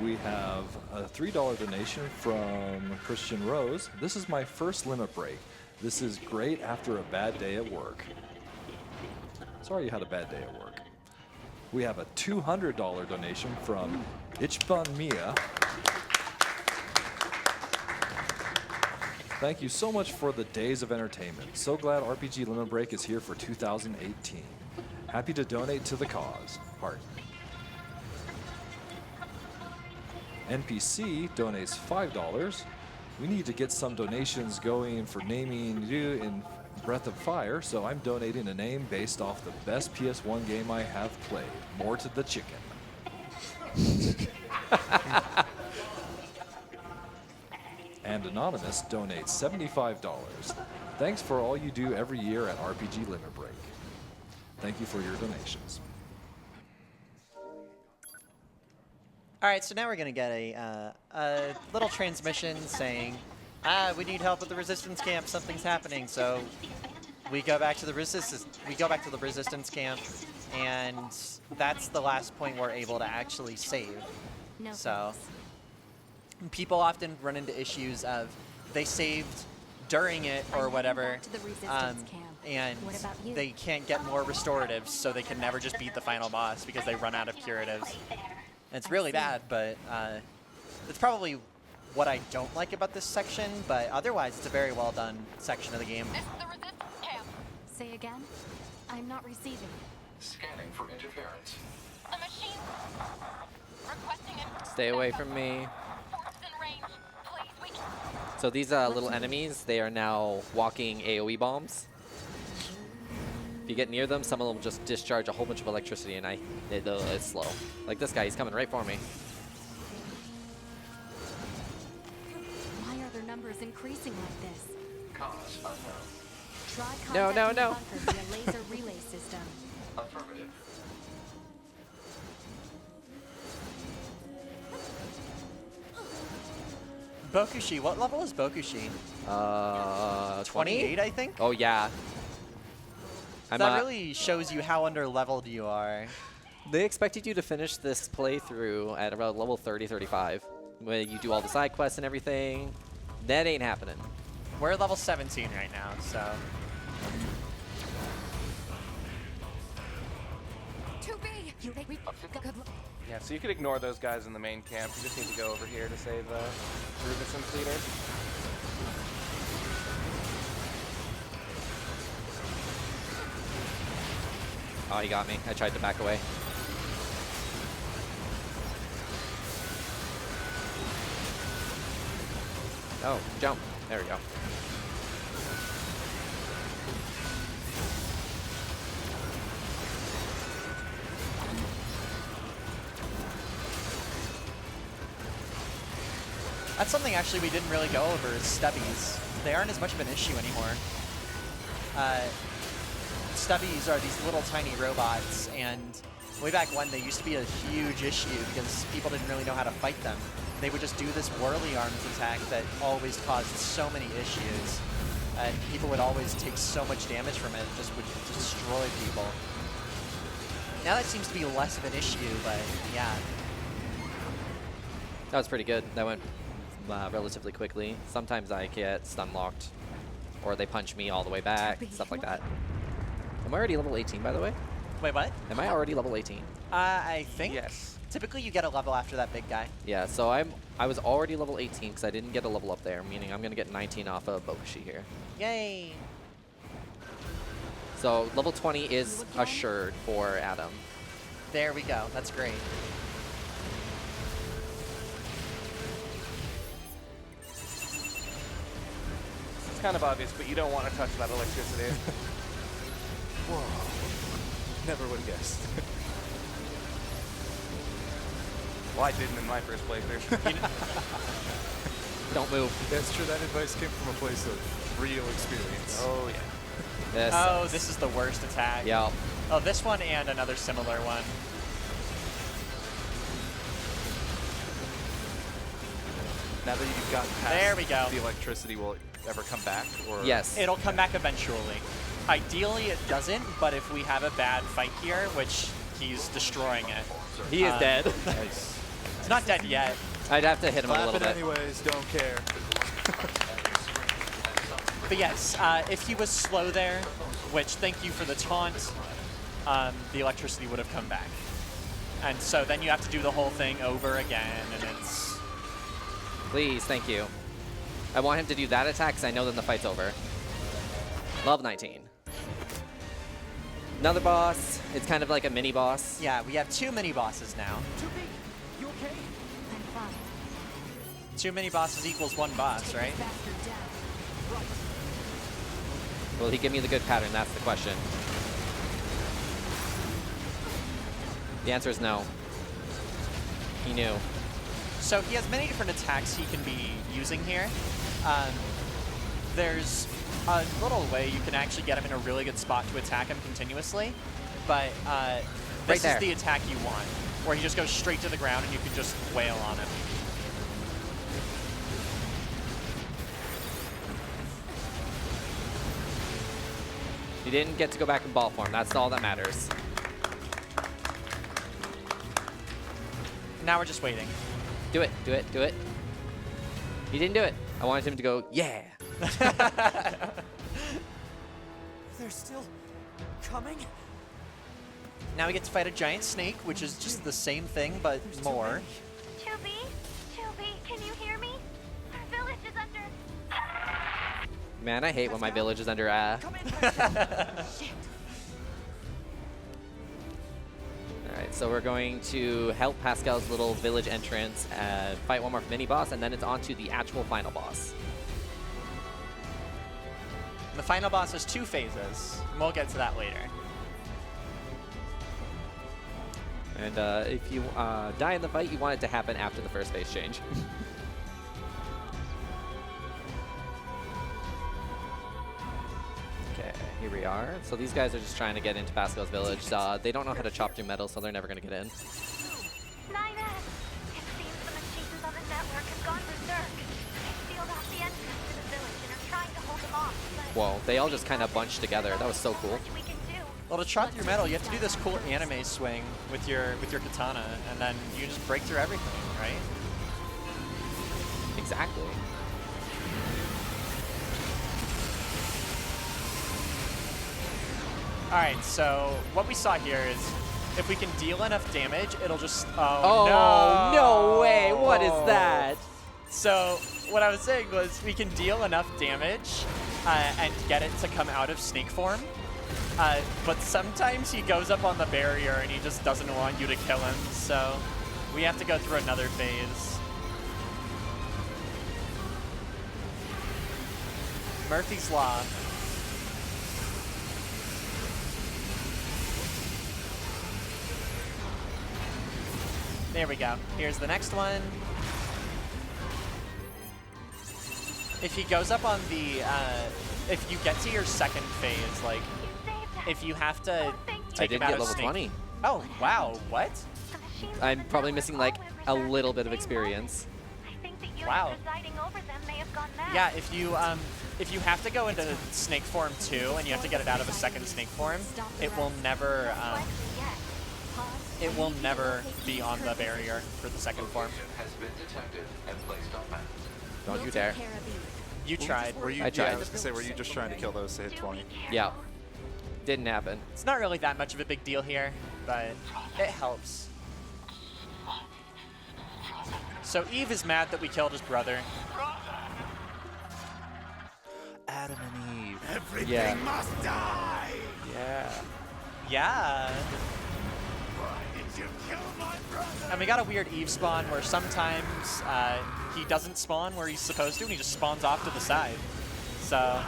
We have a $3 donation from Christian Rose. This is my first limit break. This is great after a bad day at work. Sorry you had a bad day at work. We have a $200 donation from Ichban Mia. Thank you so much for the days of entertainment. So glad RPG Limit Break is here for 2018. Happy to donate to the cause. Heart. NPC donates $5. We need to get some donations going for naming you in Breath of Fire, so I'm donating a name based off the best PS1 game I have played. More to the chicken. And Anonymous donates $75. Thanks for all you do every year at RPG Limit Break. Thank you for your donations. All right, so now we're going to get a little transmission saying, we need help with the resistance camp. Something's happening. So we go back to the resistance camp, and that's the last point we're able to actually save. No so people often run into issues of they saved during it or whatever, and they can't get more restoratives, so they can never just beat the final boss because they run out of curatives. And it's really bad, but it's probably what I don't like about this section, but otherwise it's a very well done section of the game. This is the resistance camp. Say again? I'm not receiving. Scanning for interference. The machine requesting it. Stay away from me. Force in range. Please, we can. So these little enemies, they are now walking AoE bombs. If you get near them, some of them will just discharge a whole bunch of electricity, and it's slow. Like this guy, he's coming right for me. Why are their numbers increasing like this? Cause unknown. Try No, no, contacting the no. bunker via laser relay system. Affirmative. Bokushi, what level is Bokushi? 28, I think? Oh, yeah. That really shows you how under-leveled you are. They expected you to finish this playthrough at around level 30, 35, where you do all the side quests and everything. That ain't happening. We're level 17 right now, so. Yeah, so you could ignore those guys in the main camp. You just need to go over here to save Rubenson's leader. Oh, he got me. I tried to back away. Oh, jump. There we go. That's something actually we didn't really go over is stubbies. They aren't as much of an issue anymore. Stubbies are these little tiny robots, and way back when they used to be a huge issue because people didn't really know how to fight them. They would just do this whirly arms attack that always caused so many issues. And people would always take so much damage from it, just would destroy people. Now that seems to be less of an issue, but yeah. That was pretty good. That went relatively quickly. Sometimes I get stun locked, or they punch me all the way back, stuff like that. Am I already level 18, by the way? Wait, what? Am I already level 18? I think. Yes. Typically, you get a level after that big guy. Yeah, so I was already level 18 because I didn't get a level up there, meaning I'm going to get 19 off of Bokushi here. Yay! So level 20 is assured for Adam. There we go. That's great. It's kind of obvious, but you don't want to touch that electricity. Whoa. Never would have guessed. Well, I didn't in my first playthrough. Don't move. That's true. That advice came from a place of real experience. Oh, yeah. This oh, sucks. this is the worst attack. Yeah. Oh, this one and another similar one. Now that you've gotten past There we go. the electricity, will it ever come back? Or Yes. It'll come back eventually. Ideally, it doesn't, but if we have a bad fight here, which he's destroying it. He is dead. Nice. He's not dead yet. I'd have to hit him a little bit. anyways, don't care. But yes, if he was slow there, which thank you for the taunt, the electricity would have come back. And so then you have to do the whole thing over again, and it's... Please, thank you. I want him to do that attack because I know then the fight's over. Love 19. Another boss. It's kind of like a mini boss. Yeah, we have 2 mini bosses now. 2B, you okay? I'm fine. 2 mini bosses equals 1 boss, right? Will he give me the good pattern? That's the question. The answer is no. He knew. So he has many different attacks he can be using here. There's a little way you can actually get him in a really good spot to attack him continuously, but this is the attack you want, where he just goes straight to the ground and you can just wail on him. He didn't get to go back in ball form. That's all that matters. Now we're just waiting. Do it, do it, do it. He didn't do it. I wanted him to go, yeah. They're still coming? Now we get to fight a giant snake, which is just the same thing, but more. 2B? 2B, can you hear me? Our village is under... Man, I hate when my village is under Shit. Alright, so we're going to help Pascal's little village entrance, fight one more mini boss, and then it's on to the actual final boss. The final boss has 2 phases. We'll get to that later. And if you die in the fight, you want it to happen after the first phase change. Okay, here we are. So these guys are just trying to get into Pascal's village. They don't know how to chop through metal, so they're never going to get in. 9S! It seems the machines on the network have gone berserk. They sealed off the entrance to the village and are trying to hold them off, but... Whoa, they all just kind of bunched together. That was so cool. Well, to chop through metal, you have to do this cool anime swing with your katana, and then you just break through everything, right? Exactly. All right, so what we saw here is if we can deal enough damage, it'll just... Oh, no way. What is that? So what I was saying was we can deal enough damage and get it to come out of snake form. But sometimes he goes up on the barrier and he just doesn't want you to kill him. So we have to go through another phase. Murphy's Law. There we go. Here's the next one. If he goes up on the, if you get to your second phase, like, if you have to take him out of level snake. 20. Oh, wow. What? I'm probably missing like a little bit of experience. Wow. Yeah, if you have to go into snake form 2 and you have to get it out of a second snake form, it will never be on the barrier for the second form. Don't you dare. You tried. Were you? I tried. Yeah, I was gonna say, were you just trying to kill those to hit 20? Yeah. Didn't happen. It's not really that much of a big deal here, but it helps. So Eve is mad that we killed his brother. Adam and Eve. Everything must die! Yeah. Yeah. Why did you kill my brother? And we got a weird Eve spawn where sometimes he doesn't spawn where he's supposed to, and he just spawns off to the side. So...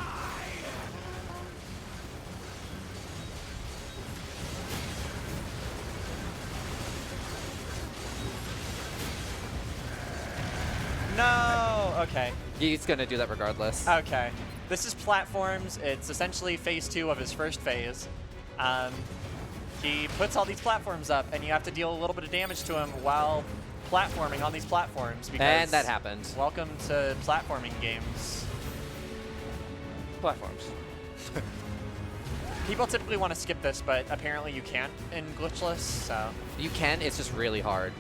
No! Okay. He's going to do that regardless. Okay. This is platforms. It's essentially phase 2 of his first phase. He puts all these platforms up, and you have to deal a little bit of damage to him while platforming on these platforms. Because And that happened. Welcome to platforming games. Platforms. People typically want to skip this, but apparently you can't in Glitchless, so... You can, it's just really hard.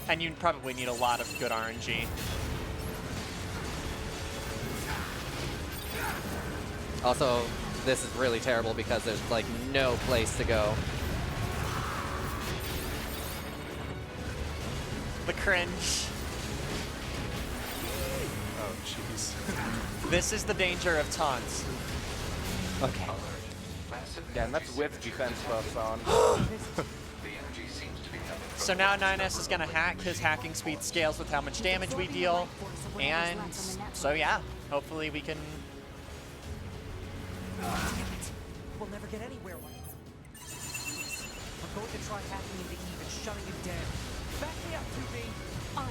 And you probably need a lot of good RNG. Also, this is really terrible because there's like no place to go. The cringe. Oh, jeez. This is the danger of taunts. Okay. Yeah, and that's with defense buffs on. So now 9S is going to hack. His hacking speed scales with how much damage we deal. And so yeah, hopefully we can... We'll never get anywhere like this. We're going to try hacking into Eve and shutting it down. Back me up, 2B. On.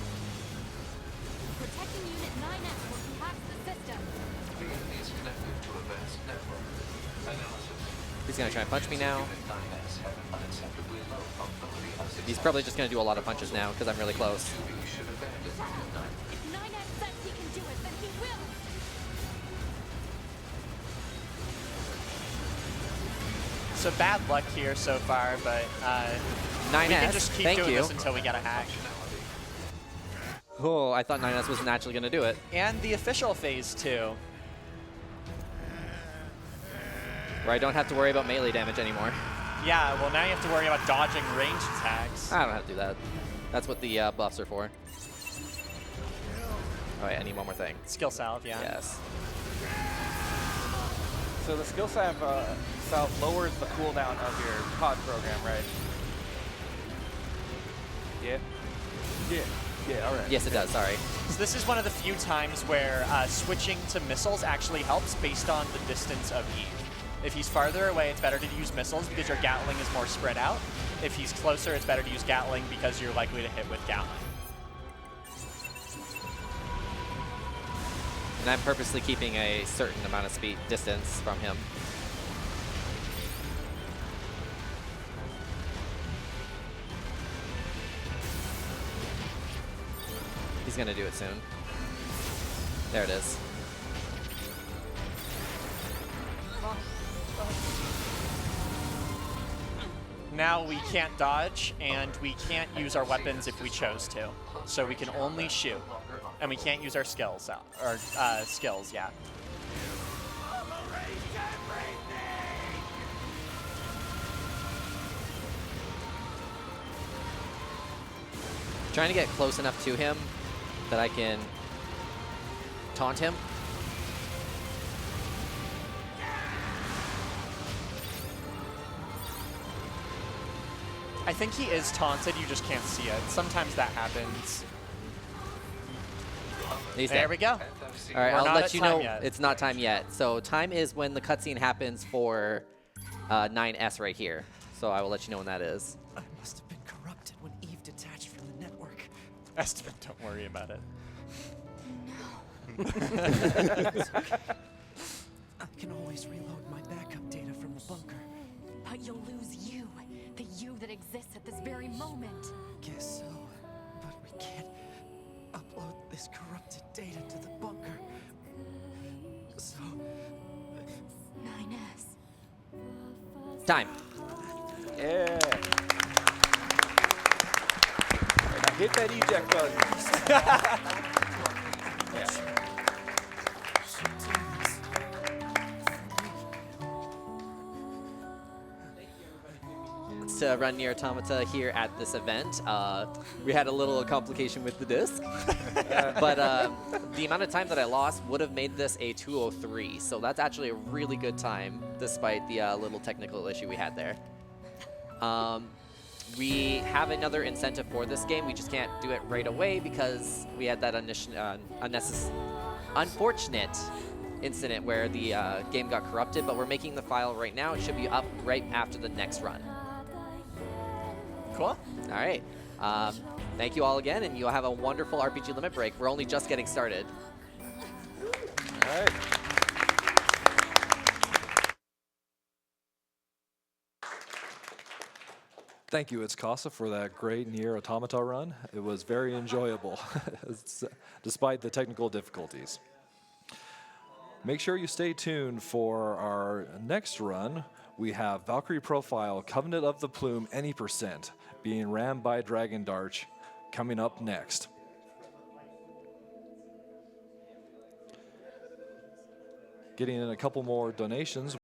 Protecting Unit 9S will collapse the system. The enemy is connected to a vast network. Analysis. He's going to try and punch me now. Unit 9S have an unacceptably low probability of success. He's probably just going to do a lot of punches now because I'm really close. 2B should abandon Unit 9. If 9S says he can do it, then he will. So bad luck here so far, but 9S, we can just keep thank doing you. this until we get a hack. Oh, I thought 9S was naturally going to do it. And the official phase 2. Where I don't have to worry about melee damage anymore. Yeah, well now you have to worry about dodging ranged attacks. I don't have to do that. That's what the buffs are for. Oh wait, I need one more thing. Skill salve, yeah. Yes. So the skill salve lowers the cooldown of your pod program, right? Yeah. Yeah, all right. Yes, it does, sorry. So this is one of the few times where switching to missiles actually helps based on the distance of Eve. If he's farther away, it's better to use missiles because your Gatling is more spread out. If he's closer, it's better to use Gatling because you're likely to hit with Gatling. And I'm purposely keeping a certain amount of speed distance from him. He's gonna do it soon. There it is. Now we can't dodge, and we can't use our weapons if we chose to. So we can only shoot, and we can't use our skills, Operate everything! Trying to get close enough to him that I can taunt him. I think he is taunted, you just can't see it. Sometimes that happens. He's there dead. we go. All right, We're I'll not let at you time know yet. it's not time yet. So time is when the cutscene happens for 9S right here. So I will let you know when that is. I must have been corrupted when Eve detached from the network. Esteban, don't worry about it. It's okay. I can always reload my backup data from the bunker. But you'll lose you, the you that exists at this very moment. Guess so. But we can't upload this corrupted data to the bunker. So... 9S. Time. Yeah. Now hit that eject button. Yeah. To run NieR Automata here at this event. We had a little complication with the disc, but the amount of time that I lost would have made this a 2:03, so that's actually a really good time despite the little technical issue we had there. We have another incentive for this game, we just can't do it right away because we had that unfortunate incident where the game got corrupted, but we're making the file right now. It should be up right after the next run. Cool. All right. Thank you all again, and you'll have a wonderful RPG Limit Break. We're only just getting started. All right. Thank you, ItsKasa, for that great NieR Automata run. It was very enjoyable, despite the technical difficulties. Make sure you stay tuned for our next run. We have Valkyrie Profile, Covenant of the Plume, any percent, being rammed by Dragon Darch, coming up next. Getting in a couple more donations.